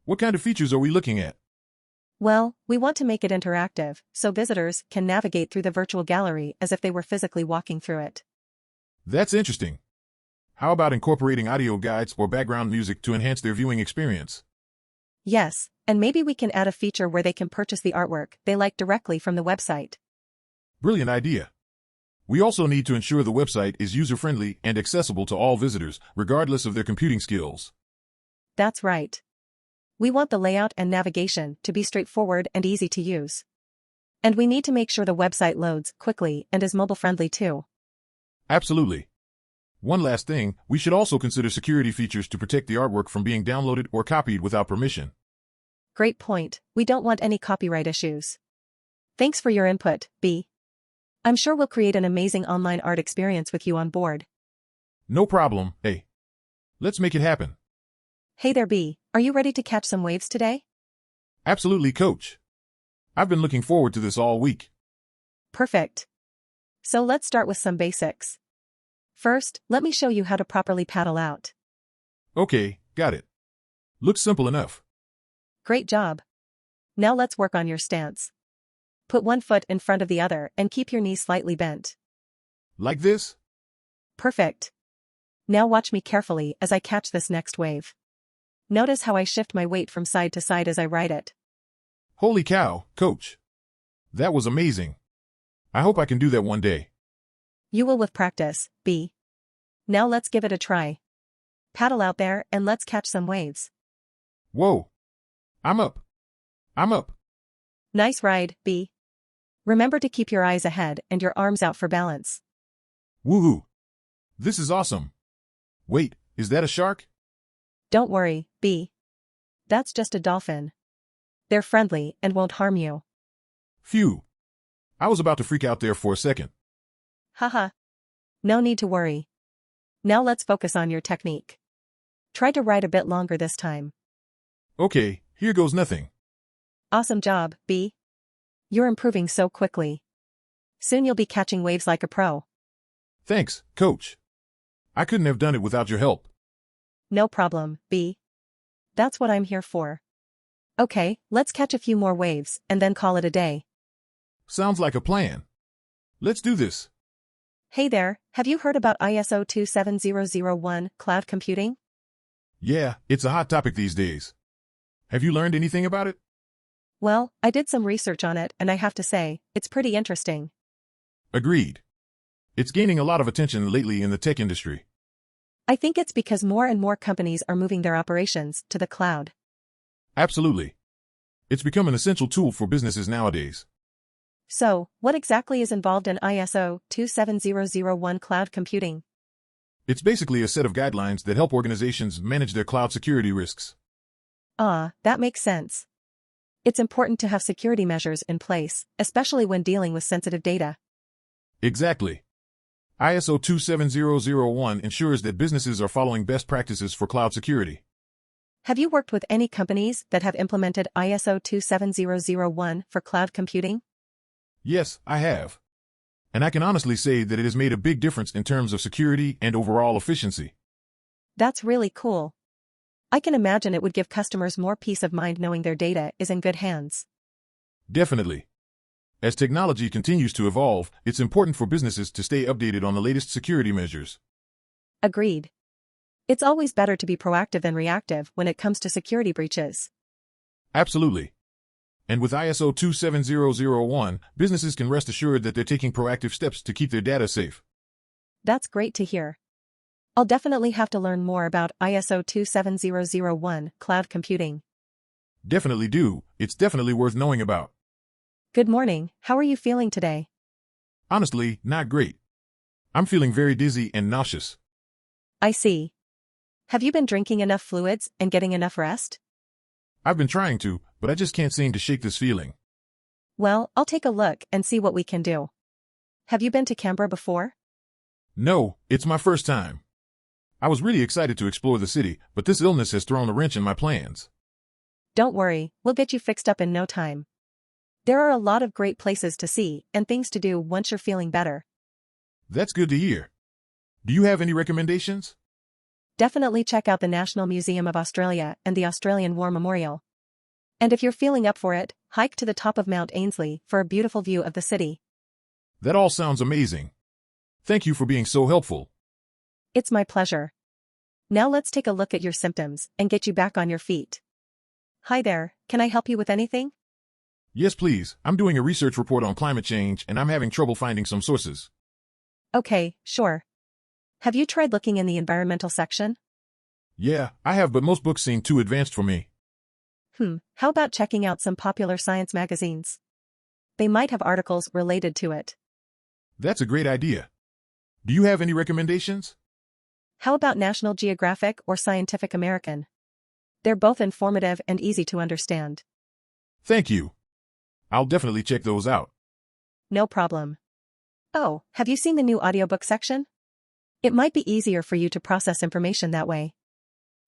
What kind of features are we looking at? Well, we want to make it interactive, so visitors can navigate through the virtual gallery as if they were physically walking through it. That's interesting. How about incorporating audio guides or background music to enhance their viewing experience? Yes, and maybe we can add a feature where they can purchase the artwork they like directly from the website. Brilliant idea. We also need to ensure the website is user-friendly and accessible to all visitors, regardless of their computing skills. That's right. We want the layout and navigation to be straightforward and easy to use. And we need to make sure the website loads quickly and is mobile-friendly too. Absolutely. One last thing, we should also consider security features to protect the artwork from being downloaded or copied without permission. Great point. We don't want any copyright issues. Thanks for your input, B. I'm sure we'll create an amazing online art experience with you on board. No problem, hey. Let's make it happen. Hey there B, are you ready to catch some waves today? Absolutely, coach. I've been looking forward to this all week. Perfect. So let's start with some basics. First, let me show you how to properly paddle out. Okay, got it. Looks simple enough. Great job. Now let's work on your stance. Put one foot in front of the other and keep your knees slightly bent. Like this? Perfect. Now watch me carefully as I catch this next wave. Notice how I shift my weight from side to side as I ride it. Holy cow, coach. That was amazing. I hope I can do that one day. You will with practice, B. Now let's give it a try. Paddle out there and let's catch some waves. Whoa. I'm up. I'm up. Nice ride, B. Remember to keep your eyes ahead and your arms out for balance. Woohoo. This is awesome. Wait, is that a shark? Don't worry, B. That's just a dolphin. They're friendly and won't harm you. Phew. I was about to freak out there for a second. Haha. No need to worry. Now let's focus on your technique. Try to ride a bit longer this time. Okay, here goes nothing. Awesome job, B. You're improving so quickly. Soon you'll be catching waves like a pro. Thanks, coach. I couldn't have done it without your help. No problem, B. That's what I'm here for. Okay, let's catch a few more waves and then call it a day. Sounds like a plan. Let's do this. Hey there, have you heard about ISO 27001 cloud computing? Yeah, it's a hot topic these days. Have you learned anything about it? Well, I did some research on it and I have to say, it's pretty interesting. Agreed. It's gaining a lot of attention lately in the tech industry. I think it's because more and more companies are moving their operations to the cloud. Absolutely. It's become an essential tool for businesses nowadays. So, what exactly is involved in ISO 27001 cloud computing? It's basically a set of guidelines that help organizations manage their cloud security risks. Ah, that makes sense. It's important to have security measures in place, especially when dealing with sensitive data. Exactly. ISO 27001 ensures that businesses are following best practices for cloud security. Have you worked with any companies that have implemented ISO 27001 for cloud computing? Yes, I have. And I can honestly say that it has made a big difference in terms of security and overall efficiency. That's really cool. I can imagine it would give customers more peace of mind knowing their data is in good hands. Definitely. As technology continues to evolve, it's important for businesses to stay updated on the latest security measures. Agreed. It's always better to be proactive than reactive when it comes to security breaches. Absolutely. And with ISO 27001, businesses can rest assured that they're taking proactive steps to keep their data safe. That's great to hear. I'll definitely have to learn more about ISO 27001 cloud computing. Definitely do. It's definitely worth knowing about. Good morning, how are you feeling today? Honestly, not great. I'm feeling very dizzy and nauseous. I see. Have you been drinking enough fluids and getting enough rest? I've been trying to, but I just can't seem to shake this feeling. Well, I'll take a look and see what we can do. Have you been to Canberra before? No, it's my first time. I was really excited to explore the city, but this illness has thrown a wrench in my plans. Don't worry, we'll get you fixed up in no time. There are a lot of great places to see and things to do once you're feeling better. That's good to hear. Do you have any recommendations? Definitely check out the National Museum of Australia and the Australian War Memorial. And if you're feeling up for it, hike to the top of Mount Ainslie for a beautiful view of the city. That all sounds amazing. Thank you for being so helpful. It's my pleasure. Now let's take a look at your symptoms and get you back on your feet. Hi there, can I help you with anything? Yes, please. I'm doing a research report on climate change and I'm having trouble finding some sources. Okay, sure. Have you tried looking in the environmental section? Yeah, I have, but most books seem too advanced for me. How about checking out some popular science magazines? They might have articles related to it. That's a great idea. Do you have any recommendations? How about National Geographic or Scientific American? They're both informative and easy to understand. Thank you. I'll definitely check those out. No problem. Oh, have you seen the new audiobook section? It might be easier for you to process information that way.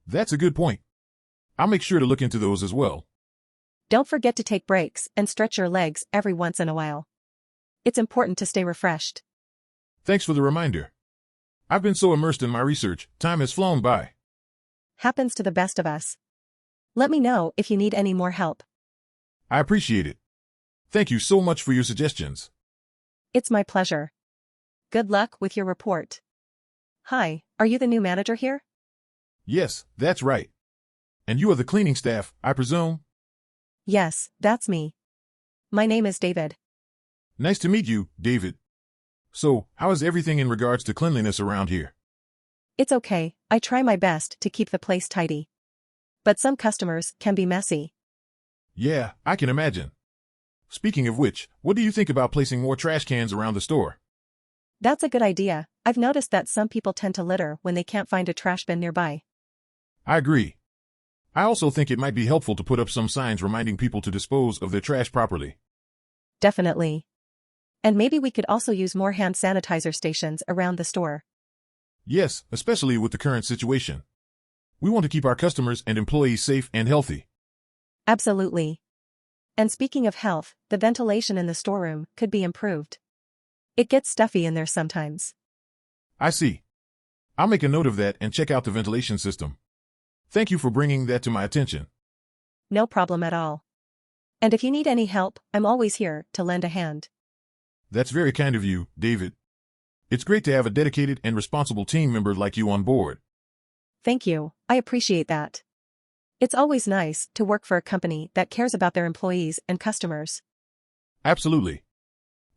That's a good point. I'll make sure to look into those as well. Don't forget to take breaks and stretch your legs every once in a while. It's important to stay refreshed. Thanks for the reminder. I've been so immersed in my research, time has flown by. Happens to the best of us. Let me know if you need any more help. I appreciate it. Thank you so much for your suggestions. It's my pleasure. Good luck with your report. Hi, are you the new manager here? Yes, that's right. And you are the cleaning staff, I presume? Yes, that's me. My name is David. Nice to meet you, David. So, how is everything in regards to cleanliness around here? It's okay, I try my best to keep the place tidy. But some customers can be messy. Yeah, I can imagine. Speaking of which, what do you think about placing more trash cans around the store? That's a good idea. I've noticed that some people tend to litter when they can't find a trash bin nearby. I agree. I also think it might be helpful to put up some signs reminding people to dispose of their trash properly. Definitely. And maybe we could also use more hand sanitizer stations around the store. Yes, especially with the current situation. We want to keep our customers and employees safe and healthy. Absolutely. And speaking of health, the ventilation in the storeroom could be improved. It gets stuffy in there sometimes. I see. I'll make a note of that and check out the ventilation system. Thank you for bringing that to my attention. No problem at all. And if you need any help, I'm always here to lend a hand. That's very kind of you, David. It's great to have a dedicated and responsible team member like you on board. Thank you, I appreciate that. It's always nice to work for a company that cares about their employees and customers. Absolutely.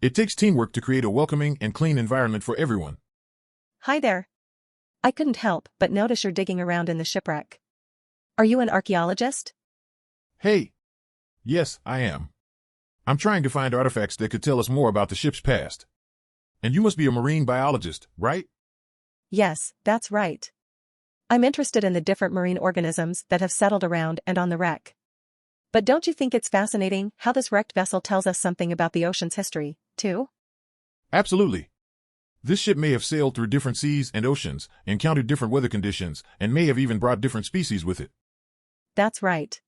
It takes teamwork to create a welcoming and clean environment for everyone. Hi there. I couldn't help but notice you're digging around in the shipwreck. Are you an archaeologist? Hey. Yes, I am. I'm trying to find artifacts that could tell us more about the ship's past. And you must be a marine biologist, right? Yes, that's right. I'm interested in the different marine organisms that have settled around and on the wreck. But don't you think it's fascinating how this wrecked vessel tells us something about the ocean's history, too? Absolutely. This ship may have sailed through different seas and oceans, encountered different weather conditions, and may have even brought different species with it. That's right.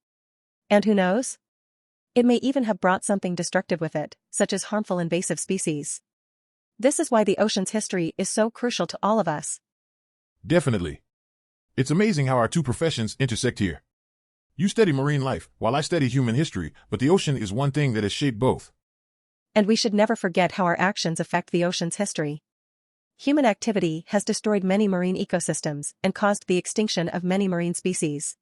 And who knows? It may even have brought something destructive with it, such as harmful invasive species. This is why the ocean's history is so crucial to all of us. Definitely. It's amazing how our two professions intersect here. You study marine life, while I study human history, but the ocean is one thing that has shaped both. And we should never forget how our actions affect the ocean's history. Human activity has destroyed many marine ecosystems and caused the extinction of many marine species.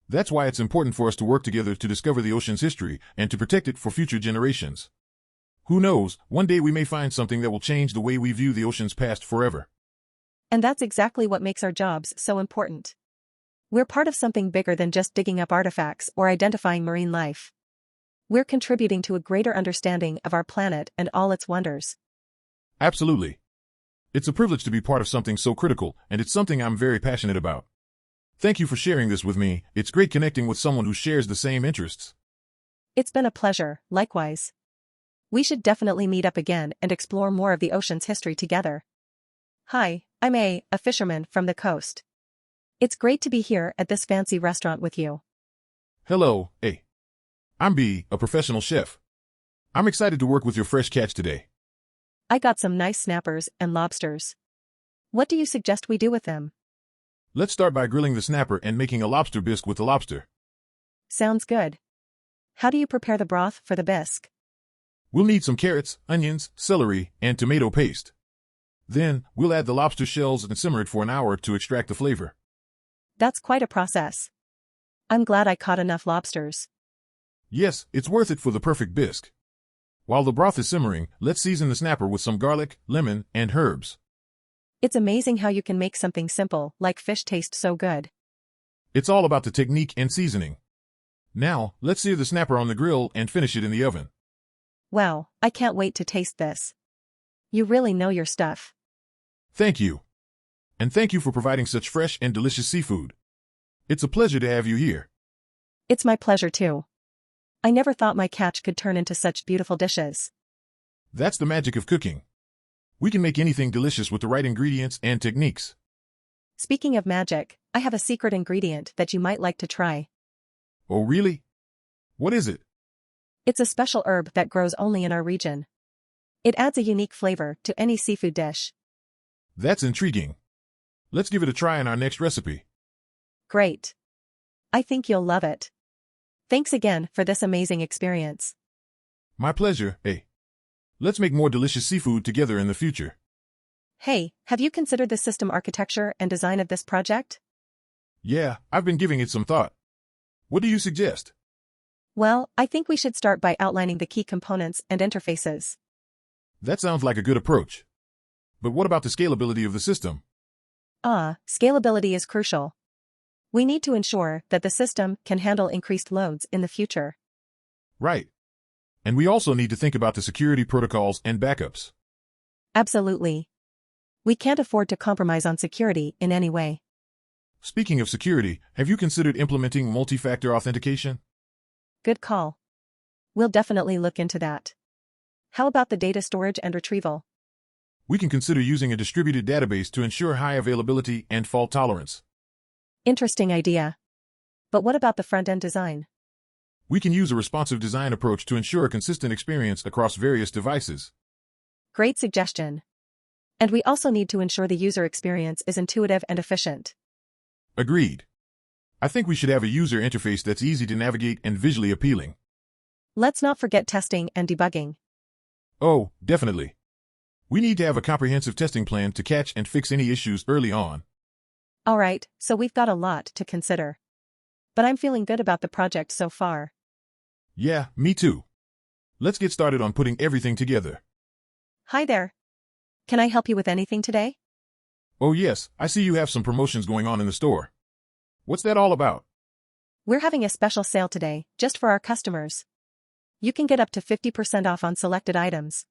That's why it's important for us to work together to discover the ocean's history and to protect it for future generations. Who knows, one day we may find something that will change the way we view the ocean's past forever. And that's exactly what makes our jobs so important. We're part of something bigger than just digging up artifacts or identifying marine life. We're contributing to a greater understanding of our planet and all its wonders. Absolutely. It's a privilege to be part of something so critical, and it's something I'm very passionate about. Thank you for sharing this with me. It's great connecting with someone who shares the same interests. It's been a pleasure, likewise. We should definitely meet up again and explore more of the ocean's history together. Hi, I'm a fisherman from the coast. It's great to be here at this fancy restaurant with you. Hello, A. I'm B, a professional chef. I'm excited to work with your fresh catch today. I got some nice snappers and lobsters. What do you suggest we do with them? Let's start by grilling the snapper and making a lobster bisque with the lobster. Sounds good. How do you prepare the broth for the bisque? We'll need some carrots, onions, celery, and tomato paste. Then, we'll add the lobster shells and simmer it for an hour to extract the flavor. That's quite a process. I'm glad I caught enough lobsters. Yes, it's worth it for the perfect bisque. While the broth is simmering, let's season the snapper with some garlic, lemon, and herbs. It's amazing how you can make something simple like fish taste so good. It's all about the technique and seasoning. Now, let's sear the snapper on the grill and finish it in the oven. Wow, I can't wait to taste this. You really know your stuff. Thank you. And thank you for providing such fresh and delicious seafood. It's a pleasure to have you here. It's my pleasure too. I never thought my catch could turn into such beautiful dishes. That's the magic of cooking. We can make anything delicious with the right ingredients and techniques. Speaking of magic, I have a secret ingredient that you might like to try. Oh, really? What is it? It's a special herb that grows only in our region. It adds a unique flavor to any seafood dish. That's intriguing. Let's give it a try in our next recipe. Great. I think you'll love it. Thanks again for this amazing experience. My pleasure, A. Let's make more delicious seafood together in the future. Hey, have you considered the system architecture and design of this project? Yeah, I've been giving it some thought. What do you suggest? Well, I think we should start by outlining the key components and interfaces. That sounds like a good approach. But what about the scalability of the system? Scalability is crucial. We need to ensure that the system can handle increased loads in the future. Right. And we also need to think about the security protocols and backups. Absolutely. We can't afford to compromise on security in any way. Speaking of security, have you considered implementing multi-factor authentication? Good call. We'll definitely look into that. How about the data storage and retrieval? We can consider using a distributed database to ensure high availability and fault tolerance. Interesting idea. But what about the front-end design? We can use a responsive design approach to ensure a consistent experience across various devices. Great suggestion. And we also need to ensure the user experience is intuitive and efficient. Agreed. I think we should have a user interface that's easy to navigate and visually appealing. Let's not forget testing and debugging. Oh, definitely. We need to have a comprehensive testing plan to catch and fix any issues early on. All right, so we've got a lot to consider. But I'm feeling good about the project so far. Yeah, me too. Let's get started on putting everything together. Hi there. Can I help you with anything today? Oh yes, I see you have some promotions going on in the store. What's that all about? We're having a special sale today, just for our customers. You can get up to 50% off on selected items.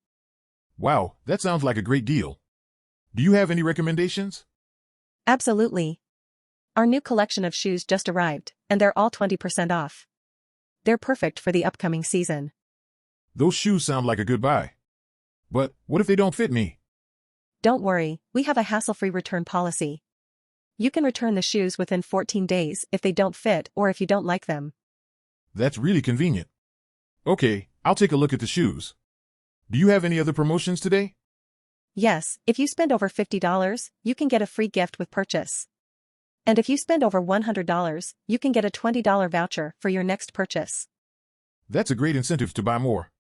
Wow, that sounds like a great deal. Do you have any recommendations? Absolutely. Our new collection of shoes just arrived, and they're all 20% off. They're perfect for the upcoming season. Those shoes sound like a good buy. But what if they don't fit me? Don't worry, we have a hassle-free return policy. You can return the shoes within 14 days if they don't fit or if you don't like them. That's really convenient. Okay, I'll take a look at the shoes. Do you have any other promotions today? Yes, if you spend over $50, you can get a free gift with purchase. And if you spend over $100, you can get a $20 voucher for your next purchase. That's a great incentive to buy more.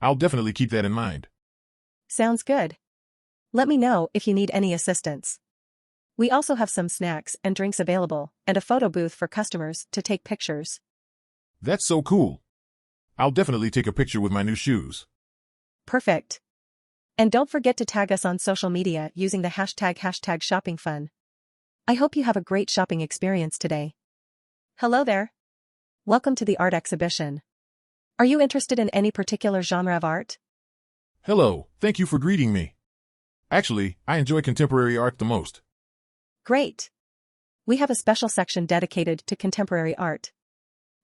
I'll definitely keep that in mind. Sounds good. Let me know if you need any assistance. We also have some snacks and drinks available, and a photo booth for customers to take pictures. That's so cool. I'll definitely take a picture with my new shoes. Perfect. And don't forget to tag us on social media using the hashtag #shoppingfun. I hope you have a great shopping experience today. Hello there. Welcome to the art exhibition. Are you interested in any particular genre of art? Hello, thank you for greeting me. Actually, I enjoy contemporary art the most. Great. We have a special section dedicated to contemporary art.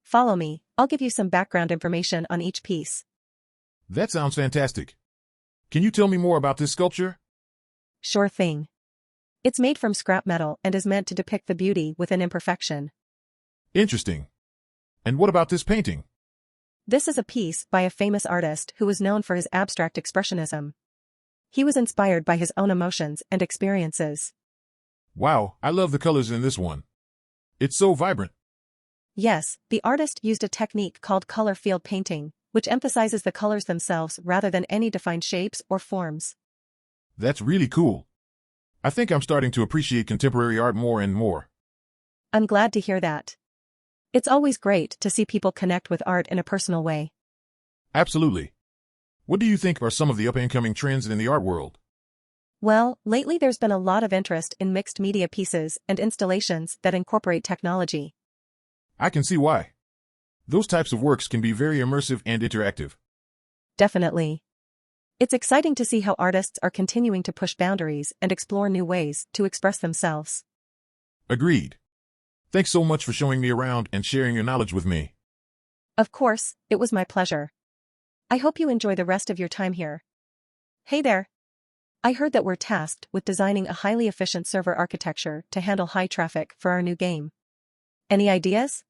Follow me, I'll give you some background information on each piece. That sounds fantastic. Can you tell me more about this sculpture? Sure thing. It's made from scrap metal and is meant to depict the beauty within imperfection. Interesting. And what about this painting? This is a piece by a famous artist who was known for his abstract expressionism. He was inspired by his own emotions and experiences. Wow, I love the colors in this one. It's so vibrant. Yes, the artist used a technique called color field painting, which emphasizes the colors themselves rather than any defined shapes or forms. That's really cool. I think I'm starting to appreciate contemporary art more and more. I'm glad to hear that. It's always great to see people connect with art in a personal way. Absolutely. What do you think are some of the up-and-coming trends in the art world? Well, lately there's been a lot of interest in mixed media pieces and installations that incorporate technology. I can see why. Those types of works can be very immersive and interactive. Definitely. It's exciting to see how artists are continuing to push boundaries and explore new ways to express themselves. Agreed. Thanks so much for showing me around and sharing your knowledge with me. Of course, it was my pleasure. I hope you enjoy the rest of your time here. Hey there. I heard that we're tasked with designing a highly efficient server architecture to handle high traffic for our new game. Any ideas?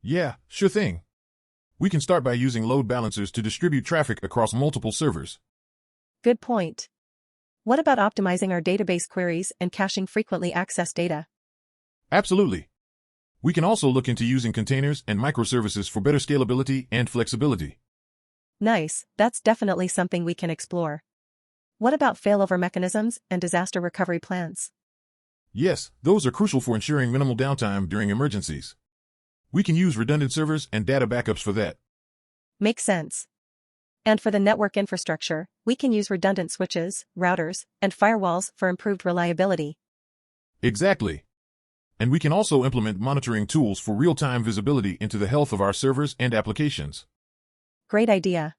Yeah, sure thing. We can start by using load balancers to distribute traffic across multiple servers. Good point. What about optimizing our database queries and caching frequently accessed data? Absolutely. We can also look into using containers and microservices for better scalability and flexibility. Nice, that's definitely something we can explore. What about failover mechanisms and disaster recovery plans? Yes, those are crucial for ensuring minimal downtime during emergencies. We can use redundant servers and data backups for that. Makes sense. And for the network infrastructure, we can use redundant switches, routers, and firewalls for improved reliability. Exactly. And we can also implement monitoring tools for real-time visibility into the health of our servers and applications. Great idea.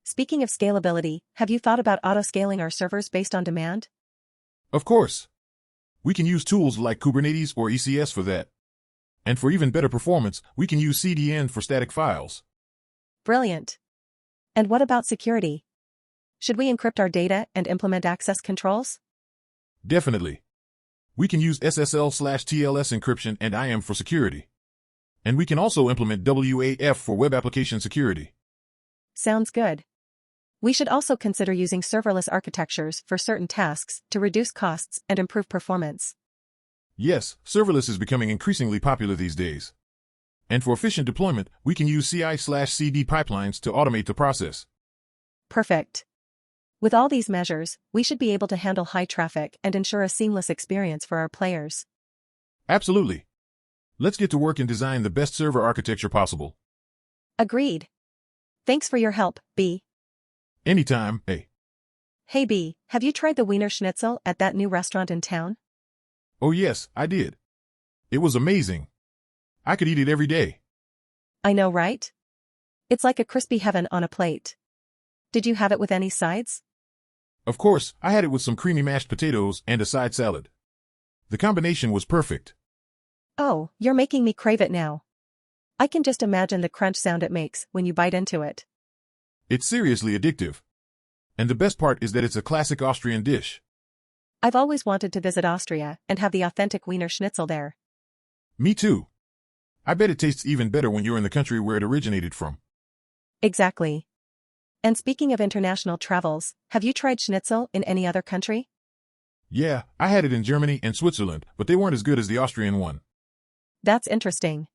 Speaking of scalability, have you thought about auto-scaling our servers based on demand? Of course. We can use tools like Kubernetes or ECS for that. And for even better performance, we can use CDN for static files. Brilliant. And what about security? Should we encrypt our data and implement access controls? Definitely. We can use SSL/TLS encryption and IAM for security. And we can also implement WAF for web application security. Sounds good. We should also consider using serverless architectures for certain tasks to reduce costs and improve performance. Yes, serverless is becoming increasingly popular these days. And for efficient deployment, we can use CI/CD pipelines to automate the process. Perfect. With all these measures, we should be able to handle high traffic and ensure a seamless experience for our players. Absolutely. Let's get to work and design the best server architecture possible. Agreed. Thanks for your help, B. Anytime, hey. Hey B, have you tried the Wiener Schnitzel at that new restaurant in town? Oh yes, I did. It was amazing. I could eat it every day. I know, right? It's like a crispy heaven on a plate. Did you have it with any sides? Of course, I had it with some creamy mashed potatoes and a side salad. The combination was perfect. Oh, you're making me crave it now. I can just imagine the crunch sound it makes when you bite into it. It's seriously addictive. And the best part is that it's a classic Austrian dish. I've always wanted to visit Austria and have the authentic Wiener Schnitzel there. Me too. I bet it tastes even better when you're in the country where it originated from. Exactly. And speaking of international travels, have you tried schnitzel in any other country? Yeah, I had it in Germany and Switzerland, but they weren't as good as the Austrian one. That's interesting.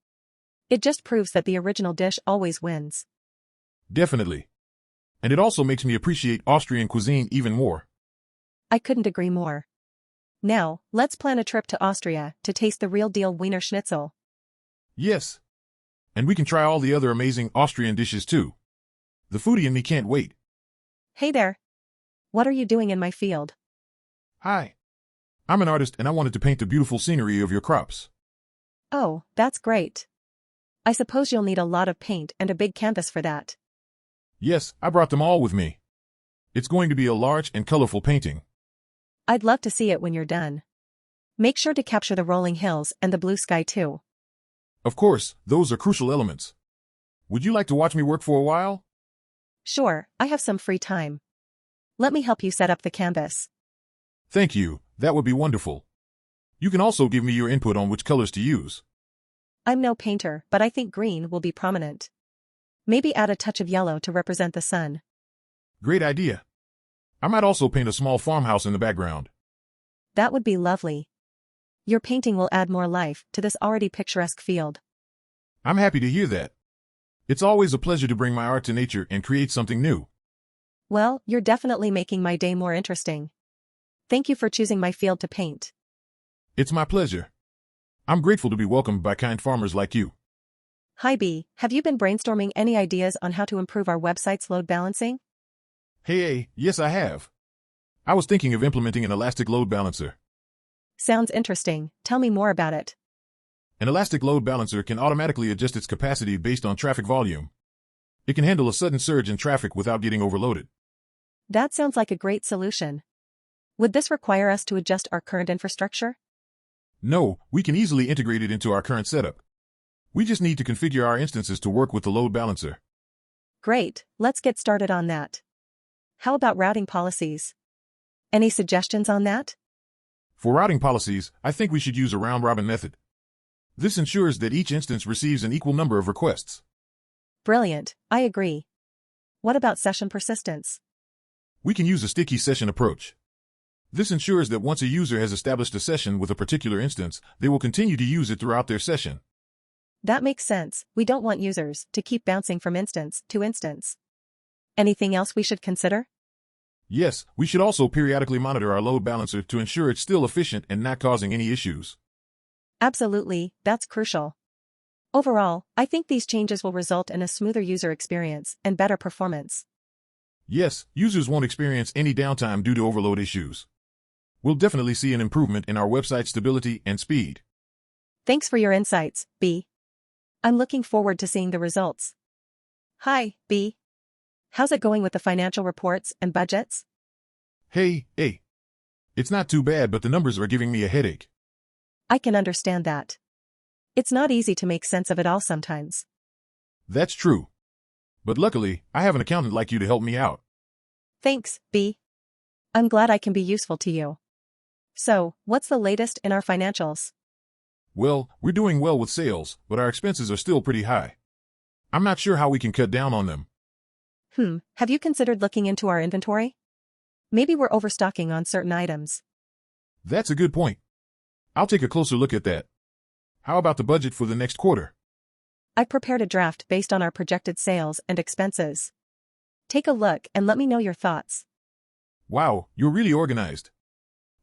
It just proves that the original dish always wins. Definitely. And it also makes me appreciate Austrian cuisine even more. I couldn't agree more. Now, let's plan a trip to Austria to taste the real deal Wiener Schnitzel. Yes. And we can try all the other amazing Austrian dishes too. The foodie in me can't wait. Hey there. What are you doing in my field? Hi. I'm an artist and I wanted to paint the beautiful scenery of your crops. Oh, that's great. I suppose you'll need a lot of paint and a big canvas for that. Yes, I brought them all with me. It's going to be a large and colorful painting. I'd love to see it when you're done. Make sure to capture the rolling hills and the blue sky too. Of course, those are crucial elements. Would you like to watch me work for a while? Sure, I have some free time. Let me help you set up the canvas. Thank you, that would be wonderful. You can also give me your input on which colors to use. I'm no painter, but I think green will be prominent. Maybe add a touch of yellow to represent the sun. Great idea. I might also paint a small farmhouse in the background. That would be lovely. Your painting will add more life to this already picturesque field. I'm happy to hear that. It's always a pleasure to bring my art to nature and create something new. Well, you're definitely making my day more interesting. Thank you for choosing my field to paint. It's my pleasure. I'm grateful to be welcomed by kind farmers like you. Hi B, have you been brainstorming any ideas on how to improve our website's load balancing? Hey, yes I have. I was thinking of implementing an elastic load balancer. Sounds interesting. Tell me more about it. An elastic load balancer can automatically adjust its capacity based on traffic volume. It can handle a sudden surge in traffic without getting overloaded. That sounds like a great solution. Would this require us to adjust our current infrastructure? No, we can easily integrate it into our current setup. We just need to configure our instances to work with the load balancer. Great, let's get started on that. How about routing policies? Any suggestions on that? For routing policies, I think we should use a round-robin method. This ensures that each instance receives an equal number of requests. Brilliant, I agree. What about session persistence? We can use a sticky session approach. This ensures that once a user has established a session with a particular instance, they will continue to use it throughout their session. That makes sense. We don't want users to keep bouncing from instance to instance. Anything else we should consider? Yes, we should also periodically monitor our load balancer to ensure it's still efficient and not causing any issues. Absolutely, that's crucial. Overall, I think these changes will result in a smoother user experience and better performance. Yes, users won't experience any downtime due to overload issues. We'll definitely see an improvement in our website stability and speed. Thanks for your insights, B. I'm looking forward to seeing the results. Hi, B. How's it going with the financial reports and budgets? Hey. It's not too bad, but the numbers are giving me a headache. I can understand that. It's not easy to make sense of it all sometimes. That's true. But luckily, I have an accountant like you to help me out. Thanks, B. I'm glad I can be useful to you. So, what's the latest in our financials? Well, we're doing well with sales, but our expenses are still pretty high. I'm not sure how we can cut down on them. Have you considered looking into our inventory? Maybe we're overstocking on certain items. That's a good point. I'll take a closer look at that. How about the budget for the next quarter? I've prepared a draft based on our projected sales and expenses. Take a look and let me know your thoughts. Wow, you're really organized.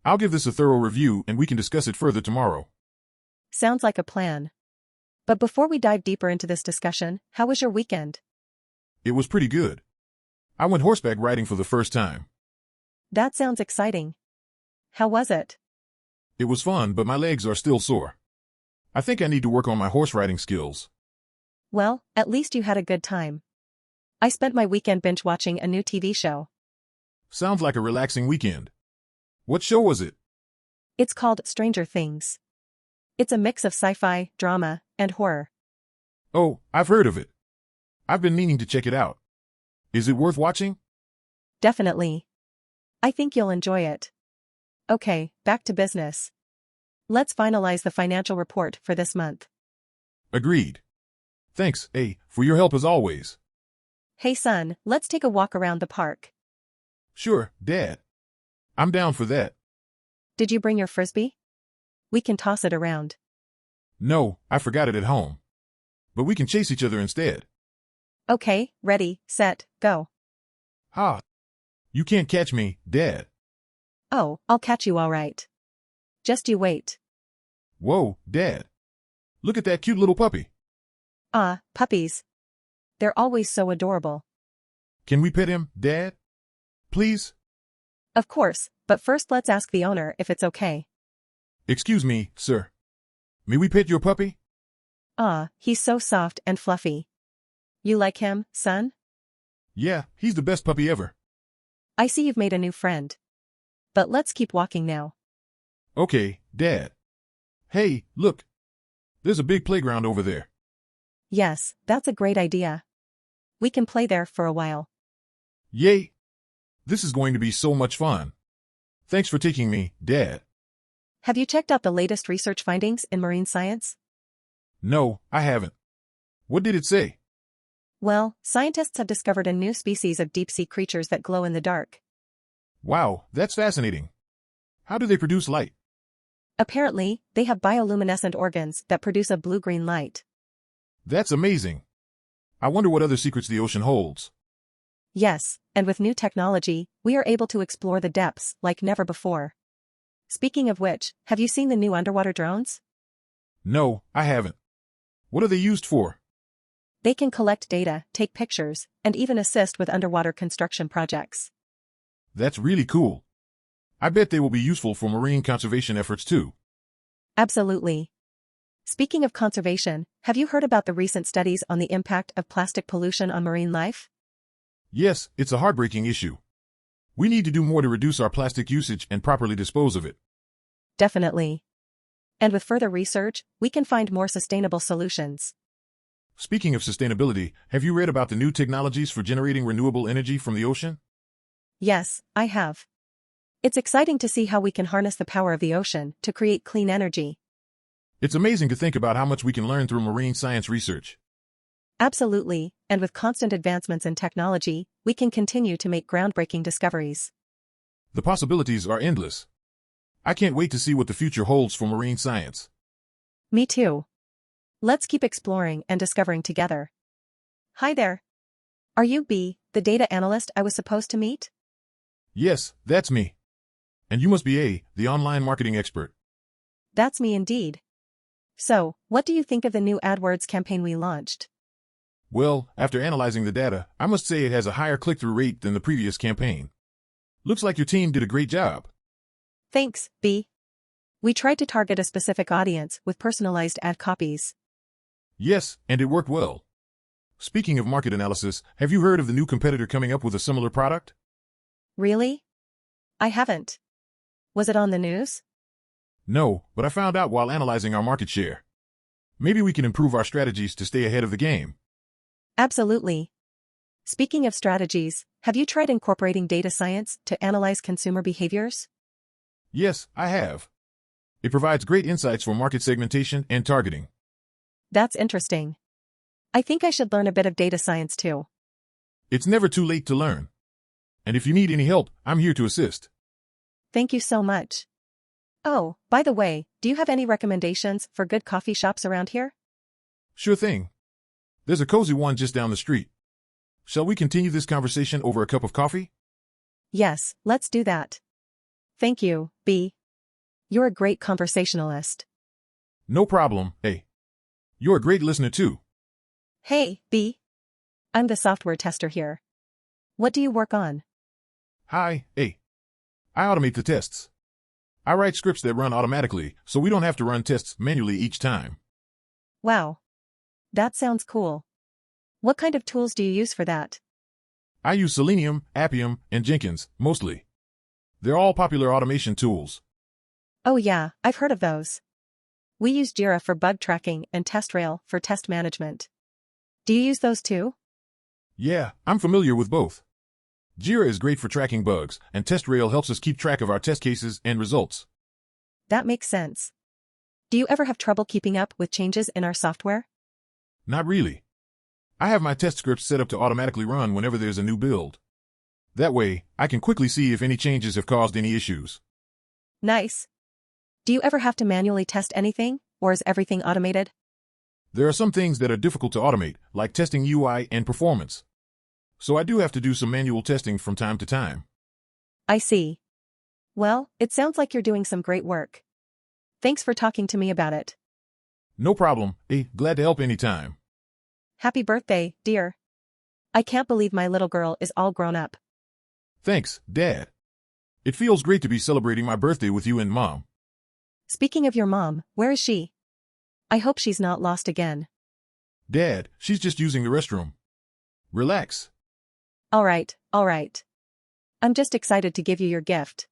I'll give this a thorough review and we can discuss it further tomorrow. Sounds like a plan. But before we dive deeper into this discussion, how was your weekend? It was pretty good. I went horseback riding for the first time. That sounds exciting. How was it? It was fun, but my legs are still sore. I think I need to work on my horse riding skills. Well, at least you had a good time. I spent my weekend binge watching a new TV show. Sounds like a relaxing weekend. What show was it? It's called Stranger Things. It's a mix of sci-fi, drama, and horror. Oh, I've heard of it. I've been meaning to check it out. Is it worth watching? Definitely. I think you'll enjoy it. Okay, back to business. Let's finalize the financial report for this month. Agreed. Thanks, A, for your help as always. Hey son, let's take a walk around the park. Sure, Dad. I'm down for that. Did you bring your frisbee? We can toss it around. No, I forgot it at home. But we can chase each other instead. Okay, ready, set, go. Ha! You can't catch me, Dad. Oh, I'll catch you all right. Just you wait. Whoa, Dad. Look at that cute little puppy. Ah, puppies. They're always so adorable. Can we pet him, Dad? Please? Of course, but first let's ask the owner if it's okay. Excuse me, sir. May we pet your puppy? Ah, he's so soft and fluffy. You like him, son? Yeah, he's the best puppy ever. I see you've made a new friend. But let's keep walking now. Okay, Dad. Hey, look. There's a big playground over there. Yes, that's a great idea. We can play there for a while. Yay! This is going to be so much fun. Thanks for taking me, Dad. Have you checked out the latest research findings in marine science? No, I haven't. What did it say? Well, scientists have discovered a new species of deep-sea creatures that glow in the dark. Wow, that's fascinating. How do they produce light? Apparently, they have bioluminescent organs that produce a blue-green light. That's amazing. I wonder what other secrets the ocean holds. Yes, and with new technology, we are able to explore the depths like never before. Speaking of which, have you seen the new underwater drones? No, I haven't. What are they used for? They can collect data, take pictures, and even assist with underwater construction projects. That's really cool. I bet they will be useful for marine conservation efforts too. Absolutely. Speaking of conservation, have you heard about the recent studies on the impact of plastic pollution on marine life? Yes, it's a heartbreaking issue. We need to do more to reduce our plastic usage and properly dispose of it. Definitely. And with further research, we can find more sustainable solutions. Speaking of sustainability, have you read about the new technologies for generating renewable energy from the ocean? Yes, I have. It's exciting to see how we can harness the power of the ocean to create clean energy. It's amazing to think about how much we can learn through marine science research. Absolutely, and with constant advancements in technology, we can continue to make groundbreaking discoveries. The possibilities are endless. I can't wait to see what the future holds for marine science. Me too. Let's keep exploring and discovering together. Hi there. Are you B, the data analyst I was supposed to meet? Yes, that's me. And you must be A, the online marketing expert. That's me indeed. So, what do you think of the new AdWords campaign we launched? Well, after analyzing the data, I must say it has a higher click-through rate than the previous campaign. Looks like your team did a great job. Thanks, B. We tried to target a specific audience with personalized ad copies. Yes, and it worked well. Speaking of market analysis, have you heard of the new competitor coming up with a similar product? Really? I haven't. Was it on the news? No, but I found out while analyzing our market share. Maybe we can improve our strategies to stay ahead of the game. Absolutely. Speaking of strategies, have you tried incorporating data science to analyze consumer behaviors? Yes, I have. It provides great insights for market segmentation and targeting. That's interesting. I think I should learn a bit of data science too. It's never too late to learn. And if you need any help, I'm here to assist. Thank you so much. Oh, by the way, do you have any recommendations for good coffee shops around here? Sure thing. There's a cozy one just down the street. Shall we continue this conversation over a cup of coffee? Yes, let's do that. Thank you, B. You're a great conversationalist. No problem, A. You're a great listener too. Hey, B. I'm the software tester here. What do you work on? Hi, A. I automate the tests. I write scripts that run automatically, so we don't have to run tests manually each time. Wow. That sounds cool. What kind of tools do you use for that? I use Selenium, Appium, and Jenkins, mostly. They're all popular automation tools. Oh yeah, I've heard of those. We use Jira for bug tracking and TestRail for test management. Do you use those too? Yeah, I'm familiar with both. Jira is great for tracking bugs, and TestRail helps us keep track of our test cases and results. That makes sense. Do you ever have trouble keeping up with changes in our software? Not really. I have my test scripts set up to automatically run whenever there's a new build. That way, I can quickly see if any changes have caused any issues. Nice. Do you ever have to manually test anything, or is everything automated? There are some things that are difficult to automate, like testing UI and performance. So I do have to do some manual testing from time to time. I see. Well, it sounds like you're doing some great work. Thanks for talking to me about it. No problem. Glad to help anytime. Happy birthday, dear. I can't believe my little girl is all grown up. Thanks, Dad. It feels great to be celebrating my birthday with you and Mom. Speaking of your mom, where is she? I hope she's not lost again. Dad, she's just using the restroom. Relax. All right. I'm just excited to give you your gift.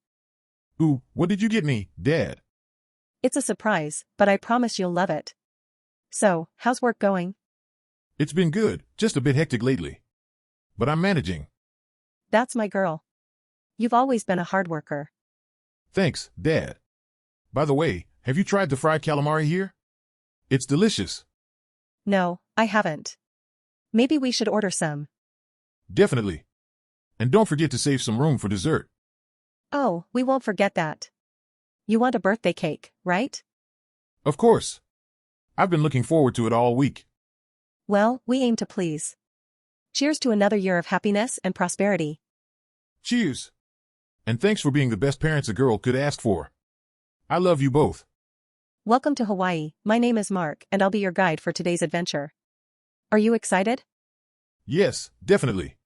Ooh, what did you get me, Dad? It's a surprise, but I promise you'll love it. So, how's work going? It's been good, just a bit hectic lately. But I'm managing. That's my girl. You've always been a hard worker. Thanks, Dad. By the way, have you tried the fried calamari here? It's delicious. No, I haven't. Maybe we should order some. Definitely. And don't forget to save some room for dessert. Oh, we won't forget that. You want a birthday cake, right? Of course. I've been looking forward to it all week. Well, we aim to please. Cheers to another year of happiness and prosperity. Cheers. And thanks for being the best parents a girl could ask for. I love you both. Welcome to Hawaii. My name is Mark, and I'll be your guide for today's adventure. Are you excited? Yes, definitely.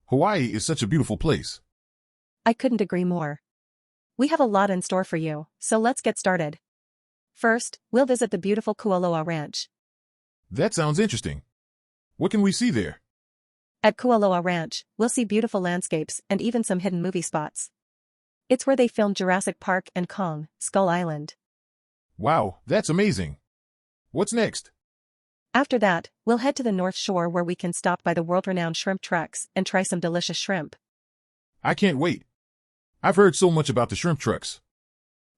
Hawaii is such a beautiful place. I couldn't agree more. We have a lot in store for you, so let's get started. First, we'll visit the beautiful Kualoa Ranch. That sounds interesting. What can we see there? At Kualoa Ranch, we'll see beautiful landscapes and even some hidden movie spots. It's where they filmed Jurassic Park and Kong, Skull Island. Wow, that's amazing. What's next? After that, we'll head to the North Shore where we can stop by the world-renowned shrimp trucks and try some delicious shrimp. I can't wait. I've heard so much about the shrimp trucks.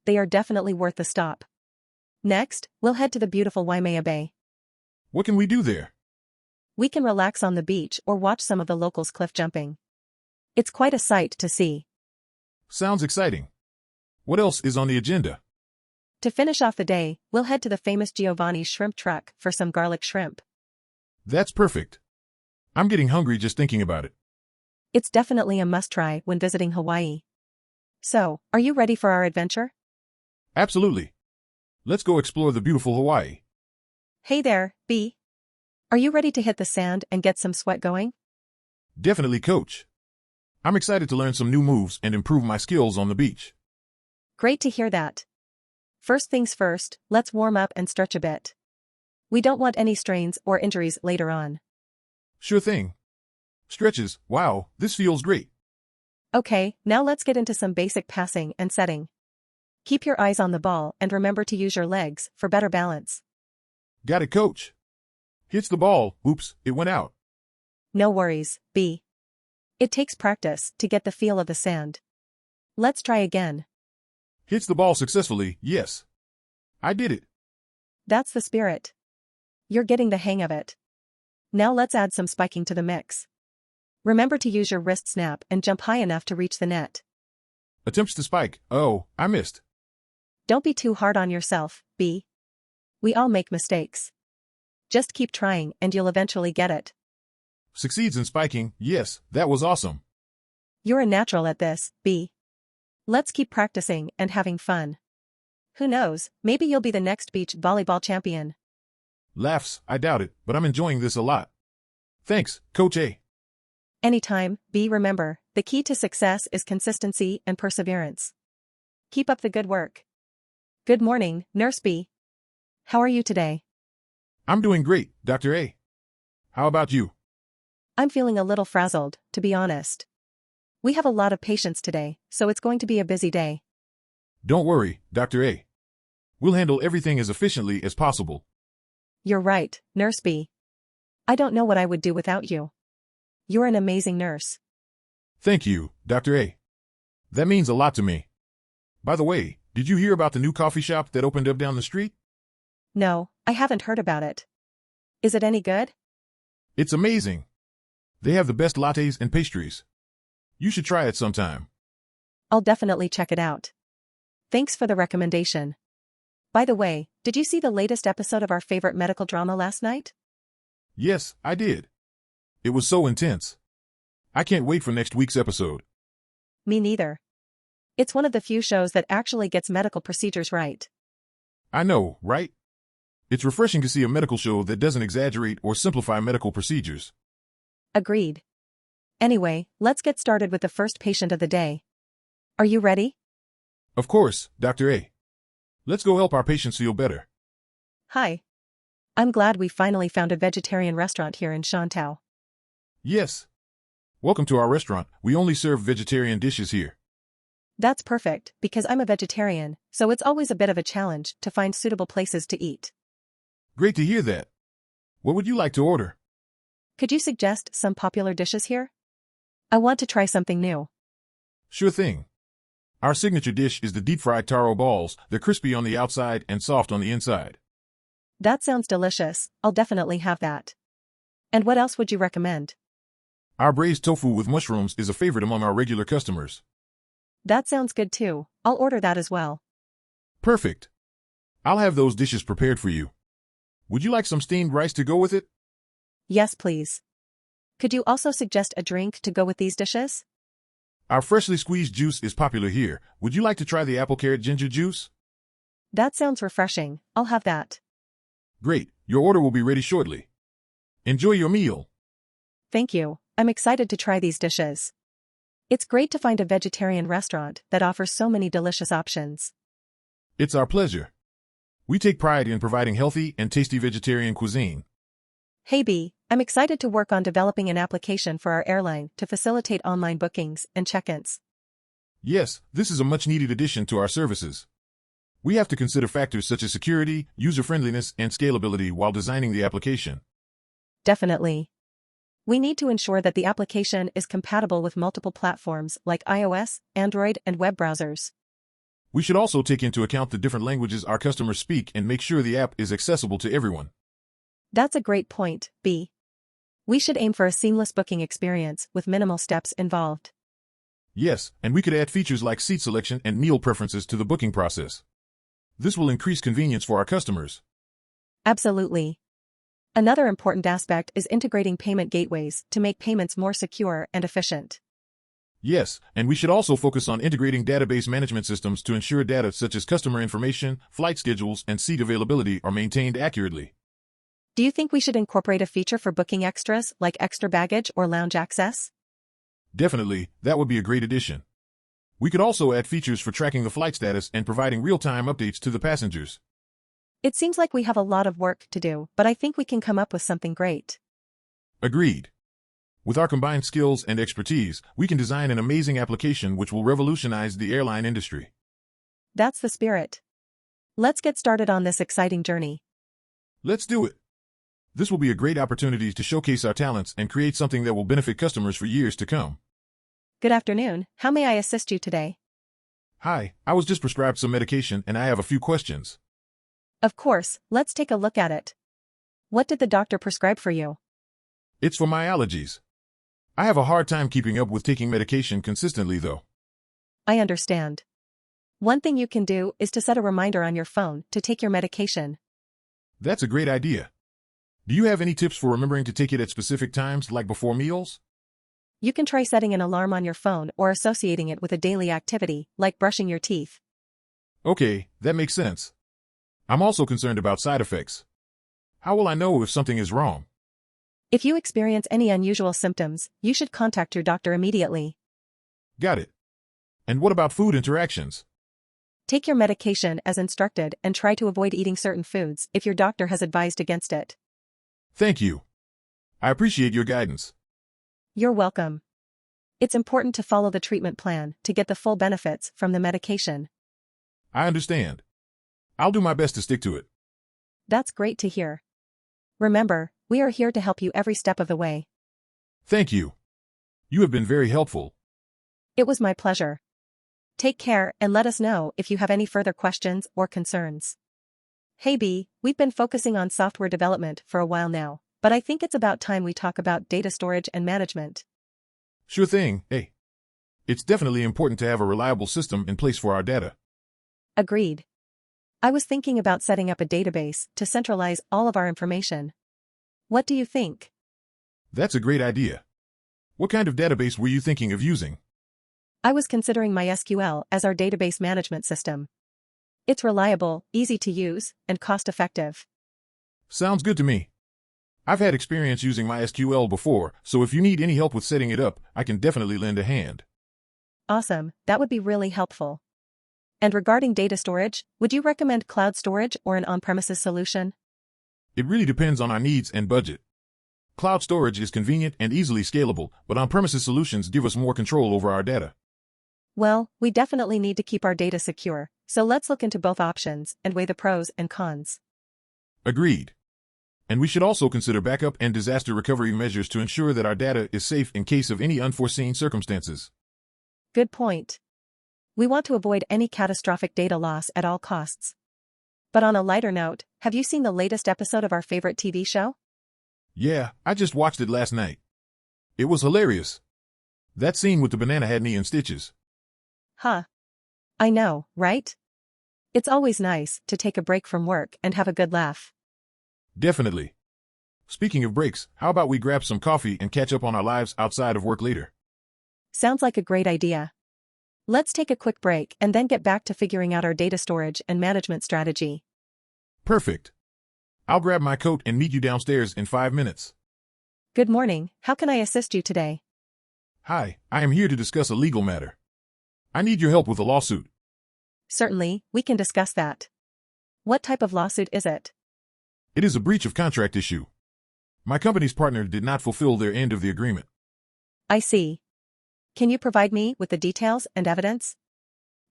They are definitely worth the stop. Next, we'll head to the beautiful Waimea Bay. What can we do there? We can relax on the beach or watch some of the locals cliff jumping. It's quite a sight to see. Sounds exciting. What else is on the agenda? To finish off the day, we'll head to the famous Giovanni's shrimp truck for some garlic shrimp. That's perfect. I'm getting hungry just thinking about it. It's definitely a must-try when visiting Hawaii. So, are you ready for our adventure? Absolutely. Let's go explore the beautiful Hawaii. Hey there, B. Are you ready to hit the sand and get some sweat going? Definitely, Coach. I'm excited to learn some new moves and improve my skills on the beach. Great to hear that. First things first, let's warm up and stretch a bit. We don't want any strains or injuries later on. Sure thing. Stretches, wow, this feels great. Okay, now let's get into some basic passing and setting. Keep your eyes on the ball and remember to use your legs for better balance. Got it, Coach. Hits the ball, oops, it went out. No worries, B. It takes practice to get the feel of the sand. Let's try again. Hits the ball successfully, yes. I did it. That's the spirit. You're getting the hang of it. Now let's add some spiking to the mix. Remember to use your wrist snap and jump high enough to reach the net. Attempts to spike, oh, I missed. Don't be too hard on yourself, B. We all make mistakes. Just keep trying and you'll eventually get it. Succeeds in spiking, yes, that was awesome. You're a natural at this, B. Let's keep practicing and having fun. Who knows, maybe you'll be the next beach volleyball champion. Laughs, I doubt it, but I'm enjoying this a lot. Thanks, Coach A. Anytime, B. Remember, the key to success is consistency and perseverance. Keep up the good work. Good morning, Nurse B. How are you today? I'm doing great, Dr. A. How about you? I'm feeling a little frazzled, to be honest. We have a lot of patients today, so it's going to be a busy day. Don't worry, Dr. A. We'll handle everything as efficiently as possible. You're right, Nurse B. I don't know what I would do without you. You're an amazing nurse. Thank you, Dr. A. That means a lot to me. By the way, did you hear about the new coffee shop that opened up down the street? No, I haven't heard about it. Is it any good? It's amazing. They have the best lattes and pastries. You should try it sometime. I'll definitely check it out. Thanks for the recommendation. By the way, did you see the latest episode of our favorite medical drama last night? Yes, I did. It was so intense. I can't wait for next week's episode. Me neither. It's one of the few shows that actually gets medical procedures right. I know, right? It's refreshing to see a medical show that doesn't exaggerate or simplify medical procedures. Agreed. Anyway, let's get started with the first patient of the day. Are you ready? Of course, Dr. A. Let's go help our patients feel better. Hi. I'm glad we finally found a vegetarian restaurant here in Shantou. Yes. Welcome to our restaurant. We only serve vegetarian dishes here. That's perfect, because I'm a vegetarian, so it's always a bit of a challenge to find suitable places to eat. Great to hear that. What would you like to order? Could you suggest some popular dishes here? I want to try something new. Sure thing. Our signature dish is the deep-fried taro balls. They're crispy on the outside and soft on the inside. That sounds delicious. I'll definitely have that. And what else would you recommend? Our braised tofu with mushrooms is a favorite among our regular customers. That sounds good too. I'll order that as well. Perfect. I'll have those dishes prepared for you. Would you like some steamed rice to go with it? Yes, please. Could you also suggest a drink to go with these dishes? Our freshly squeezed juice is popular here. Would you like to try the apple carrot ginger juice? That sounds refreshing. I'll have that. Great. Your order will be ready shortly. Enjoy your meal. Thank you. I'm excited to try these dishes. It's great to find a vegetarian restaurant that offers so many delicious options. It's our pleasure. We take pride in providing healthy and tasty vegetarian cuisine. Hey B, I'm excited to work on developing an application for our airline to facilitate online bookings and check-ins. Yes, this is a much-needed addition to our services. We have to consider factors such as security, user-friendliness, and scalability while designing the application. Definitely. We need to ensure that the application is compatible with multiple platforms like iOS, Android, and web browsers. We should also take into account the different languages our customers speak and make sure the app is accessible to everyone. That's a great point, B. We should aim for a seamless booking experience with minimal steps involved. Yes, and we could add features like seat selection and meal preferences to the booking process. This will increase convenience for our customers. Absolutely. Another important aspect is integrating payment gateways to make payments more secure and efficient. Yes, and we should also focus on integrating database management systems to ensure data such as customer information, flight schedules, and seat availability are maintained accurately. Do you think we should incorporate a feature for booking extras like extra baggage or lounge access? Definitely, that would be a great addition. We could also add features for tracking the flight status and providing real-time updates to the passengers. It seems like we have a lot of work to do, but I think we can come up with something great. Agreed. With our combined skills and expertise, we can design an amazing application which will revolutionize the airline industry. That's the spirit. Let's get started on this exciting journey. Let's do it. This will be a great opportunity to showcase our talents and create something that will benefit customers for years to come. Good afternoon. How may I assist you today? Hi, I was just prescribed some medication and I have a few questions. Of course, let's take a look at it. What did the doctor prescribe for you? It's for my allergies. I have a hard time keeping up with taking medication consistently though. I understand. One thing you can do is to set a reminder on your phone to take your medication. That's a great idea. Do you have any tips for remembering to take it at specific times, like before meals? You can try setting an alarm on your phone or associating it with a daily activity, like brushing your teeth. Okay, that makes sense. I'm also concerned about side effects. How will I know if something is wrong? If you experience any unusual symptoms, you should contact your doctor immediately. Got it. And what about food interactions? Take your medication as instructed and try to avoid eating certain foods if your doctor has advised against it. Thank you. I appreciate your guidance. You're welcome. It's important to follow the treatment plan to get the full benefits from the medication. I understand. I'll do my best to stick to it. That's great to hear. Remember, we are here to help you every step of the way. Thank you. You have been very helpful. It was my pleasure. Take care and let us know if you have any further questions or concerns. Hey B, we've been focusing on software development for a while now, but I think it's about time we talk about data storage and management. Sure thing, hey. It's definitely important to have a reliable system in place for our data. Agreed. I was thinking about setting up a database to centralize all of our information. What do you think? That's a great idea. What kind of database were you thinking of using? I was considering MySQL as our database management system. It's reliable, easy to use, and cost-effective. Sounds good to me. I've had experience using MySQL before, so if you need any help with setting it up, I can definitely lend a hand. Awesome, that would be really helpful. And regarding data storage, would you recommend cloud storage or an on-premises solution? It really depends on our needs and budget. Cloud storage is convenient and easily scalable, but on-premises solutions give us more control over our data. Well, we definitely need to keep our data secure, so let's look into both options and weigh the pros and cons. Agreed. And we should also consider backup and disaster recovery measures to ensure that our data is safe in case of any unforeseen circumstances. Good point. We want to avoid any catastrophic data loss at all costs. But on a lighter note, have you seen the latest episode of our favorite TV show? Yeah, I just watched it last night. It was hilarious. That scene with the banana had me in stitches. Huh. I know, right? It's always nice to take a break from work and have a good laugh. Definitely. Speaking of breaks, how about we grab some coffee and catch up on our lives outside of work later? Sounds like a great idea. Let's take a quick break and then get back to figuring out our data storage and management strategy. Perfect. I'll grab my coat and meet you downstairs in 5 minutes. Good morning, how can I assist you today? Hi, I am here to discuss a legal matter. I need your help with a lawsuit. Certainly, we can discuss that. What type of lawsuit is it? It is a breach of contract issue. My company's partner did not fulfill their end of the agreement. I see. Can you provide me with the details and evidence?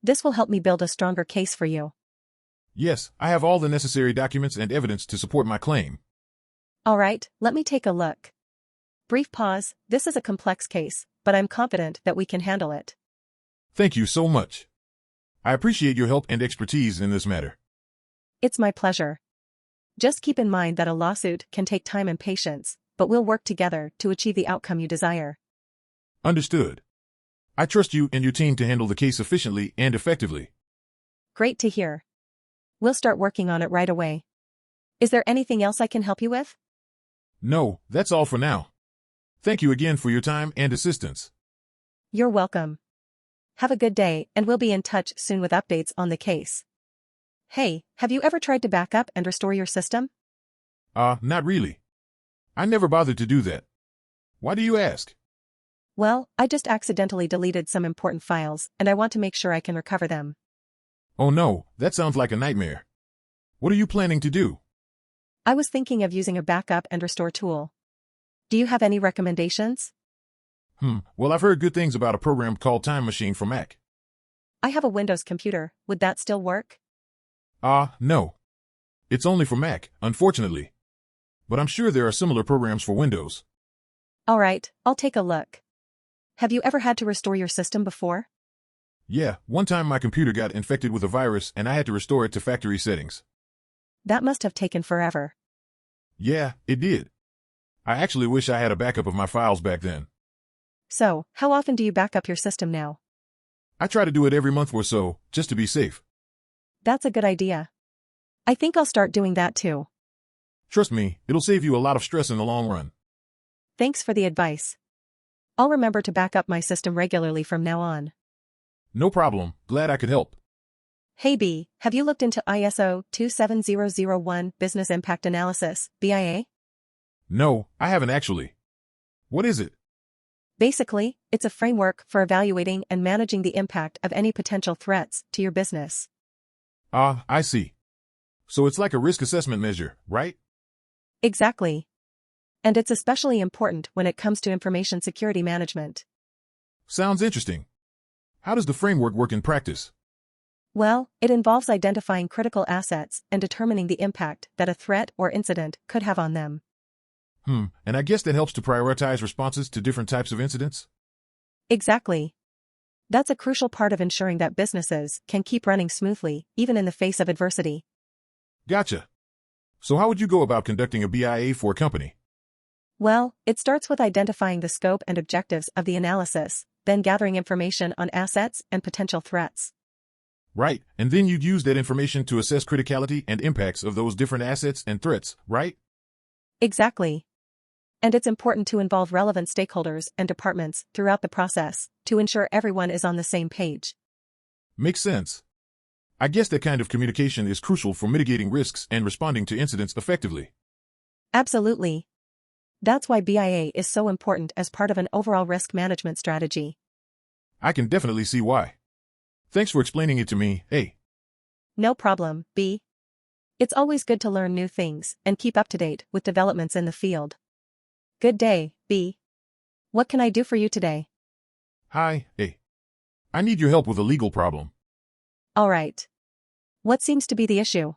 This will help me build a stronger case for you. Yes, I have all the necessary documents and evidence to support my claim. All right, let me take a look. Brief pause, this is a complex case, but I'm confident that we can handle it. Thank you so much. I appreciate your help and expertise in this matter. It's my pleasure. Just keep in mind that a lawsuit can take time and patience, but we'll work together to achieve the outcome you desire. Understood. I trust you and your team to handle the case efficiently and effectively. Great to hear. We'll start working on it right away. Is there anything else I can help you with? No, that's all for now. Thank you again for your time and assistance. You're welcome. Have a good day, and we'll be in touch soon with updates on the case. Hey, have you ever tried to back up and restore your system? Not really. I never bothered to do that. Why do you ask? Well, I just accidentally deleted some important files, and I want to make sure I can recover them. Oh no, that sounds like a nightmare. What are you planning to do? I was thinking of using a backup and restore tool. Do you have any recommendations? Well, I've heard good things about a program called Time Machine for Mac. I have a Windows computer, would that still work? No. It's only for Mac, unfortunately. But I'm sure there are similar programs for Windows. All right, I'll take a look. Have you ever had to restore your system before? Yeah, one time my computer got infected with a virus and I had to restore it to factory settings. That must have taken forever. Yeah, it did. I actually wish I had a backup of my files back then. So, how often do you back up your system now? I try to do it every month or so, just to be safe. That's a good idea. I think I'll start doing that too. Trust me, it'll save you a lot of stress in the long run. Thanks for the advice. I'll remember to back up my system regularly from now on. No problem, glad I could help. Hey B, have you looked into ISO 27001 Business Impact Analysis, BIA? No, I haven't actually. What is it? Basically, it's a framework for evaluating and managing the impact of any potential threats to your business. Ah, I see. So it's like a risk assessment measure, right? Exactly. And it's especially important when it comes to information security management. Sounds interesting. How does the framework work in practice? Well, it involves identifying critical assets and determining the impact that a threat or incident could have on them. And I guess that helps to prioritize responses to different types of incidents? Exactly. That's a crucial part of ensuring that businesses can keep running smoothly, even in the face of adversity. Gotcha. So how would you go about conducting a BIA for a company? Well, it starts with identifying the scope and objectives of the analysis, then gathering information on assets and potential threats. Right, and then you'd use that information to assess criticality and impacts of those different assets and threats, right? Exactly. And it's important to involve relevant stakeholders and departments throughout the process to ensure everyone is on the same page. Makes sense. I guess that kind of communication is crucial for mitigating risks and responding to incidents effectively. Absolutely. That's why BIA is so important as part of an overall risk management strategy. I can definitely see why. Thanks for explaining it to me, A. No problem, B. It's always good to learn new things and keep up to date with developments in the field. Good day, B. What can I do for you today? Hi, A. I need your help with a legal problem. All right. What seems to be the issue?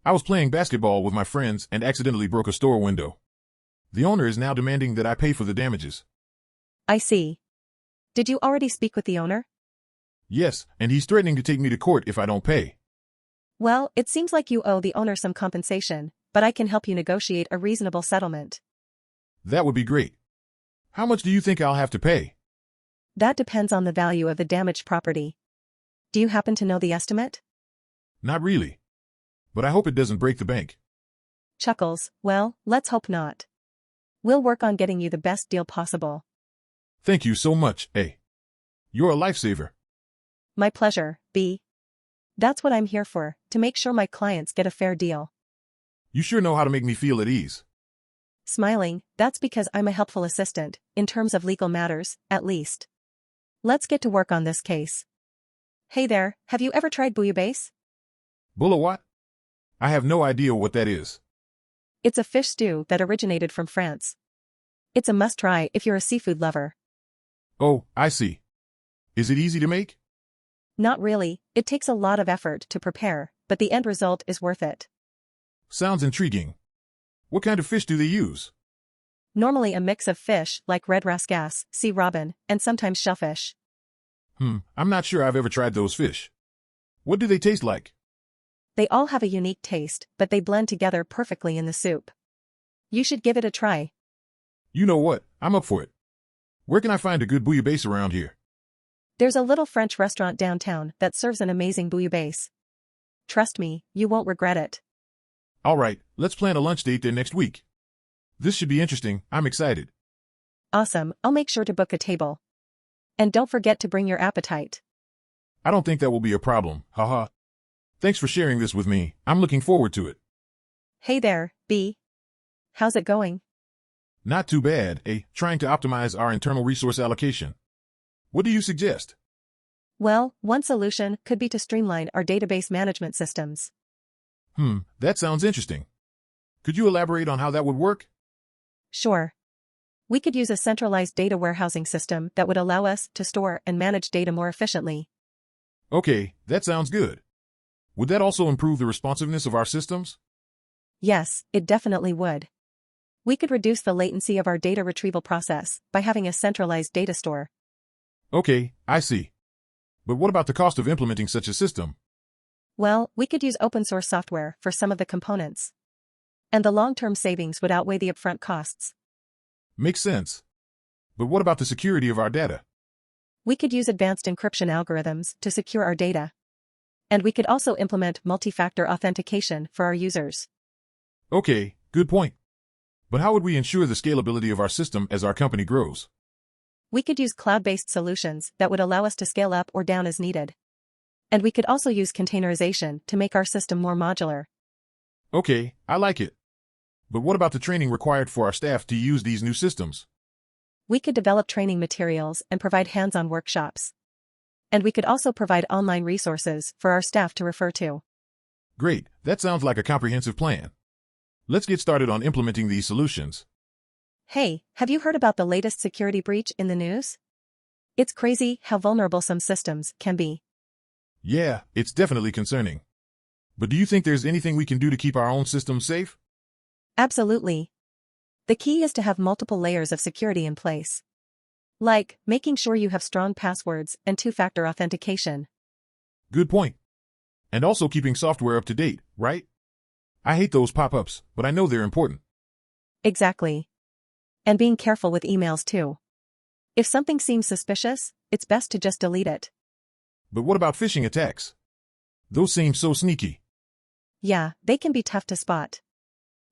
I was playing basketball with my friends and accidentally broke a store window. The owner is now demanding that I pay for the damages. I see. Did you already speak with the owner? Yes, and he's threatening to take me to court if I don't pay. Well, it seems like you owe the owner some compensation, but I can help you negotiate a reasonable settlement. That would be great. How much do you think I'll have to pay? That depends on the value of the damaged property. Do you happen to know the estimate? Not really. But I hope it doesn't break the bank. Chuckles, well, let's hope not. We'll work on getting you the best deal possible. Thank you so much, A. You're a lifesaver. My pleasure, B. That's what I'm here for, to make sure my clients get a fair deal. You sure know how to make me feel at ease. Smiling, that's because I'm a helpful assistant, in terms of legal matters, at least. Let's get to work on this case. Hey there, have you ever tried bouillabaisse? What? I have no idea what that is. It's a fish stew that originated from France. It's a must-try if you're a seafood lover. Oh, I see. Is it easy to make? Not really, it takes a lot of effort to prepare, but the end result is worth it. Sounds intriguing. What kind of fish do they use? Normally a mix of fish like red rascasse, sea robin, and sometimes shellfish. I'm not sure I've ever tried those fish. What do they taste like? They all have a unique taste, but they blend together perfectly in the soup. You should give it a try. You know what, I'm up for it. Where can I find a good bouillabaisse around here? There's a little French restaurant downtown that serves an amazing bouillabaisse. Trust me, you won't regret it. All right, let's plan a lunch date there next week. This should be interesting, I'm excited. Awesome, I'll make sure to book a table. And don't forget to bring your appetite. I don't think that will be a problem, haha. Thanks for sharing this with me, I'm looking forward to it. Hey there, B. How's it going? Not too bad, A. Trying to optimize our internal resource allocation. What do you suggest? Well, one solution could be to streamline our database management systems. That sounds interesting. Could you elaborate on how that would work? Sure. We could use a centralized data warehousing system that would allow us to store and manage data more efficiently. Okay, that sounds good. Would that also improve the responsiveness of our systems? Yes, it definitely would. We could reduce the latency of our data retrieval process by having a centralized data store. Okay, I see. But what about the cost of implementing such a system? Well, we could use open source software for some of the components. And the long-term savings would outweigh the upfront costs. Makes sense. But what about the security of our data? We could use advanced encryption algorithms to secure our data. And we could also implement multi-factor authentication for our users. Okay, good point. But how would we ensure the scalability of our system as our company grows? We could use cloud-based solutions that would allow us to scale up or down as needed. And we could also use containerization to make our system more modular. Okay, I like it. But what about the training required for our staff to use these new systems? We could develop training materials and provide hands-on workshops. And we could also provide online resources for our staff to refer to. Great, that sounds like a comprehensive plan. Let's get started on implementing these solutions. Hey, have you heard about the latest security breach in the news? It's crazy how vulnerable some systems can be. Yeah, it's definitely concerning. But do you think there's anything we can do to keep our own systems safe? Absolutely. The key is to have multiple layers of security in place. Like, making sure you have strong passwords and two-factor authentication. Good point. And also keeping software up to date, right? I hate those pop-ups, but I know they're important. Exactly. And being careful with emails too. If something seems suspicious, it's best to just delete it. But what about phishing attacks? Those seem so sneaky. Yeah, they can be tough to spot.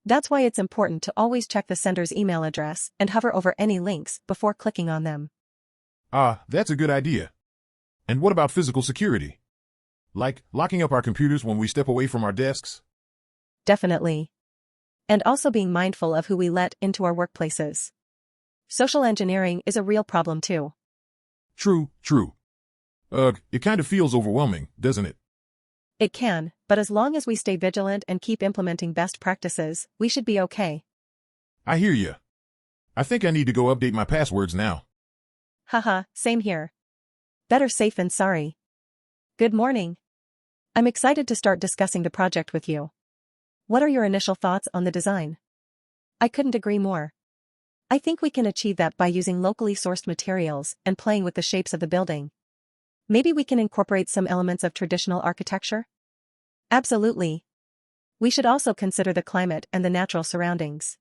That's why it's important to always check the sender's email address and hover over any links before clicking on them. Ah, that's a good idea. And what about physical security? Like locking up our computers when we step away from our desks? Definitely. And also being mindful of who we let into our workplaces. Social engineering is a real problem too. True. Ugh, it kind of feels overwhelming, doesn't it? It can, but as long as we stay vigilant and keep implementing best practices, we should be okay. I hear ya. I think I need to go update my passwords now. Haha, same here. Better safe than sorry. Good morning. I'm excited to start discussing the project with you. What are your initial thoughts on the design? I couldn't agree more. I think we can achieve that by using locally sourced materials and playing with the shapes of the building. Maybe we can incorporate some elements of traditional architecture? Absolutely. We should also consider the climate and the natural surroundings.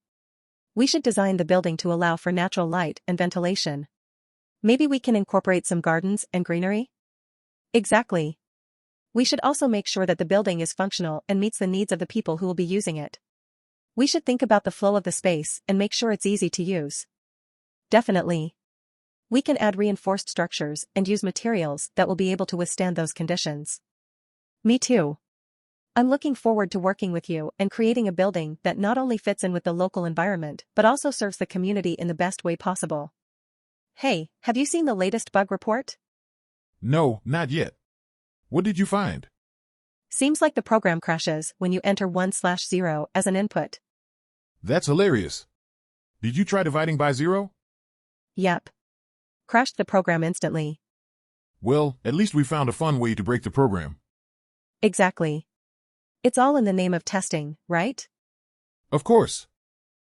We should design the building to allow for natural light and ventilation. Maybe we can incorporate some gardens and greenery? Exactly. We should also make sure that the building is functional and meets the needs of the people who will be using it. We should think about the flow of the space and make sure it's easy to use. Definitely. We can add reinforced structures and use materials that will be able to withstand those conditions. Me too. I'm looking forward to working with you and creating a building that not only fits in with the local environment but also serves the community in the best way possible. Hey, have you seen the latest bug report? No, not yet. What did you find? Seems like the program crashes when you enter 1/0 as an input. That's hilarious. Did you try dividing by 0? Yep. Crashed the program instantly. Well, at least we found a fun way to break the program. Exactly. It's all in the name of testing, right? Of course.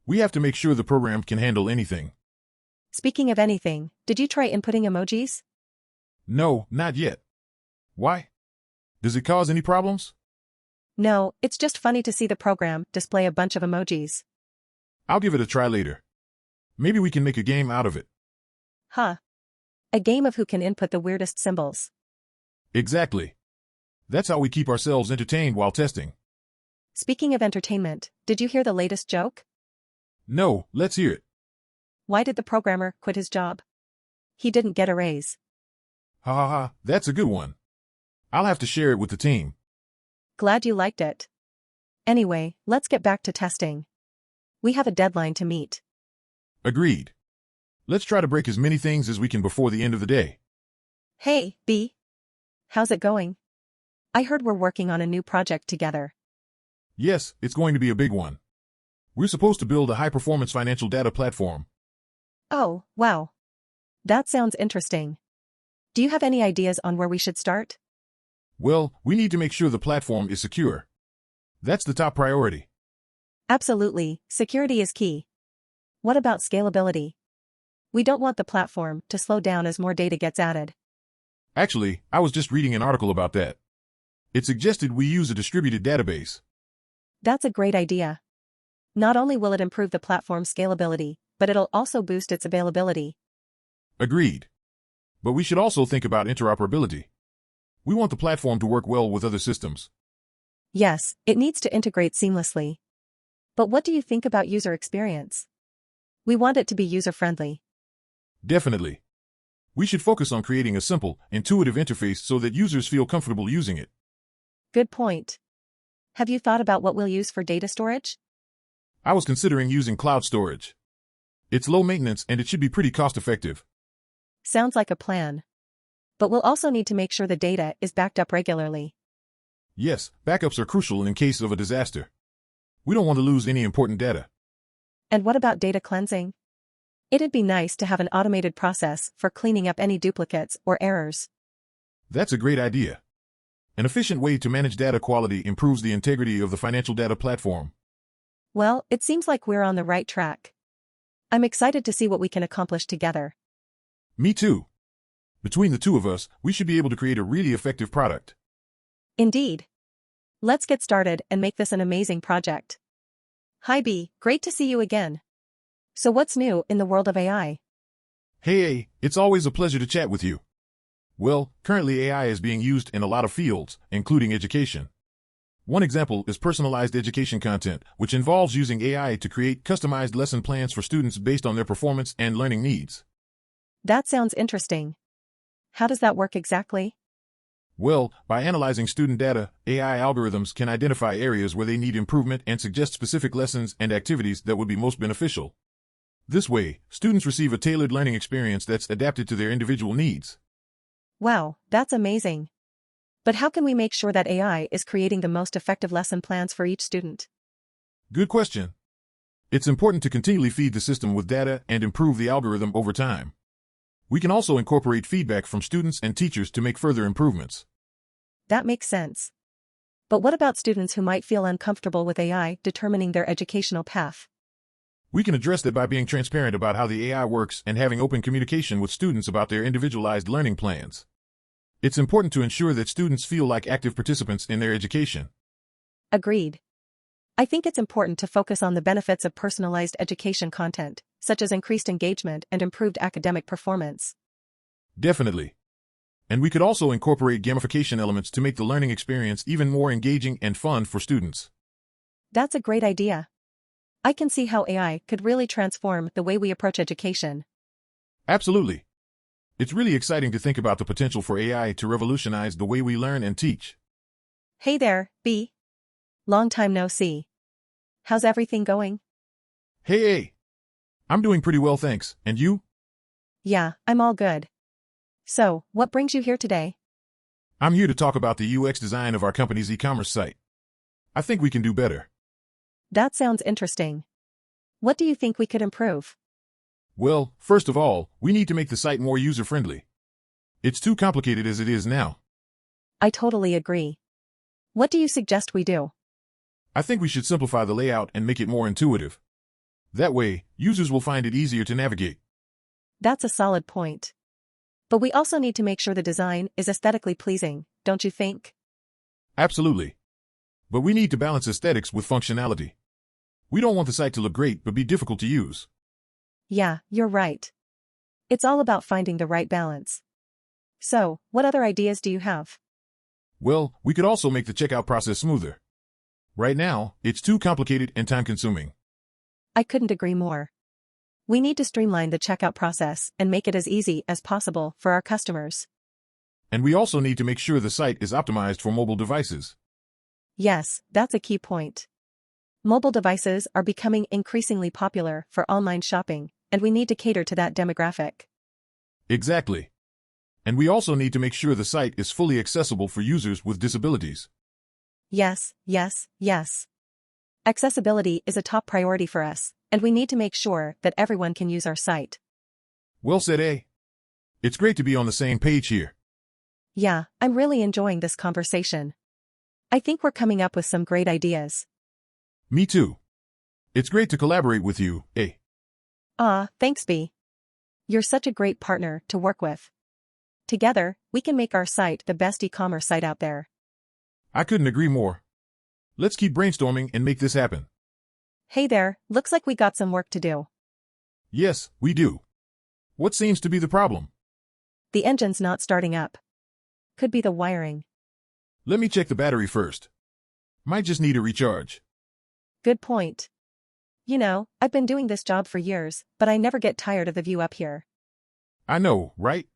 We have to make sure the program can handle anything. Speaking of anything, did you try inputting emojis? No, not yet. Why? Does it cause any problems? No, it's just funny to see the program display a bunch of emojis. I'll give it a try later. Maybe we can make a game out of it. Huh. A game of who can input the weirdest symbols. Exactly. That's how we keep ourselves entertained while testing. Speaking of entertainment, did you hear the latest joke? No, let's hear it. Why did the programmer quit his job? He didn't get a raise. Ha ha ha, that's a good one. I'll have to share it with the team. Glad you liked it. Anyway, let's get back to testing. We have a deadline to meet. Agreed. Let's try to break as many things as we can before the end of the day. Hey, B. How's it going? I heard we're working on a new project together. Yes, it's going to be a big one. We're supposed to build a high-performance financial data platform. Oh, wow. That sounds interesting. Do you have any ideas on where we should start? Well, we need to make sure the platform is secure. That's the top priority. Absolutely, security is key. What about scalability? We don't want the platform to slow down as more data gets added. Actually, I was just reading an article about that. It suggested we use a distributed database. That's a great idea. Not only will it improve the platform's scalability, but it'll also boost its availability. Agreed. But we should also think about interoperability. We want the platform to work well with other systems. Yes, it needs to integrate seamlessly. But what do you think about user experience? We want it to be user-friendly. Definitely. We should focus on creating a simple, intuitive interface so that users feel comfortable using it. Good point. Have you thought about what we'll use for data storage? I was considering using cloud storage. It's low maintenance and it should be pretty cost effective. Sounds like a plan. But we'll also need to make sure the data is backed up regularly. Yes, backups are crucial in case of a disaster. We don't want to lose any important data. And what about data cleansing? It'd be nice to have an automated process for cleaning up any duplicates or errors. That's a great idea. An efficient way to manage data quality improves the integrity of the financial data platform. Well, it seems like we're on the right track. I'm excited to see what we can accomplish together. Me too. Between the two of us, we should be able to create a really effective product. Indeed. Let's get started and make this an amazing project. Hi B, great to see you again. So what's new in the world of AI? Hey A, it's always a pleasure to chat with you. Well, currently AI is being used in a lot of fields, including education. One example is personalized education content, which involves using AI to create customized lesson plans for students based on their performance and learning needs. That sounds interesting. How does that work exactly? Well, by analyzing student data, AI algorithms can identify areas where they need improvement and suggest specific lessons and activities that would be most beneficial. This way, students receive a tailored learning experience that's adapted to their individual needs. Wow, that's amazing. But how can we make sure that AI is creating the most effective lesson plans for each student? Good question. It's important to continually feed the system with data and improve the algorithm over time. We can also incorporate feedback from students and teachers to make further improvements. That makes sense. But what about students who might feel uncomfortable with AI determining their educational path? We can address that by being transparent about how the AI works and having open communication with students about their individualized learning plans. It's important to ensure that students feel like active participants in their education. Agreed. I think it's important to focus on the benefits of personalized education content, such as increased engagement and improved academic performance. Definitely. And we could also incorporate gamification elements to make the learning experience even more engaging and fun for students. That's a great idea. I can see how AI could really transform the way we approach education. Absolutely. It's really exciting to think about the potential for AI to revolutionize the way we learn and teach. Hey there, B. Long time no see. How's everything going? Hey A. I'm doing pretty well, thanks. And you? Yeah, I'm all good. So, what brings you here today? I'm here to talk about the UX design of our company's e-commerce site. I think we can do better. That sounds interesting. What do you think we could improve? Well, first of all, we need to make the site more user-friendly. It's too complicated as it is now. I totally agree. What do you suggest we do? I think we should simplify the layout and make it more intuitive. That way, users will find it easier to navigate. That's a solid point. But we also need to make sure the design is aesthetically pleasing, don't you think? Absolutely. But we need to balance aesthetics with functionality. We don't want the site to look great but be difficult to use. Yeah, you're right. It's all about finding the right balance. So, what other ideas do you have? Well, we could also make the checkout process smoother. Right now, it's too complicated and time-consuming. I couldn't agree more. We need to streamline the checkout process and make it as easy as possible for our customers. And we also need to make sure the site is optimized for mobile devices. Yes, that's a key point. Mobile devices are becoming increasingly popular for online shopping, and we need to cater to that demographic. Exactly. And we also need to make sure the site is fully accessible for users with disabilities. Yes, yes, yes. Accessibility is a top priority for us, and we need to make sure that everyone can use our site. Well said, A. It's great to be on the same page here. Yeah, I'm really enjoying this conversation. I think we're coming up with some great ideas. Me too. It's great to collaborate with you, A. Thanks B. You're such a great partner to work with. Together, we can make our site the best e-commerce site out there. I couldn't agree more. Let's keep brainstorming and make this happen. Hey there, looks like we got some work to do. Yes, we do. What seems to be the problem? The engine's not starting up. Could be the wiring. Let me check the battery first. Might just need a recharge. Good point. You know, I've been doing this job for years, but I never get tired of the view up here. I know, right?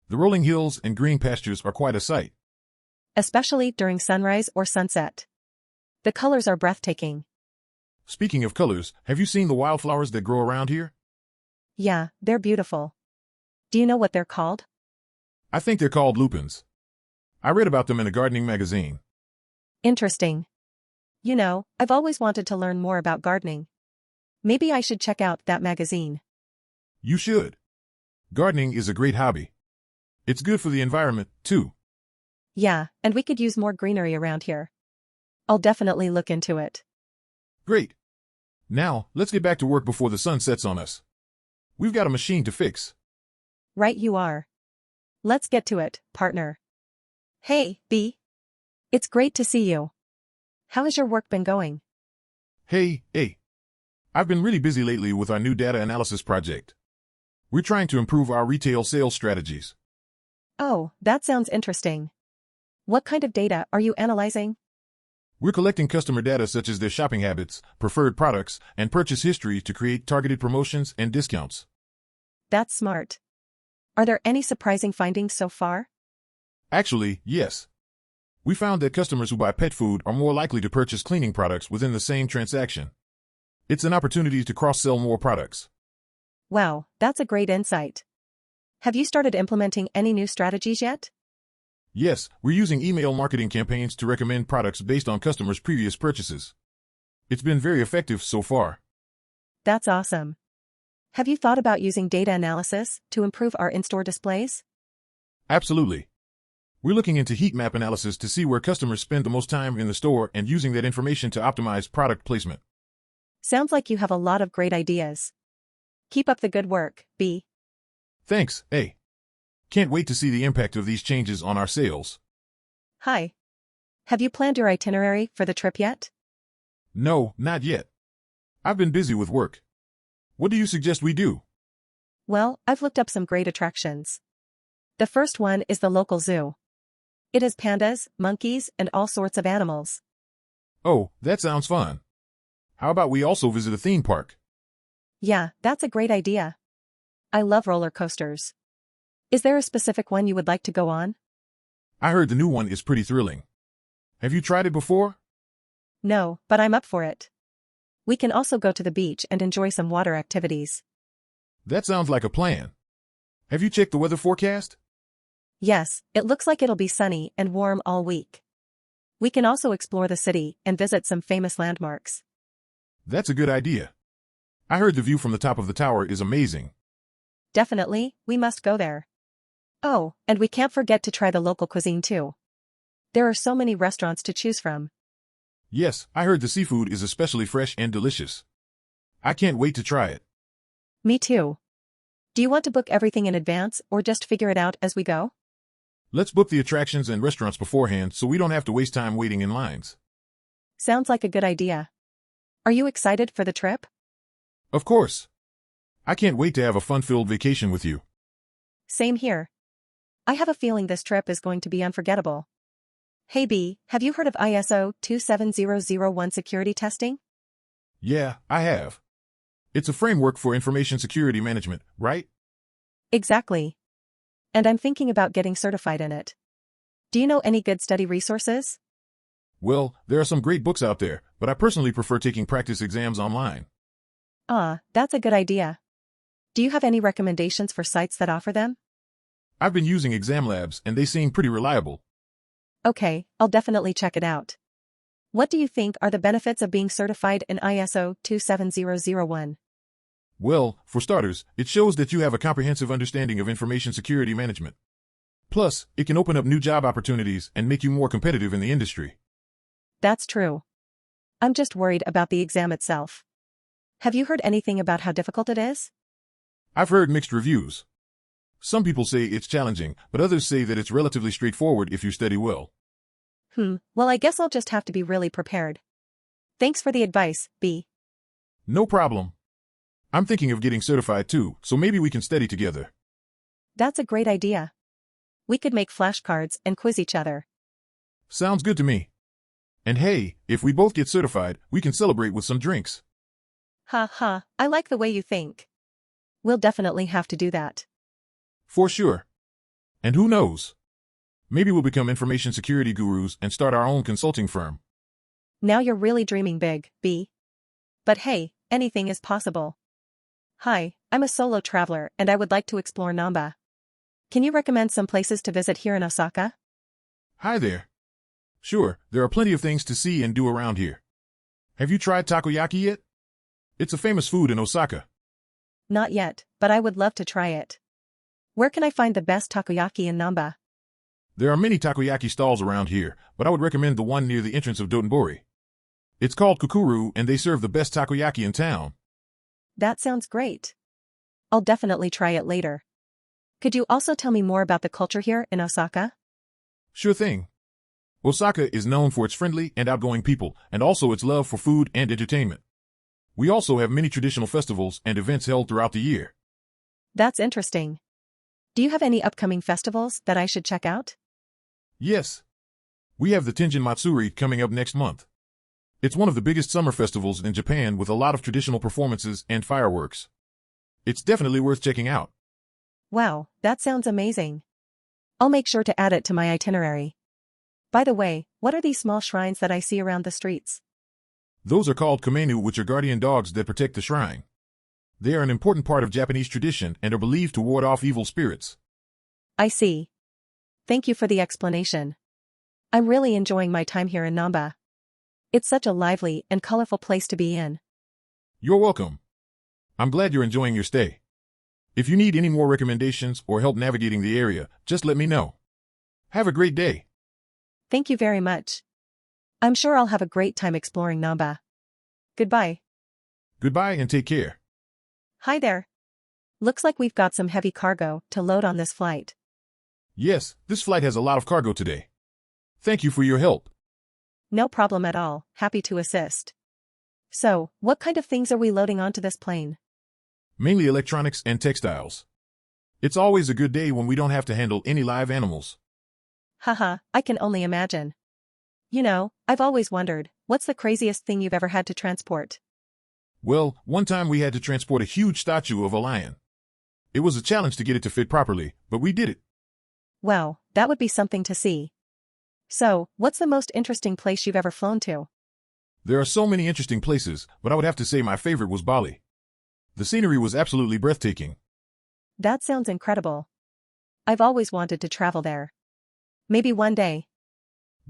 The rolling hills and green pastures are quite a sight. Especially during sunrise or sunset. The colors are breathtaking. Speaking of colors, have you seen the wildflowers that grow around here? Yeah, they're beautiful. Do you know what they're called? I think they're called lupins. I read about them in a gardening magazine. Interesting. You know, I've always wanted to learn more about gardening. Maybe I should check out that magazine. You should. Gardening is a great hobby. It's good for the environment, too. Yeah, and we could use more greenery around here. I'll definitely look into it. Great. Now, let's get back to work before the sun sets on us. We've got a machine to fix. Right you are. Let's get to it, partner. Hey, B. It's great to see you. How has your work been going? Hey, A. I've been really busy lately with our new data analysis project. We're trying to improve our retail sales strategies. Oh, that sounds interesting. What kind of data are you analyzing? We're collecting customer data such as their shopping habits, preferred products, and purchase history to create targeted promotions and discounts. That's smart. Are there any surprising findings so far? Actually, yes. We found that customers who buy pet food are more likely to purchase cleaning products within the same transaction. It's an opportunity to cross-sell more products. Wow, that's a great insight. Have you started implementing any new strategies yet? Yes, we're using email marketing campaigns to recommend products based on customers' previous purchases. It's been very effective so far. That's awesome. Have you thought about using data analysis to improve our in-store displays? Absolutely. We're looking into heat map analysis to see where customers spend the most time in the store and using that information to optimize product placement. Sounds like you have a lot of great ideas. Keep up the good work, B. Thanks, A. Can't wait to see the impact of these changes on our sales. Hi. Have you planned your itinerary for the trip yet? No, not yet. I've been busy with work. What do you suggest we do? Well, I've looked up some great attractions. The first one is the local zoo. It has pandas, monkeys, and all sorts of animals. Oh, that sounds fun. How about we also visit a theme park? Yeah, that's a great idea. I love roller coasters. Is there a specific one you would like to go on? I heard the new one is pretty thrilling. Have you tried it before? No, but I'm up for it. We can also go to the beach and enjoy some water activities. That sounds like a plan. Have you checked the weather forecast? Yes, it looks like it'll be sunny and warm all week. We can also explore the city and visit some famous landmarks. That's a good idea. I heard the view from the top of the tower is amazing. Definitely, we must go there. Oh, and we can't forget to try the local cuisine too. There are so many restaurants to choose from. Yes, I heard the seafood is especially fresh and delicious. I can't wait to try it. Me too. Do you want to book everything in advance or just figure it out as we go? Let's book the attractions and restaurants beforehand so we don't have to waste time waiting in lines. Sounds like a good idea. Are you excited for the trip? Of course. I can't wait to have a fun-filled vacation with you. Same here. I have a feeling this trip is going to be unforgettable. Hey B, have you heard of ISO 27001 security testing? Yeah, I have. It's a framework for information security management, right? Exactly. And I'm thinking about getting certified in it. Do you know any good study resources? Well, there are some great books out there, but I personally prefer taking practice exams online. That's a good idea. Do you have any recommendations for sites that offer them? I've been using exam labs and they seem pretty reliable. Okay, I'll definitely check it out. What do you think are the benefits of being certified in ISO 27001? Well, for starters, it shows that you have a comprehensive understanding of information security management. Plus, it can open up new job opportunities and make you more competitive in the industry. That's true. I'm just worried about the exam itself. Have you heard anything about how difficult it is? I've heard mixed reviews. Some people say it's challenging, but others say that it's relatively straightforward if you study well. Well, I guess I'll just have to be really prepared. Thanks for the advice, B. No problem. I'm thinking of getting certified too, so maybe we can study together. That's a great idea. We could make flashcards and quiz each other. Sounds good to me. And hey, if we both get certified, we can celebrate with some drinks. Ha ha, I like the way you think. We'll definitely have to do that. For sure. And who knows? Maybe we'll become information security gurus and start our own consulting firm. Now you're really dreaming big, B. But hey, anything is possible. Hi, I'm a solo traveler and I would like to explore Namba. Can you recommend some places to visit here in Osaka? Hi there. Sure, there are plenty of things to see and do around here. Have you tried takoyaki yet? It's a famous food in Osaka. Not yet, but I would love to try it. Where can I find the best takoyaki in Namba? There are many takoyaki stalls around here, but I would recommend the one near the entrance of Dotonbori. It's called Kukuru and they serve the best takoyaki in town. That sounds great. I'll definitely try it later. Could you also tell me more about the culture here in Osaka? Sure thing. Osaka is known for its friendly and outgoing people, and also its love for food and entertainment. We also have many traditional festivals and events held throughout the year. That's interesting. Do you have any upcoming festivals that I should check out? Yes. We have the Tenjin Matsuri coming up next month. It's one of the biggest summer festivals in Japan with a lot of traditional performances and fireworks. It's definitely worth checking out. Wow, that sounds amazing. I'll make sure to add it to my itinerary. By the way, what are these small shrines that I see around the streets? Those are called kamenu, which are guardian dogs that protect the shrine. They are an important part of Japanese tradition and are believed to ward off evil spirits. I see. Thank you for the explanation. I'm really enjoying my time here in Namba. It's such a lively and colorful place to be in. You're welcome. I'm glad you're enjoying your stay. If you need any more recommendations or help navigating the area, just let me know. Have a great day. Thank you very much. I'm sure I'll have a great time exploring Namba. Goodbye. Goodbye and take care. Hi there. Looks like we've got some heavy cargo to load on this flight. Yes, this flight has a lot of cargo today. Thank you for your help. No problem at all, happy to assist. So, what kind of things are we loading onto this plane? Mainly electronics and textiles. It's always a good day when we don't have to handle any live animals. Haha, I can only imagine. You know, I've always wondered, what's the craziest thing you've ever had to transport? Well, one time we had to transport a huge statue of a lion. It was a challenge to get it to fit properly, but we did it. Wow, that would be something to see. So, what's the most interesting place you've ever flown to? There are so many interesting places, but I would have to say my favorite was Bali. The scenery was absolutely breathtaking. That sounds incredible. I've always wanted to travel there. Maybe one day.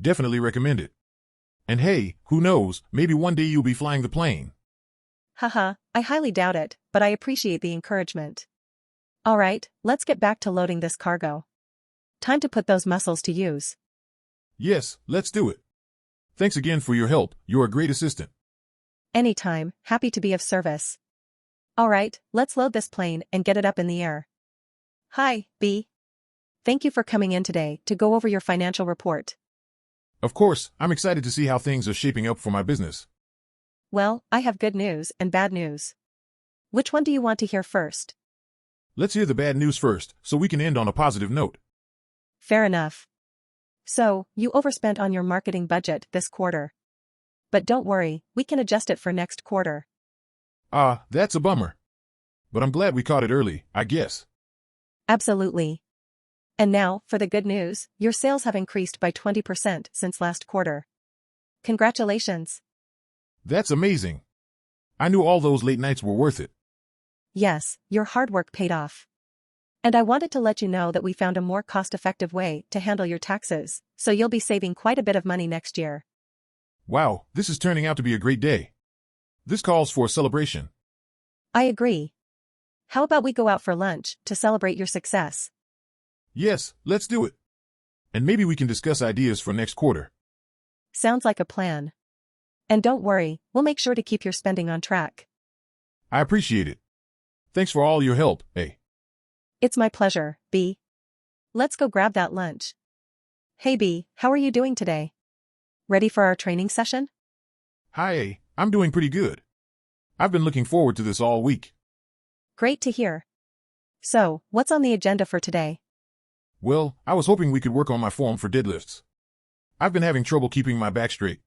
Definitely recommend it. And hey, who knows, maybe one day you'll be flying the plane. Haha, I highly doubt it, but I appreciate the encouragement. Alright, let's get back to loading this cargo. Time to put those muscles to use. Yes, let's do it. Thanks again for your help, you're a great assistant. Anytime, happy to be of service. Alright, let's load this plane and get it up in the air. Hi, B. Thank you for coming in today to go over your financial report. Of course, I'm excited to see how things are shaping up for my business. Well, I have good news and bad news. Which one do you want to hear first? Let's hear the bad news first, so we can end on a positive note. Fair enough. So, you overspent on your marketing budget this quarter. But don't worry, we can adjust it for next quarter. Ah, that's a bummer. But I'm glad we caught it early, I guess. Absolutely. And now, for the good news, your sales have increased by 20% since last quarter. Congratulations. That's amazing. I knew all those late nights were worth it. Yes, your hard work paid off. And I wanted to let you know that we found a more cost-effective way to handle your taxes, so you'll be saving quite a bit of money next year. Wow, this is turning out to be a great day. This calls for a celebration. I agree. How about we go out for lunch to celebrate your success? Yes, let's do it. And maybe we can discuss ideas for next quarter. Sounds like a plan. And don't worry, we'll make sure to keep your spending on track. I appreciate it. Thanks for all your help, A. It's my pleasure, B. Let's go grab that lunch. Hey B, how are you doing today? Ready for our training session? Hi A, I'm doing pretty good. I've been looking forward to this all week. Great to hear. So, what's on the agenda for today? Well, I was hoping we could work on my form for deadlifts. I've been having trouble keeping my back straight.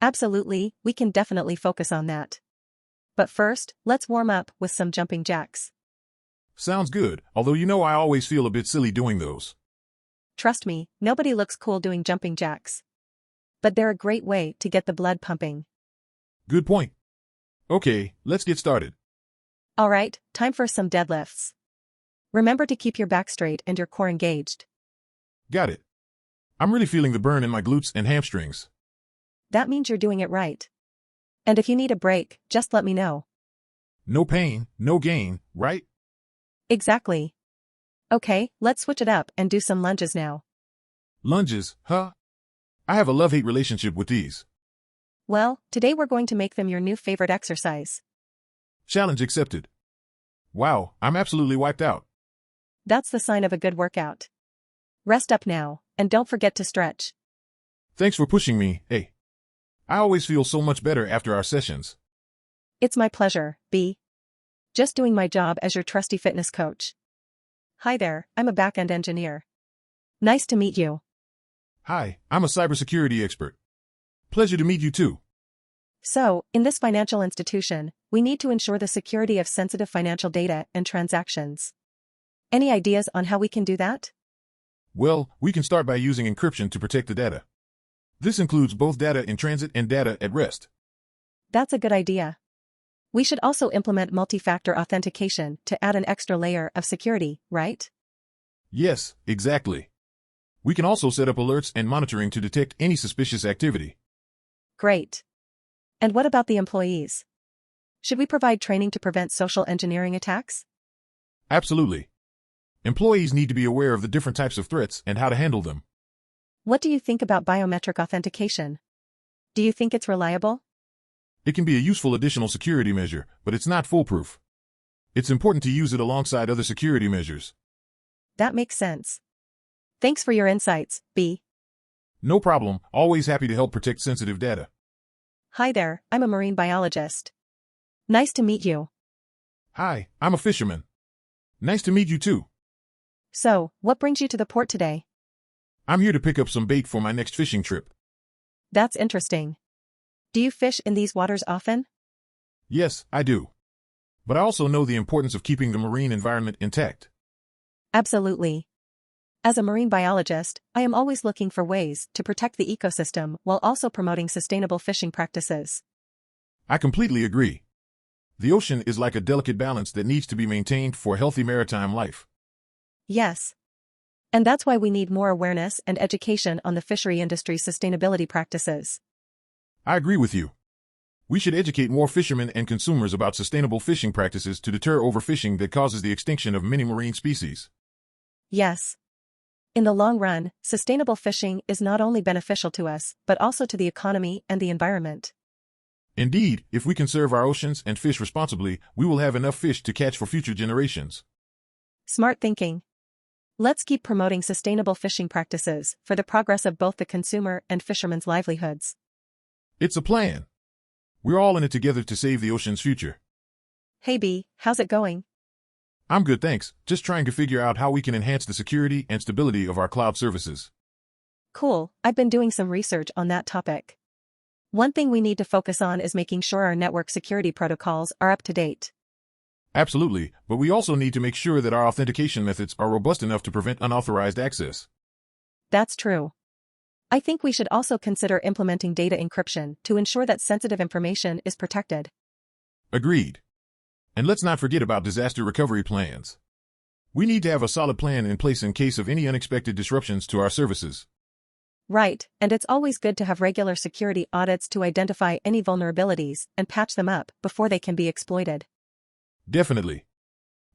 Absolutely, we can definitely focus on that. But first, let's warm up with some jumping jacks. Sounds good, although you know I always feel a bit silly doing those. Trust me, nobody looks cool doing jumping jacks. But they're a great way to get the blood pumping. Good point. Okay, let's get started. Alright, time for some deadlifts. Remember to keep your back straight and your core engaged. Got it. I'm really feeling the burn in my glutes and hamstrings. That means you're doing it right. And if you need a break, just let me know. No pain, no gain, right? Exactly. Okay, let's switch it up and do some lunges now. Lunges, huh? I have a love-hate relationship with these. Well, today we're going to make them your new favorite exercise. Challenge accepted. Wow, I'm absolutely wiped out. That's the sign of a good workout. Rest up now, and don't forget to stretch. Thanks for pushing me, hey. I always feel so much better after our sessions. It's my pleasure, B. Just doing my job as your trusty fitness coach. Hi there, I'm a back-end engineer. Nice to meet you. Hi, I'm a cybersecurity expert. Pleasure to meet you too. So, in this financial institution, we need to ensure the security of sensitive financial data and transactions. Any ideas on how we can do that? Well, we can start by using encryption to protect the data. This includes both data in transit and data at rest. That's a good idea. We should also implement multi-factor authentication to add an extra layer of security, right? Yes, exactly. We can also set up alerts and monitoring to detect any suspicious activity. Great. And what about the employees? Should we provide training to prevent social engineering attacks? Absolutely. Employees need to be aware of the different types of threats and how to handle them. What do you think about biometric authentication? Do you think it's reliable? It can be a useful additional security measure, but it's not foolproof. It's important to use it alongside other security measures. That makes sense. Thanks for your insights, B. No problem, always happy to help protect sensitive data. Hi there, I'm a marine biologist. Nice to meet you. Hi, I'm a fisherman. Nice to meet you too. So, what brings you to the port today? I'm here to pick up some bait for my next fishing trip. That's interesting. Do you fish in these waters often? Yes, I do. But I also know the importance of keeping the marine environment intact. Absolutely. As a marine biologist, I am always looking for ways to protect the ecosystem while also promoting sustainable fishing practices. I completely agree. The ocean is like a delicate balance that needs to be maintained for healthy maritime life. Yes. And that's why we need more awareness and education on the fishery industry's sustainability practices. I agree with you. We should educate more fishermen and consumers about sustainable fishing practices to deter overfishing that causes the extinction of many marine species. Yes. In the long run, sustainable fishing is not only beneficial to us, but also to the economy and the environment. Indeed, if we conserve our oceans and fish responsibly, we will have enough fish to catch for future generations. Smart thinking. Let's keep promoting sustainable fishing practices for the progress of both the consumer and fishermen's livelihoods. It's a plan. We're all in it together to save the ocean's future. Hey B, how's it going? I'm good, thanks. Just trying to figure out how we can enhance the security and stability of our cloud services. Cool, I've been doing some research on that topic. One thing we need to focus on is making sure our network security protocols are up to date. Absolutely, but we also need to make sure that our authentication methods are robust enough to prevent unauthorized access. That's true. I think we should also consider implementing data encryption to ensure that sensitive information is protected. Agreed. And let's not forget about disaster recovery plans. We need to have a solid plan in place in case of any unexpected disruptions to our services. Right, and it's always good to have regular security audits to identify any vulnerabilities and patch them up before they can be exploited. Definitely.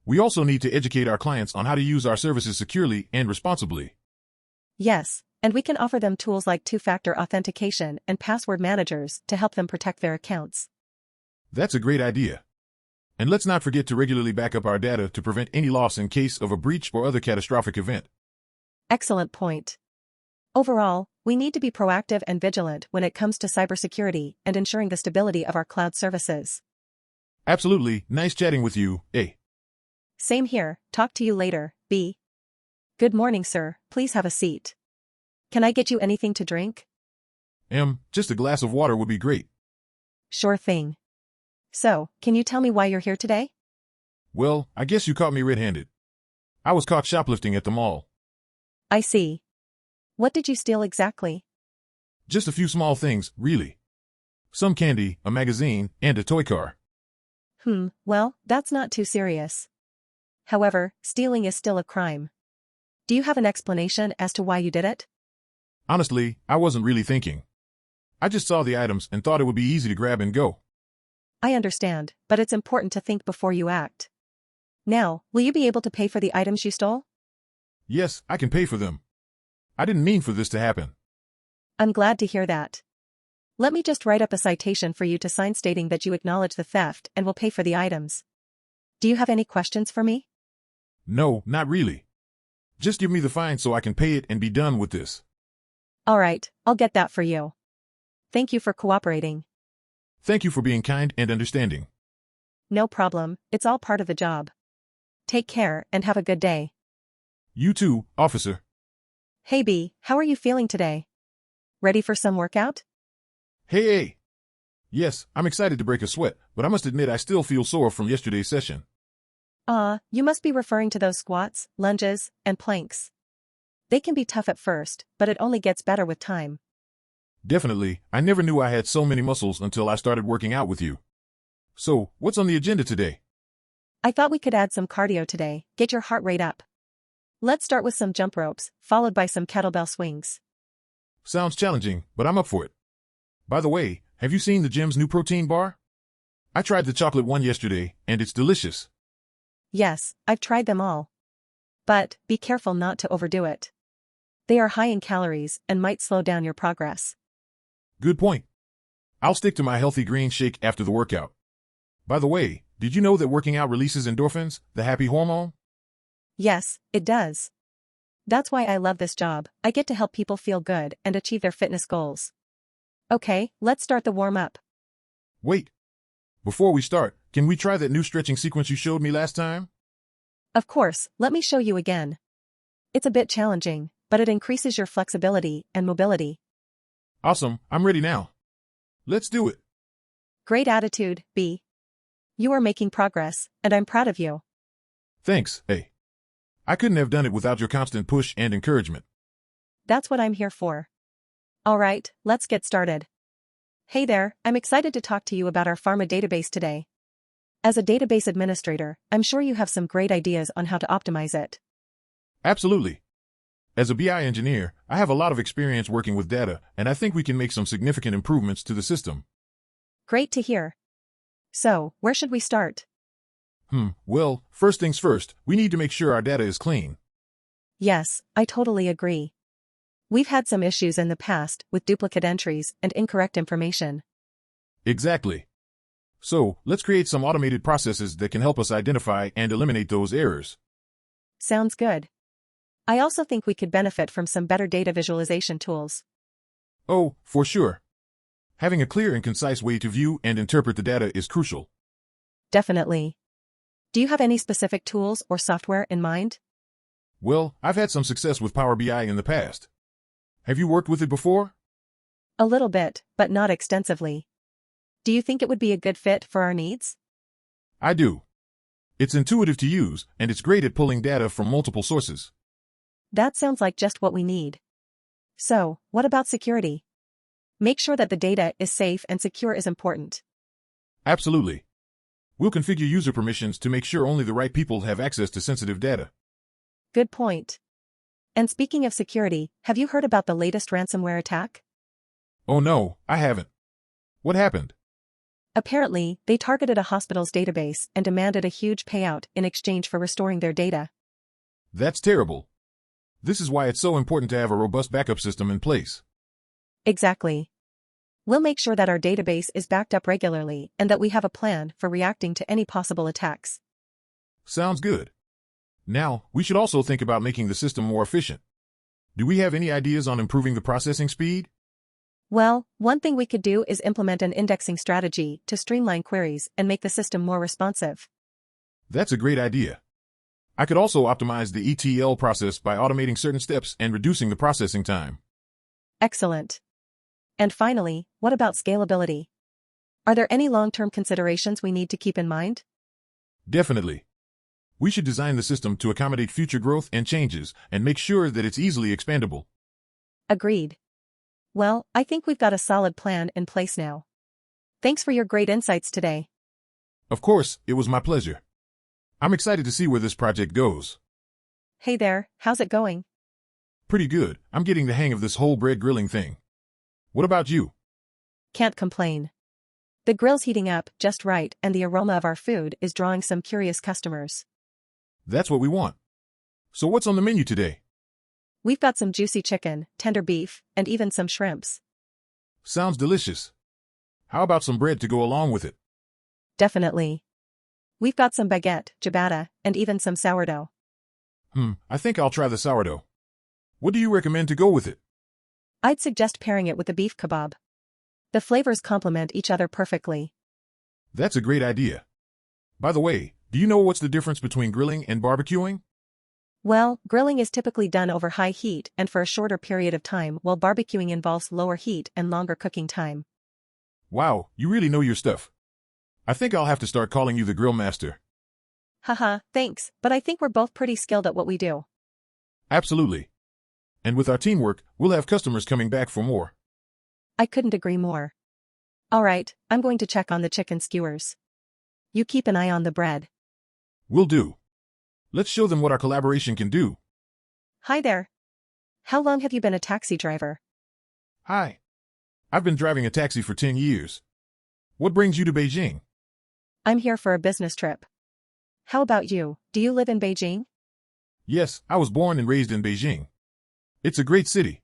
We also need to educate our clients on how to use our services securely and responsibly. Yes, and we can offer them tools like two-factor authentication and password managers to help them protect their accounts. That's a great idea. And let's not forget to regularly back up our data to prevent any loss in case of a breach or other catastrophic event. Excellent point. Overall, we need to be proactive and vigilant when it comes to cybersecurity and ensuring the stability of our cloud services. Absolutely, nice chatting with you, A. Same here, talk to you later, B. Good morning, sir, please have a seat. Can I get you anything to drink? Just a glass of water would be great. Sure thing. So, can you tell me why you're here today? Well, I guess you caught me red-handed. I was caught shoplifting at the mall. I see. What did you steal exactly? Just a few small things, really. Some candy, a magazine, and a toy car. Well, that's not too serious. However, stealing is still a crime. Do you have an explanation as to why you did it? Honestly, I wasn't really thinking. I just saw the items and thought it would be easy to grab and go. I understand, but it's important to think before you act. Now, will you be able to pay for the items you stole? Yes, I can pay for them. I didn't mean for this to happen. I'm glad to hear that. Let me just write up a citation for you to sign stating that you acknowledge the theft and will pay for the items. Do you have any questions for me? No, not really. Just give me the fine so I can pay it and be done with this. All right, I'll get that for you. Thank you for cooperating. Thank you for being kind and understanding. No problem, it's all part of the job. Take care and have a good day. You too, officer. Hey B, how are you feeling today? Ready for some workout? Hey. Yes, I'm excited to break a sweat, but I must admit I still feel sore from yesterday's session. You must be referring to those squats, lunges, and planks. They can be tough at first, but it only gets better with time. Definitely, I never knew I had so many muscles until I started working out with you. So, what's on the agenda today? I thought we could add some cardio today, get your heart rate up. Let's start with some jump ropes, followed by some kettlebell swings. Sounds challenging, but I'm up for it. By the way, have you seen the gym's new protein bar? I tried the chocolate one yesterday, and it's delicious. Yes, I've tried them all. But, be careful not to overdo it. They are high in calories and might slow down your progress. Good point. I'll stick to my healthy green shake after the workout. By the way, did you know that working out releases endorphins, the happy hormone? Yes, it does. That's why I love this job. I get to help people feel good and achieve their fitness goals. Okay, let's start the warm-up. Wait. Before we start, can we try that new stretching sequence you showed me last time? Of course, let me show you again. It's a bit challenging, but it increases your flexibility and mobility. Awesome, I'm ready now. Let's do it. Great attitude, B. You are making progress, and I'm proud of you. Thanks, A. I couldn't have done it without your constant push and encouragement. That's what I'm here for. All right, let's get started. Hey there, I'm excited to talk to you about our pharma database today. As a database administrator, I'm sure you have some great ideas on how to optimize it. Absolutely. As a BI engineer, I have a lot of experience working with data, and I think we can make some significant improvements to the system. Great to hear. So, where should we start? Well, first things first, we need to make sure our data is clean. Yes, I totally agree. We've had some issues in the past with duplicate entries and incorrect information. Exactly. So, let's create some automated processes that can help us identify and eliminate those errors. Sounds good. I also think we could benefit from some better data visualization tools. Oh, for sure. Having a clear and concise way to view and interpret the data is crucial. Definitely. Do you have any specific tools or software in mind? Well, I've had some success with Power BI in the past. Have you worked with it before? A little bit, but not extensively. Do you think it would be a good fit for our needs? I do. It's intuitive to use, and it's great at pulling data from multiple sources. That sounds like just what we need. So, what about security? Make sure that the data is safe and secure is important. Absolutely. We'll configure user permissions to make sure only the right people have access to sensitive data. Good point. And speaking of security, have you heard about the latest ransomware attack? Oh no, I haven't. What happened? Apparently, they targeted a hospital's database and demanded a huge payout in exchange for restoring their data. That's terrible. This is why it's so important to have a robust backup system in place. Exactly. We'll make sure that our database is backed up regularly and that we have a plan for reacting to any possible attacks. Sounds good. Now, we should also think about making the system more efficient. Do we have any ideas on improving the processing speed? Well, one thing we could do is implement an indexing strategy to streamline queries and make the system more responsive. That's a great idea. I could also optimize the ETL process by automating certain steps and reducing the processing time. Excellent. And finally, what about scalability? Are there any long-term considerations we need to keep in mind? Definitely. We should design the system to accommodate future growth and changes and make sure that it's easily expandable. Agreed. Well, I think we've got a solid plan in place now. Thanks for your great insights today. Of course, it was my pleasure. I'm excited to see where this project goes. Hey there, how's it going? Pretty good. I'm getting the hang of this whole bread grilling thing. What about you? Can't complain. The grill's heating up just right and the aroma of our food is drawing some curious customers. That's what we want. So what's on the menu today? We've got some juicy chicken, tender beef, and even some shrimps. Sounds delicious. How about some bread to go along with it? Definitely. We've got some baguette, ciabatta, and even some sourdough. I think I'll try the sourdough. What do you recommend to go with it? I'd suggest pairing it with the beef kebab. The flavors complement each other perfectly. That's a great idea. By the way, do you know what's the difference between grilling and barbecuing? Well, grilling is typically done over high heat and for a shorter period of time, while barbecuing involves lower heat and longer cooking time. Wow, you really know your stuff. I think I'll have to start calling you the grill master. Haha, thanks, but I think we're both pretty skilled at what we do. Absolutely. And with our teamwork, we'll have customers coming back for more. I couldn't agree more. Alright, I'm going to check on the chicken skewers. You keep an eye on the bread. Will do. Let's show them what our collaboration can do. Hi there. How long have you been a taxi driver? Hi. I've been driving a taxi for 10 years. What brings you to Beijing? I'm here for a business trip. How about you? Do you live in Beijing? Yes, I was born and raised in Beijing. It's a great city.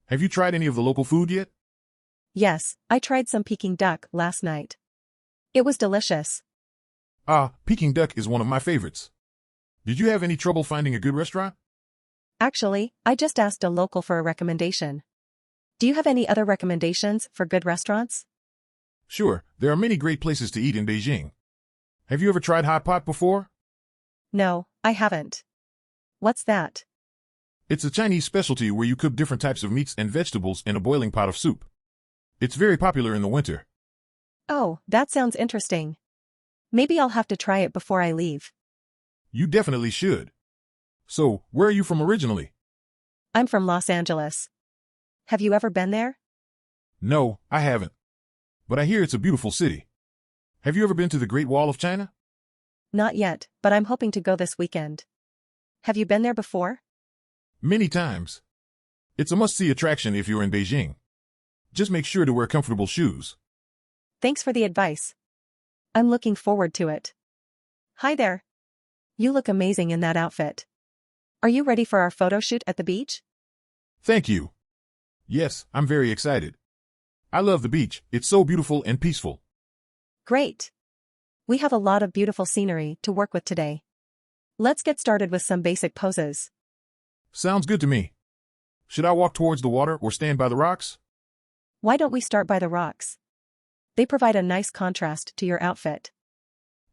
Have you tried any of the local food yet? Yes, I tried some Peking duck last night. It was delicious. Ah, Peking duck is one of my favorites. Did you have any trouble finding a good restaurant? Actually, I just asked a local for a recommendation. Do you have any other recommendations for good restaurants? Sure, there are many great places to eat in Beijing. Have you ever tried hot pot before? No, I haven't. What's that? It's a Chinese specialty where you cook different types of meats and vegetables in a boiling pot of soup. It's very popular in the winter. Oh, that sounds interesting. Maybe I'll have to try it before I leave. You definitely should. So, where are you from originally? I'm from Los Angeles. Have you ever been there? No, I haven't. But I hear it's a beautiful city. Have you ever been to the Great Wall of China? Not yet, but I'm hoping to go this weekend. Have you been there before? Many times. It's a must-see attraction if you're in Beijing. Just make sure to wear comfortable shoes. Thanks for the advice. I'm looking forward to it. Hi there. You look amazing in that outfit. Are you ready for our photo shoot at the beach? Thank you. Yes, I'm very excited. I love the beach, it's so beautiful and peaceful. Great. We have a lot of beautiful scenery to work with today. Let's get started with some basic poses. Sounds good to me. Should I walk towards the water or stand by the rocks? Why don't we start by the rocks? They provide a nice contrast to your outfit.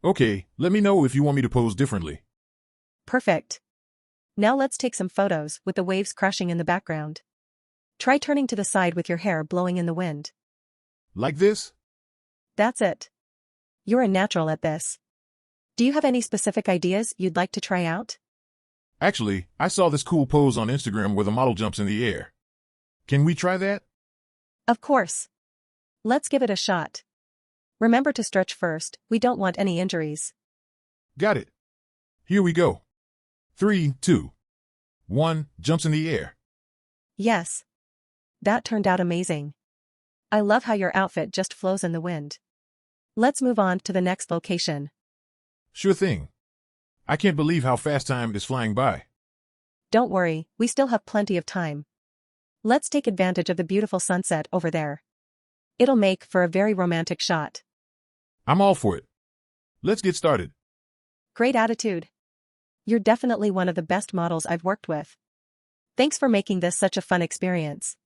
Okay, let me know if you want me to pose differently. Perfect. Now let's take some photos with the waves crashing in the background. Try turning to the side with your hair blowing in the wind. Like this? That's it. You're a natural at this. Do you have any specific ideas you'd like to try out? Actually, I saw this cool pose on Instagram where the model jumps in the air. Can we try that? Of course. Let's give it a shot. Remember to stretch first, we don't want any injuries. Got it. Here we go. 3, 2, 1, jumps in the air. Yes. That turned out amazing. I love how your outfit just flows in the wind. Let's move on to the next location. Sure thing. I can't believe how fast time is flying by. Don't worry, we still have plenty of time. Let's take advantage of the beautiful sunset over there. It'll make for a very romantic shot. I'm all for it. Let's get started. Great attitude. You're definitely one of the best models I've worked with. Thanks for making this such a fun experience.